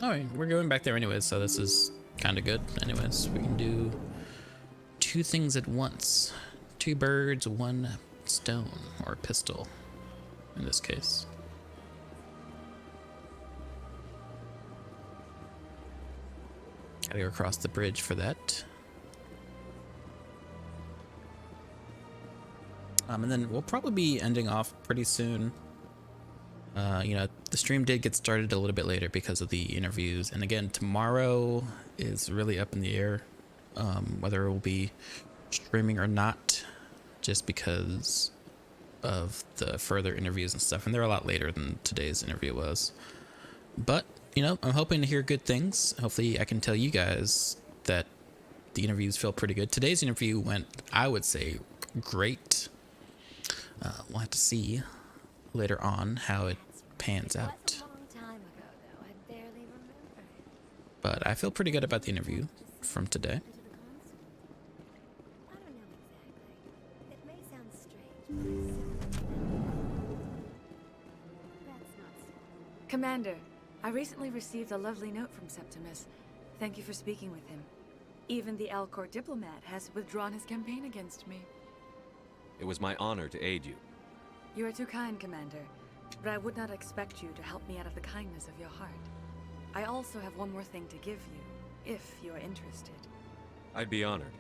S1: Alright, we're going back there anyways, so this is kind of good. Anyways, we can do 2 things at once. 2 birds, 1 stone, or pistol, in this case. Gotta go across the bridge for that. And then we'll probably be ending off pretty soon. You know, the stream did get started a little bit later because of the interviews. And again, tomorrow is really up in the air, whether it will be streaming or not, just because of the further interviews and stuff. And they're a lot later than today's interview was. But, you know, I'm hoping to hear good things. Hopefully I can tell you guys that the interviews feel pretty good. Today's interview went, I would say, great. We'll have to see later on how it pans out. But I feel pretty good about the interview from today.
S2: Commander, I recently received a lovely note from Septimus. Thank you for speaking with him. Even the Alcor diplomat has withdrawn his campaign against me.
S10: It was my honor to aid you.
S2: You are too kind, Commander, but I would not expect you to help me out of the kindness of your heart. I also have one more thing to give you, if you are interested.
S10: I'd be honored.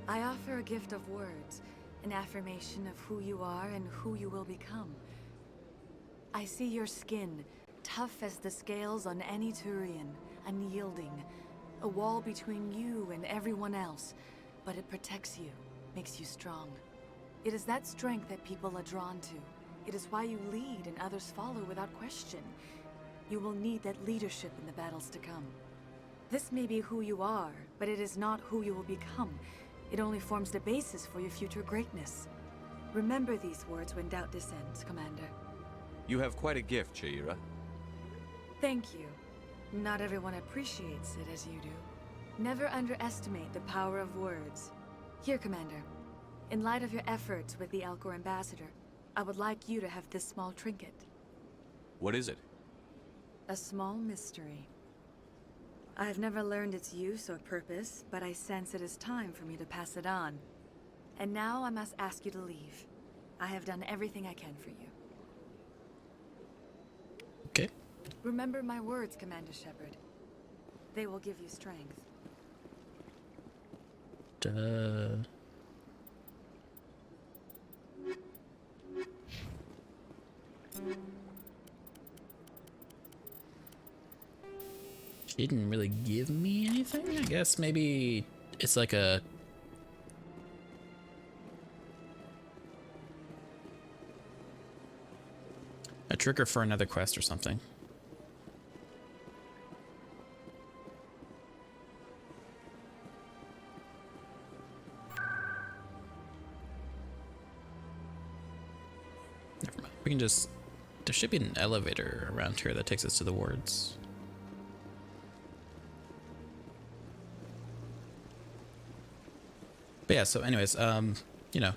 S2: I offer a gift of words, an affirmation of who you are and who you will become. I see your skin, tough as the scales on any Turian, unyielding, a wall between you and everyone else, but it protects you, makes you strong. It is that strength that people are drawn to. It is why you lead and others follow without question. You will need that leadership in the battles to come. This may be who you are, but it is not who you will become. It only forms the basis for your future greatness. Remember these words when doubt descends, Commander.
S10: You have quite a gift, Shaira.
S2: Thank you. Not everyone appreciates it as you do. Never underestimate the power of words. Here, Commander. In light of your efforts with the Alcor ambassador, I would like you to have this small trinket.
S10: What is it?
S2: A small mystery. I have never learned its use or purpose, but I sense it is time for me to pass it on. And now I must ask you to leave. I have done everything I can for you.
S1: Okay.
S2: Remember my words, Commander Shepard. They will give you strength.
S1: She didn't really give me anything. I guess maybe it's like a trigger for another quest or something. Never mind. We can just, there should be an elevator around here that takes us to the wards. But yeah, so anyways, you know,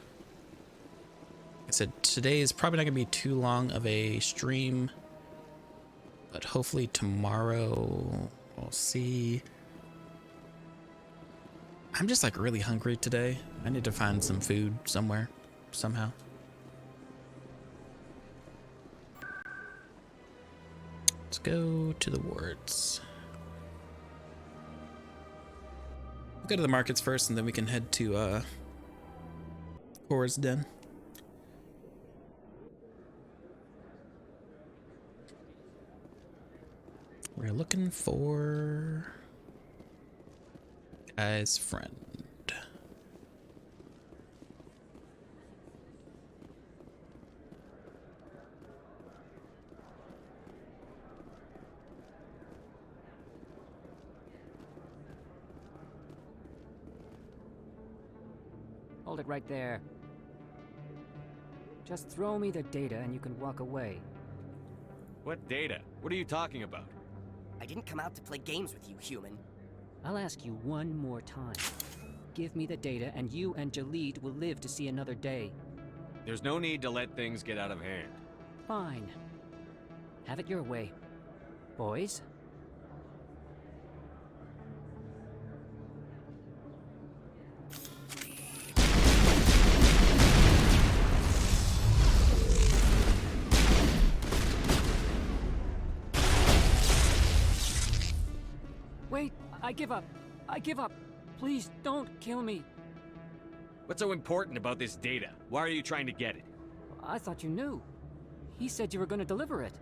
S1: I said today is probably not gonna be too long of a stream, but hopefully tomorrow we'll see. I'm just like really hungry today. I need to find some food somewhere, somehow. Let's go to the wards. We'll go to the markets first, and then we can head to Horror's Den. We're looking for guy's friend.
S6: Hold it right there. Just throw me the data and you can walk away.
S4: What data? What are you talking about?
S7: I didn't come out to play games with you, human.
S6: I'll ask you one more time. Give me the data and you and Jalid will live to see another day.
S4: There's no need to let things get out of hand.
S6: Fine. Have it your way. Boys? Wait, I give up. I give up. Please don't kill me.
S4: What's so important about this data? Why are you trying to get it?
S6: I thought you knew. He said you were going to deliver it.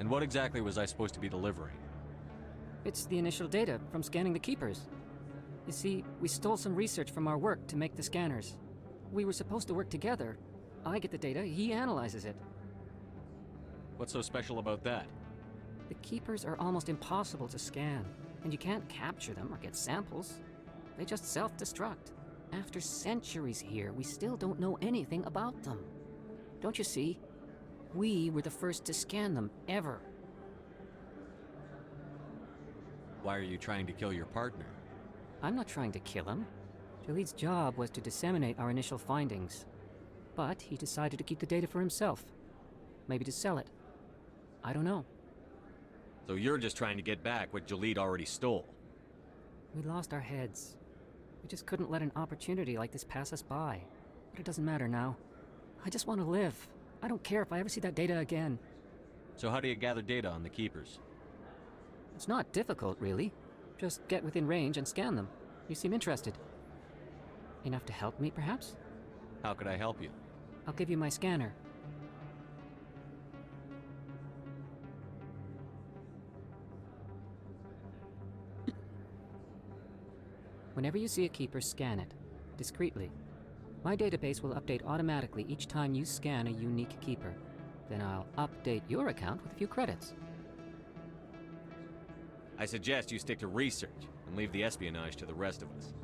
S4: And what exactly was I supposed to be delivering?
S6: It's the initial data from scanning the Keepers. You see, we stole some research from our work to make the scanners. We were supposed to work together. I get the data, he analyzes it.
S4: What's so special about that?
S6: The Keepers are almost impossible to scan, and you can't capture them or get samples. They just self-destruct. After centuries here, we still don't know anything about them. Don't you see? We were the first to scan them, ever.
S4: Why are you trying to kill your partner?
S6: I'm not trying to kill him. Jalid's job was to disseminate our initial findings. But he decided to keep the data for himself. Maybe to sell it. I don't know.
S4: So you're just trying to get back what Jalid already stole?
S6: We lost our heads. We just couldn't let an opportunity like this pass us by. But it doesn't matter now. I just want to live. I don't care if I ever see that data again.
S4: So how do you gather data on the Keepers?
S6: It's not difficult, really. Just get within range and scan them. You seem interested. Enough to help me, perhaps?
S4: How could I help you?
S6: I'll give you my scanner. Whenever you see a Keeper, scan it. Discreetly. My database will update automatically each time you scan a unique Keeper. Then I'll update your account with a few credits.
S4: I suggest you stick to research and leave the espionage to the rest of us.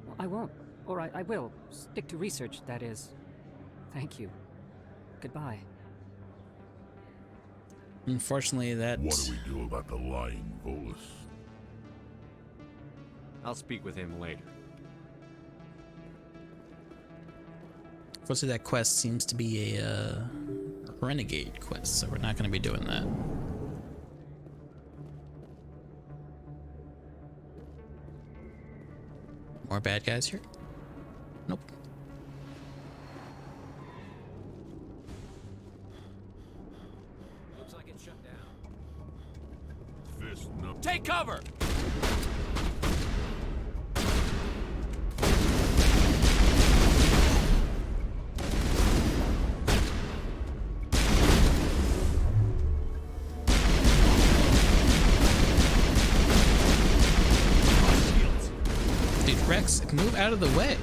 S6: Well, I won't. Or I will. Stick to research, that is. Thank you. Goodbye.
S1: Unfortunately, that...
S16: What do we do about the lying Volus?
S4: I'll speak with him later.
S1: Unfortunately, that quest seems to be a renegade quest, so we're not going to be doing that. More bad guys here? Nope.
S19: Looks like it's shut down.
S16: Fist up.
S19: Take cover!
S1: Dude, Rex, move out of the way.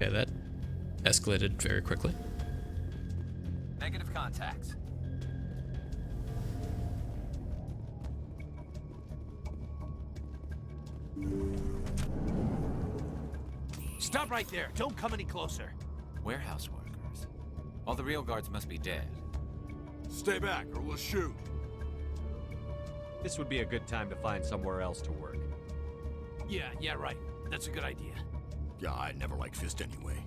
S1: Okay, that escalated very quickly.
S19: Negative contacts.
S12: Stop right there. Don't come any closer.
S19: Warehouse workers. All the real guards must be dead.
S14: Stay back, or we'll shoot.
S10: This would be a good time to find somewhere else to work.
S12: Yeah, right. That's a good idea.
S14: Yeah, I never liked Fist anyway.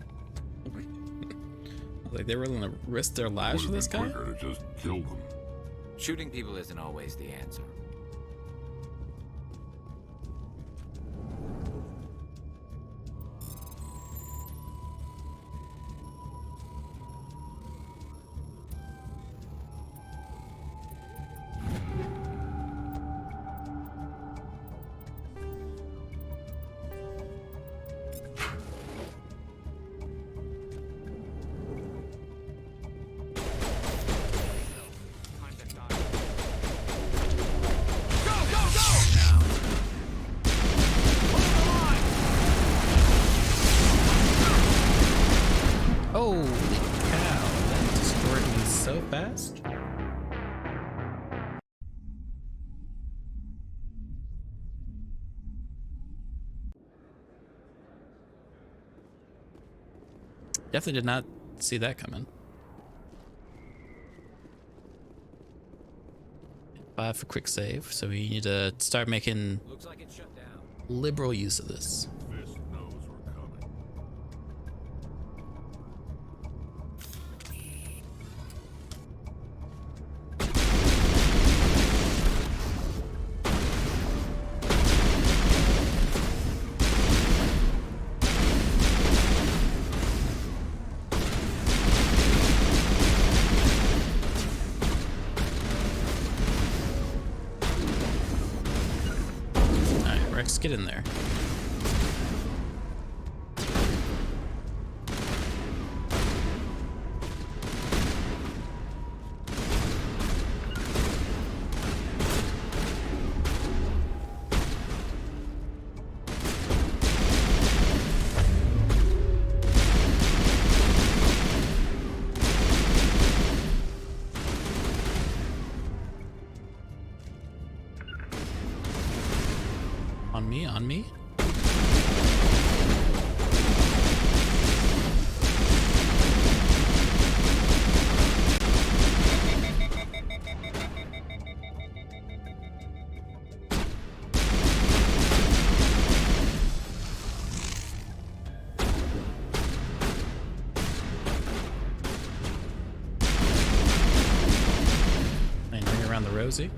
S1: Like they're willing to risk their lives for this guy?
S16: Quicker to just kill them.
S19: Shooting people isn't always the answer.
S1: Holy cow, that destroyed me so fast. Definitely did not see that coming. 5 for quick save, so we need to start making liberal use of this.
S16: Fist knows we're coming.
S1: Alright, Rex, get in there. On me. And bring around the Rosie.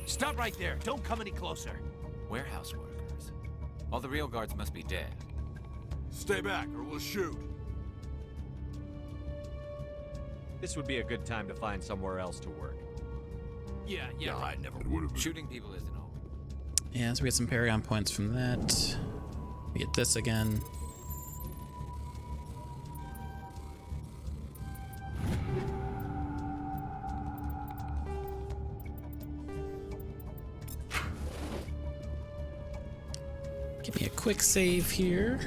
S12: Stop right there. Don't come any closer.
S19: Warehouse workers. All the real guards must be dead.
S14: Stay back, or we'll shoot.
S10: This would be a good time to find somewhere else to work.
S12: Yeah,
S14: I never would have.
S19: Shooting people isn't all.
S1: Yeah, so we get some Paragon points from that. We get this again. Give me a quick save here.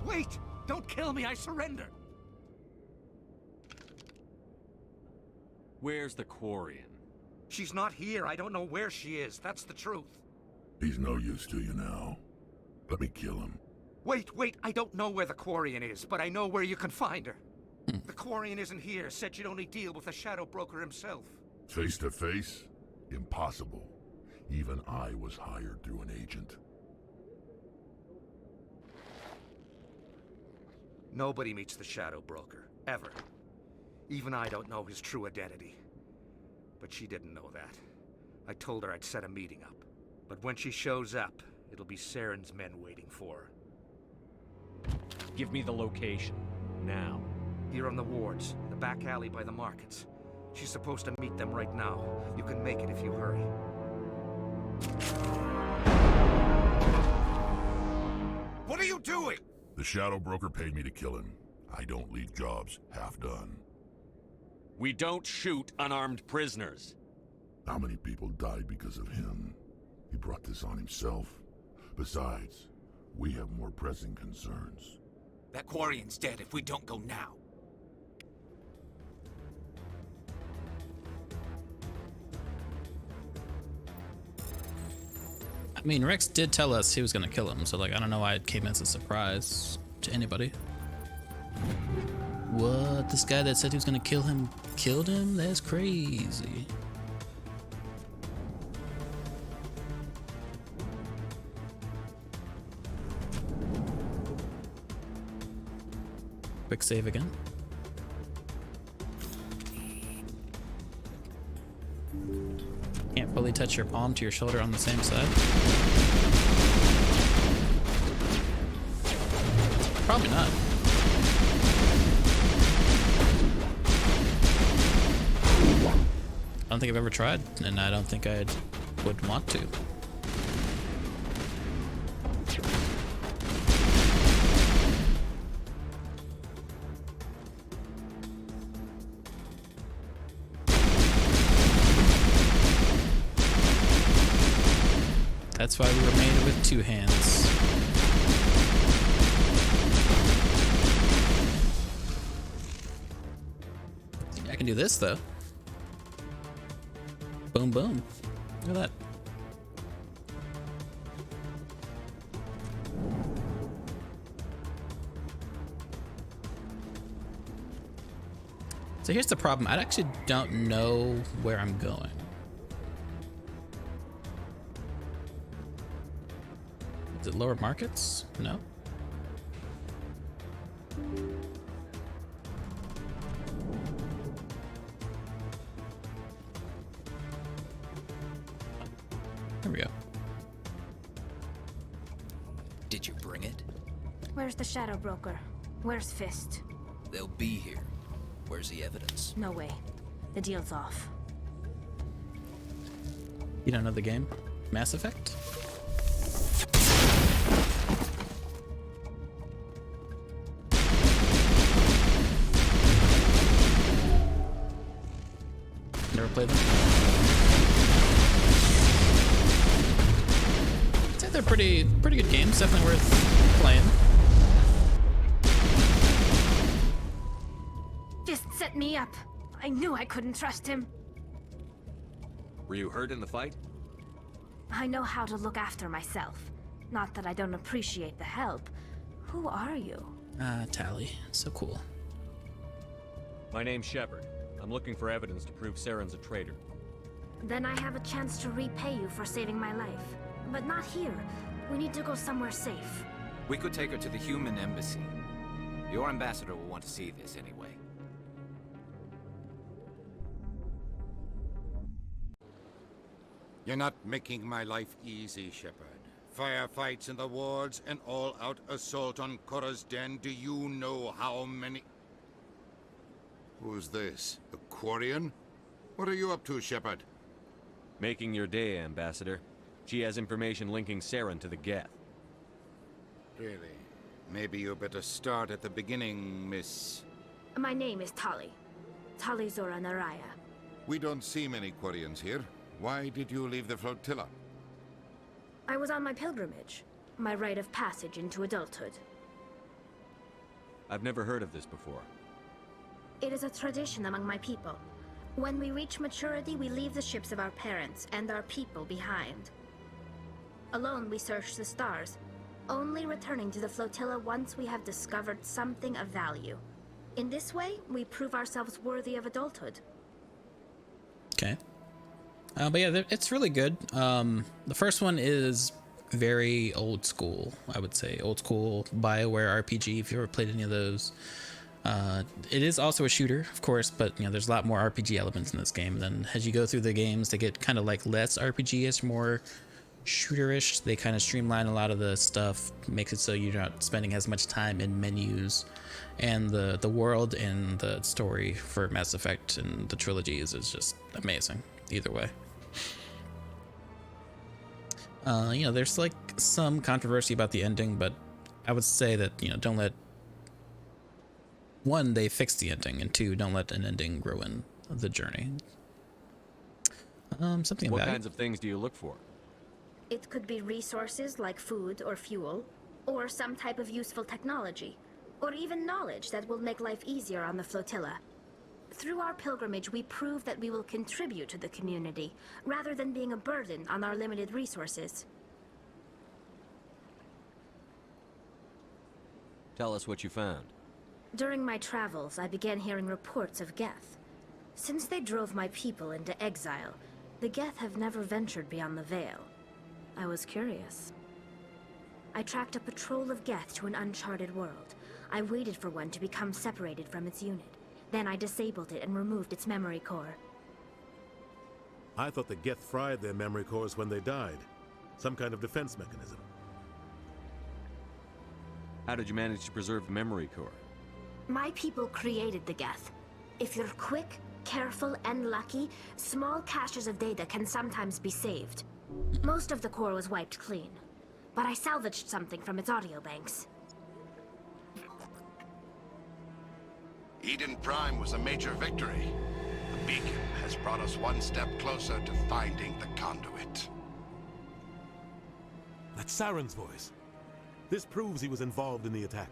S12: Wait! Don't kill me, I surrender!
S10: Where's the Quarian?
S12: She's not here. I don't know where she is. That's the truth.
S16: He's no use to you now. Let me kill him.
S12: Wait, I don't know where the Quarian is, but I know where you can find her. The Quarian isn't here. Said she'd only deal with the Shadow Broker himself.
S16: Face to face? Impossible. Even I was hired through an agent.
S12: Nobody meets the Shadow Broker, ever. Even I don't know his true identity. But she didn't know that. I told her I'd set a meeting up. But when she shows up, it'll be Saren's men waiting for her.
S10: Give me the location. Now.
S12: Here on the wards, the back alley by the markets. She's supposed to meet them right now. You can make it if you hurry. What are you doing?
S16: The Shadow Broker paid me to kill him. I don't leave jobs half done.
S4: We don't shoot unarmed prisoners.
S16: How many people died because of him? He brought this on himself. Besides, we have more pressing concerns.
S19: That Quarian's dead if we don't go now.
S1: I mean, Rex did tell us he was gonna kill him, so like I don't know why it came as a surprise to anybody. What? This guy that said he was gonna kill him killed him? That's crazy. Quick save again. Can't fully touch your palm to your shoulder on the same side. Probably not. I don't think I've ever tried, and I don't think I would want to. That's why we were made with two hands. I can do this though. Boom, boom. Look at that. So here's the problem. I actually don't know where I'm going. Is it lower markets? No. There we go.
S19: Did you bring it?
S5: Where's the Shadow Broker? Where's Fist?
S19: They'll be here. Where's the evidence?
S5: No way. The deal's off.
S1: You don't know the game? Mass Effect? Never played them. I'd say they're pretty good games. Definitely worth playing.
S5: Fist set me up. I knew I couldn't trust him.
S4: Were you hurt in the fight?
S5: I know how to look after myself. Not that I don't appreciate the help. Who are you?
S1: Tally. So cool.
S4: My name's Shepard. I'm looking for evidence to prove Saren's a traitor.
S5: Then I have a chance to repay you for saving my life. But not here. We need to go somewhere safe.
S19: We could take her to the human embassy. Your ambassador will want to see this anyway.
S11: You're not making my life easy, Shepard. Firefights in the wards, an all-out assault on Korra's den. Do you know how many... Who's this? A Quarian? What are you up to, Shepard?
S4: Making your day, Ambassador. She has information linking Saren to the Geth.
S11: Really? Maybe you better start at the beginning, Miss...
S5: My name is Tali. Tali Zora Naraya.
S11: We don't see many Quarians here. Why did you leave the flotilla?
S5: I was on my pilgrimage. My rite of passage into adulthood.
S4: I've never heard of this before.
S5: It is a tradition among my people. When we reach maturity, we leave the ships of our parents and our people behind. Alone, we search the stars, only returning to the flotilla once we have discovered something of value. In this way, we prove ourselves worthy of adulthood.
S1: Okay. But yeah, it's really good. The first one is very old school, I would say. Old school BioWare RPG, if you ever played any of those. It is also a shooter, of course, but you know there's a lot more RPG elements in this game. Then as you go through the games, they get kind of like less RPG as more shooterish. They kind of streamline a lot of the stuff, makes it so you're not spending as much time in menus, and the world and the story for Mass Effect and the trilogies is just amazing either way. You know, there's like some controversy about the ending, but I would say that, you know, don't let, one, they fix the ending, and two, don't let an ending ruin the journey. Something
S10: What
S1: about
S10: kinds of things do you look for?
S5: It could be resources like food or fuel, or some type of useful technology, or even knowledge that will make life easier on the flotilla. Through our pilgrimage, we prove that we will contribute to the community, rather than being a burden on our limited resources.
S10: Tell us what you found.
S5: During my travels, I began hearing reports of Geth. Since they drove my people into exile, the Geth have never ventured beyond the Veil. I was curious. I tracked a patrol of Geth to an uncharted world. I waited for one to become separated from its unit. Then I disabled it and removed its memory core.
S21: I thought the Geth fried their memory cores when they died. Some kind of defense mechanism.
S10: How did you manage to preserve the memory core?
S5: My people created the Geth. If you're quick, careful, and lucky, small caches of data can sometimes be saved. Most of the core was wiped clean, but I salvaged something from its audio banks.
S18: Eden Prime was a major victory. The beacon has brought us one step closer to finding the conduit.
S21: That's Saren's voice. This proves he was involved in the attack.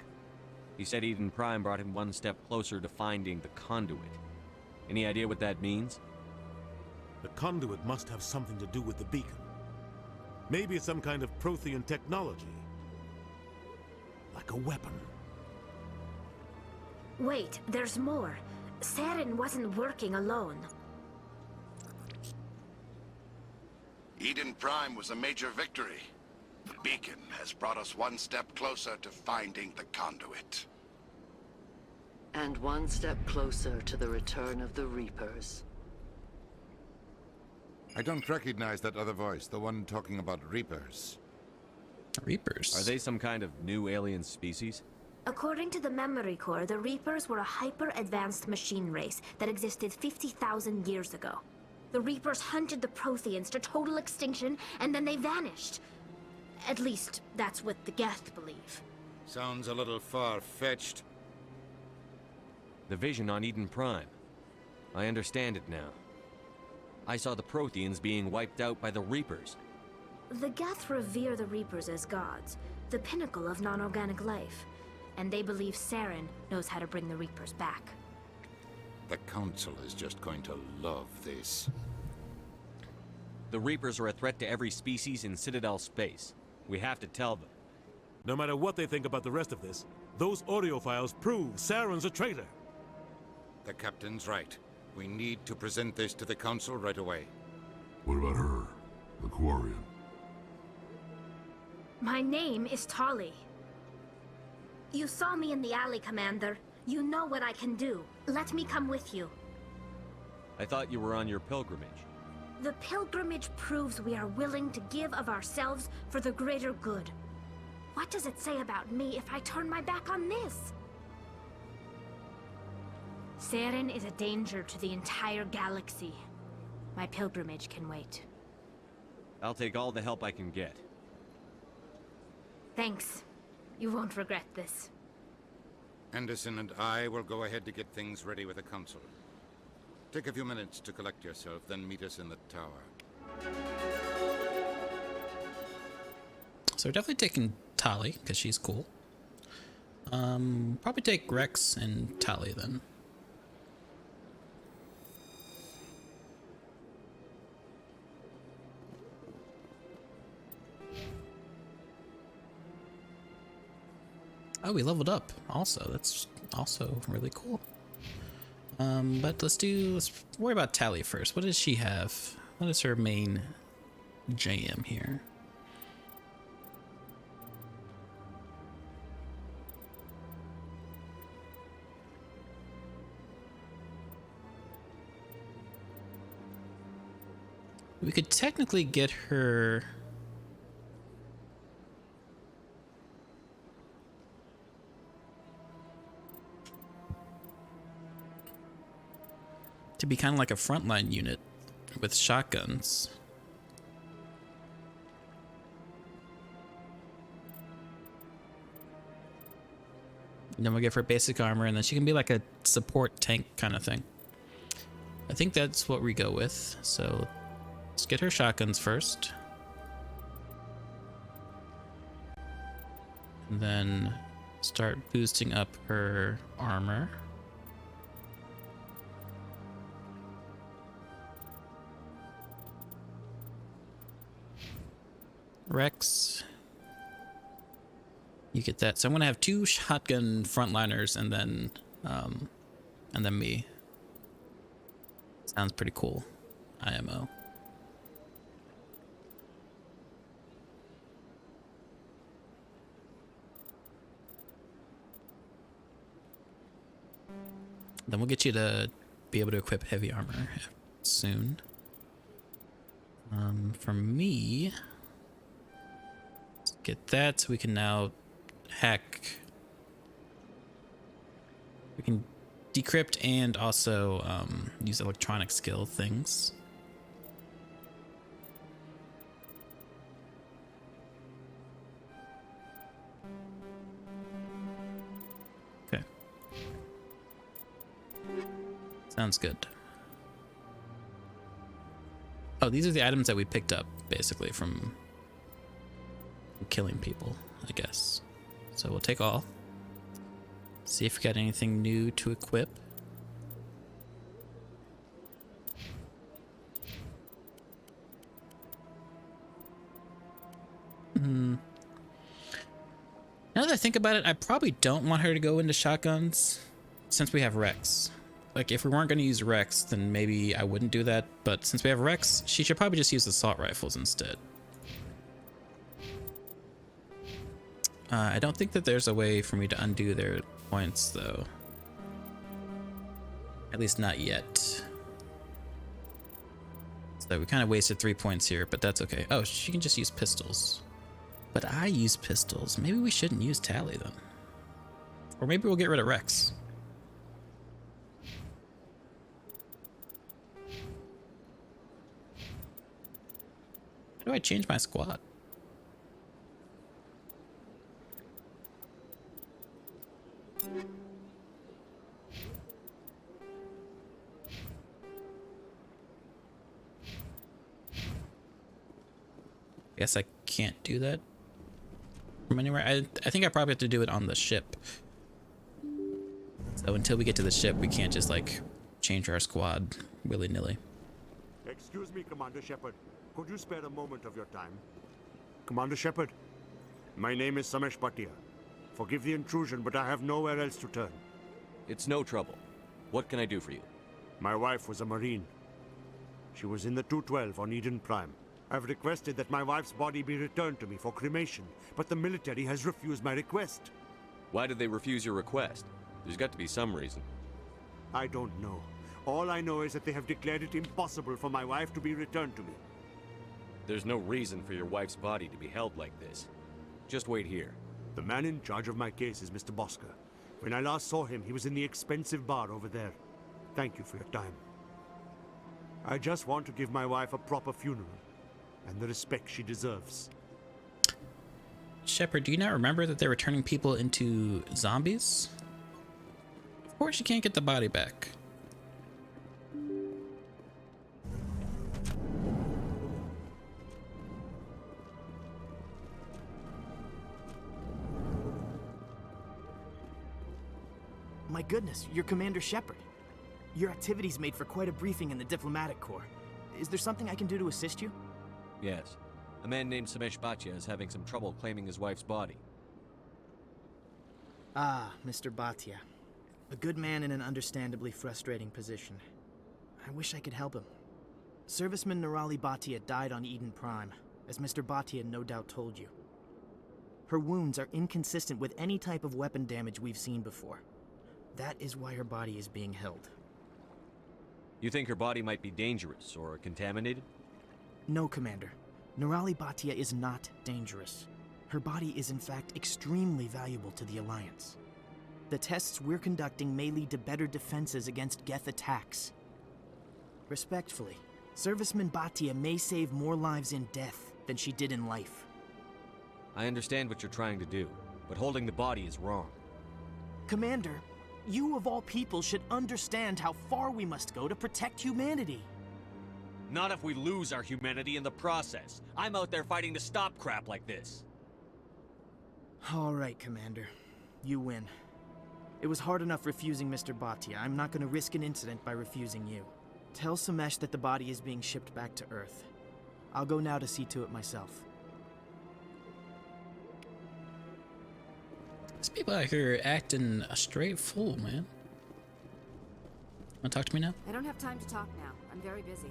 S10: He said Eden Prime brought him one step closer to finding the conduit. Any idea what that means?
S21: The conduit must have something to do with the beacon. Maybe it's some kind of Prothean technology. Like a weapon.
S5: Wait, there's more. Saren wasn't working alone.
S18: Eden Prime was a major victory. The beacon has brought us one step closer to finding the conduit.
S20: And one step closer to the return of the Reapers.
S11: I don't recognize that other voice, the one talking about Reapers.
S1: Reapers?
S10: Are they some kind of new alien species?
S5: According to the memory core, the Reapers were a hyper-advanced machine race that existed 50,000 years ago. The Reapers hunted the Protheans to total extinction, and then they vanished. At least, that's what the Geth believe.
S11: Sounds a little far-fetched.
S10: The vision on Eden Prime. I understand it now. I saw the Protheans being wiped out by the Reapers.
S5: The Geth revere the Reapers as gods, the pinnacle of non-organic life. And they believe Saren knows how to bring the Reapers back.
S11: The Council is just going to love this.
S10: The Reapers are a threat to every species in Citadel space. We have to tell them.
S21: No matter what they think about the rest of this, those audio files prove Saren's a traitor.
S11: The Captain's right. We need to present this to the Council right away.
S16: What about her, the Quarian?
S5: My name is Tali. You saw me in the alley, Commander. You know what I can do. Let me come with you.
S10: I thought you were on your pilgrimage.
S5: The pilgrimage proves we are willing to give of ourselves for the greater good. What does it say about me if I turn my back on this? Saren is a danger to the entire galaxy. My pilgrimage can wait.
S10: I'll take all the help I can get.
S5: Thanks. You won't regret this.
S11: Anderson and I will go ahead to get things ready with the Council. Take a few minutes to collect yourself, then meet us in the tower.
S1: So we're definitely taking Tali, because she's cool. Probably take Rex and Tali then. Oh, we leveled up also. That's also really cool. But let's worry about Tali first. What does she have? What is her main jam here? We could technically get her could be kind of like a frontline unit with shotguns. Then we'll give her basic armor, and then she can be like a support tank kind of thing. I think that's what we go with. So let's get her shotguns first. And then start boosting up her armor. Rex, you get that. So I'm gonna have 2 shotgun frontliners and then me. Sounds pretty cool. IMO. Then we'll get you to be able to equip heavy armor soon. For me, let's get that so we can now hack. We can decrypt and also use electronic skill things. Okay. Sounds good. Oh, these are the items that we picked up, basically, from killing people, I guess. So we'll take all. See if we got anything new to equip. Now that I think about it, I probably don't want her to go into shotguns since we have Rex. Like, if we weren't going to use Rex, then maybe I wouldn't do that. But since we have Rex, she should probably just use assault rifles instead. I don't think that there's a way for me to undo their points, though. At least not yet. So we kind of wasted 3 points here, but that's okay. Oh, she can just use pistols. But I use pistols. Maybe we shouldn't use Tally, then. Or maybe we'll get rid of Rex. How do I change my squad? Guess I can't do that from anywhere. I think I probably have to do it on the ship. So until we get to the ship, we can't just like change our squad willy-nilly.
S13: Excuse me, Commander Shepard. Could you spare a moment of your time? Commander Shepard, my name is Samesh Bhatia. Forgive the intrusion, but I have nowhere else to turn.
S4: It's no trouble. What can I do for you?
S13: My wife was a Marine. She was in the 212 on Eden Prime. I've requested that my wife's body be returned to me for cremation, but the military has refused my request.
S4: Why did they refuse your request? There's got to be some reason.
S13: I don't know. All I know is that they have declared it impossible for my wife to be returned to me.
S4: There's no reason for your wife's body to be held like this. Just wait here.
S13: The man in charge of my case is Mr. Bosker. When I last saw him, he was in the expensive bar over there. Thank you for your time. I just want to give my wife a proper funeral, and the respect she deserves.
S1: Shepard, do you not remember that they were turning people into zombies? Of course you can't get the body back.
S22: My goodness, you're Commander Shepard. Your activities made for quite a briefing in the Diplomatic Corps. Is there something I can do to assist you?
S4: Yes. A man named Samesh Bhatia is having some trouble claiming his wife's body.
S22: Ah, Mr. Bhatia. A good man in an understandably frustrating position. I wish I could help him. Serviceman Nirali Bhatia died on Eden Prime, as Mr. Bhatia no doubt told you. Her wounds are inconsistent with any type of weapon damage we've seen before. That is why her body is being held.
S4: You think her body might be dangerous or contaminated?
S22: No, Commander. Nirali Bhatia is not dangerous. Her body is in fact extremely valuable to the Alliance. The tests we're conducting may lead to better defenses against Geth attacks. Respectfully, Serviceman Bhatia may save more lives in death than she did in life.
S10: I understand what you're trying to do, but holding the body is wrong.
S22: Commander, you of all people should understand how far we must go to protect humanity.
S10: Not if we lose our humanity in the process. I'm out there fighting to stop crap like this.
S22: All right, Commander. You win. It was hard enough refusing Mr. Bhatia. I'm not going to risk an incident by refusing you. Tell Samesh that the body is being shipped back to Earth. I'll go now to see to it myself.
S1: These people out here acting a straight fool, man. Wanna talk to me now?
S8: I don't have time to talk now. I'm very busy.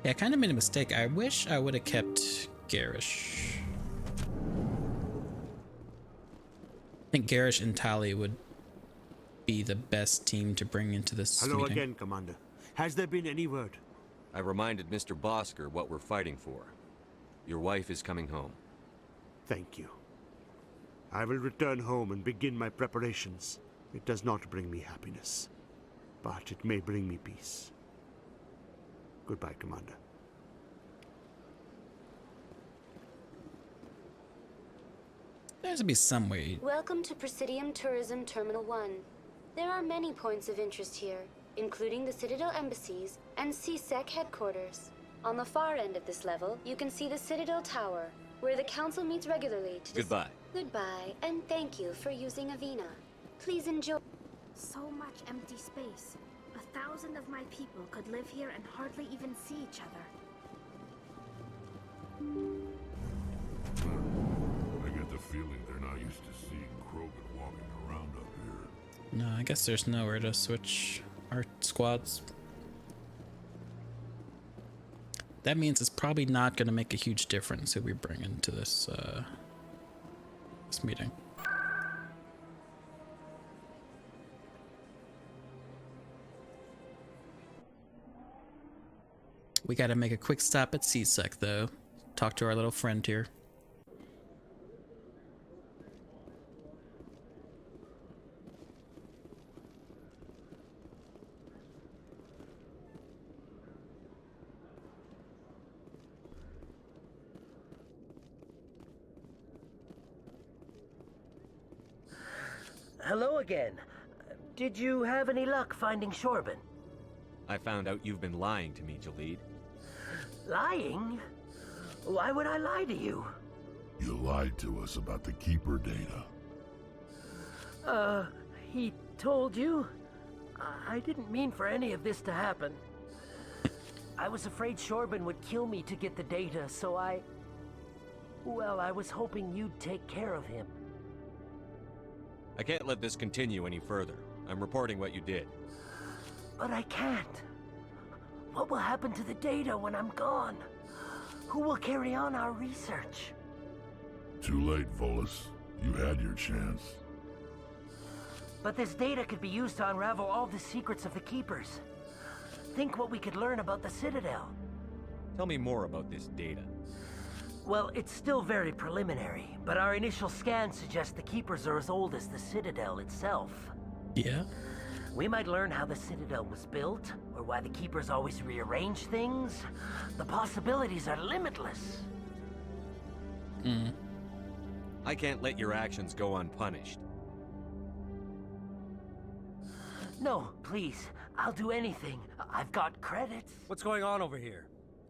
S1: Yeah, I kind of made a mistake. I wish I would have kept Garish. I think Garish and Tali would be the best team to bring into this
S13: Hello
S1: meeting.
S13: again, Commander. Has there been any word?
S10: I reminded Mr. Bosker what we're fighting for. Your wife is coming home.
S13: Thank you. I will return home and begin my preparations. It does not bring me happiness, but it may bring me peace. Goodbye, Commander.
S1: There's to be some way.
S3: Welcome to Presidium Tourism Terminal 1. There are many points of interest here, including the Citadel embassies and CSEC headquarters. On the far end of this level, you can see the Citadel Tower, where the Council meets regularly to
S10: Goodbye.
S3: Goodbye, and thank you for using Avina. Please enjoy.
S5: So much empty space. 1,000 of my people could live here and hardly even see each other.
S16: I get the feeling they're not used to seeing Krogan walking around up here.
S1: No, I guess there's nowhere to switch our squads. That means it's probably not going to make a huge difference who we bring into this this meeting. We got to make a quick stop at CSEC though. Talk to our little friend here.
S15: Hello again. Did you have any luck finding Shorban?
S10: I found out you've been lying to me, Jalid.
S15: Lying? Why would I lie to you?
S16: You lied to us about the Keeper data.
S15: He told you? I didn't mean for any of this to happen. I was afraid Shorban would kill me to get the data, so well, I was hoping you'd take care of him.
S10: I can't let this continue any further. I'm reporting what you did.
S15: But I can't. What will happen to the data when I'm gone? Who will carry on our research?
S16: Too late, Volus. You had your chance.
S15: But this data could be used to unravel all the secrets of the Keepers. Think what we could learn about the Citadel.
S10: Tell me more about this data.
S15: Well, it's still very preliminary, but our initial scans suggest the Keepers are as old as the Citadel itself.
S1: Yeah?
S15: We might learn how the Citadel was built, or why the Keepers always rearrange things. The possibilities are limitless.
S10: I can't let your actions go unpunished.
S15: No, please. I'll do anything. I've got credits.
S23: What's going on over here?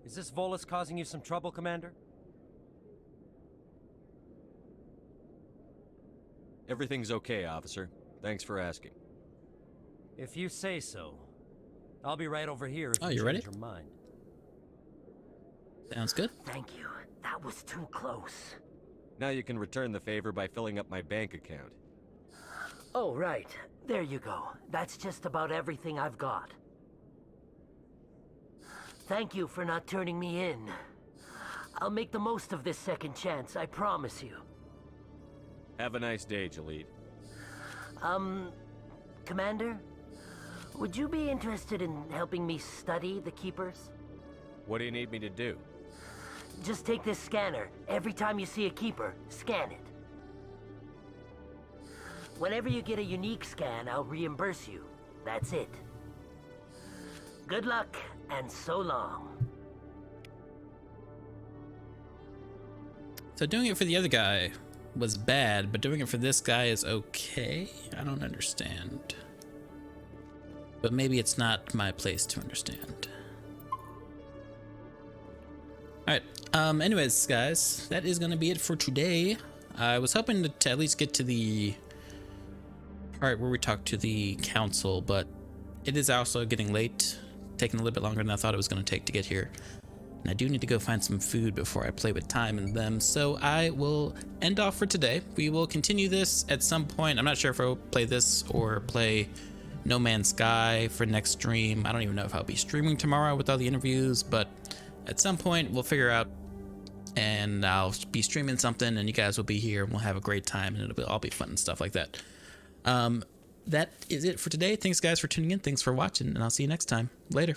S23: Is this Volus causing you some trouble, Commander?
S10: Everything's okay, officer. Thanks for asking.
S23: If you say so. I'll be right over here if
S1: Oh,
S23: you
S1: you ready?
S23: change your mind.
S1: Sounds good.
S15: Thank you. That was too close.
S10: Now you can return the favor by filling up my bank account.
S15: Oh, right. There you go. That's just about everything I've got. Thank you for not turning me in. I'll make the most of this second chance, I promise you.
S10: Have a nice day, Jalid.
S15: Commander? Would you be interested in helping me study the Keepers?
S10: What do you need me to do?
S15: Just take this scanner. Every time you see a keeper, scan it. Whenever you get a unique scan, I'll reimburse you. That's it. Good luck, and so long.
S1: So doing it for the other guy was bad, but doing it for this guy is okay? I don't understand. But maybe it's not my place to understand. Alright, anyways, guys, that is gonna be it for today. I was hoping to at least get to the part where we talk to the council, but it is also getting late, taking a little bit longer than I thought it was gonna take to get here. And I do need to go find some food before I play with time and them, so I will end off for today. We will continue this at some point. I'm not sure if I'll play this or play No Man's Sky for next stream. I don't even know if I'll be streaming tomorrow with all the interviews, but at some point we'll figure out, and I'll be streaming something and you guys will be here and we'll have a great time and it'll all be fun and stuff like that. That is it for today. Thanks guys for tuning in. Thanks for watching, and I'll see you next time. Later.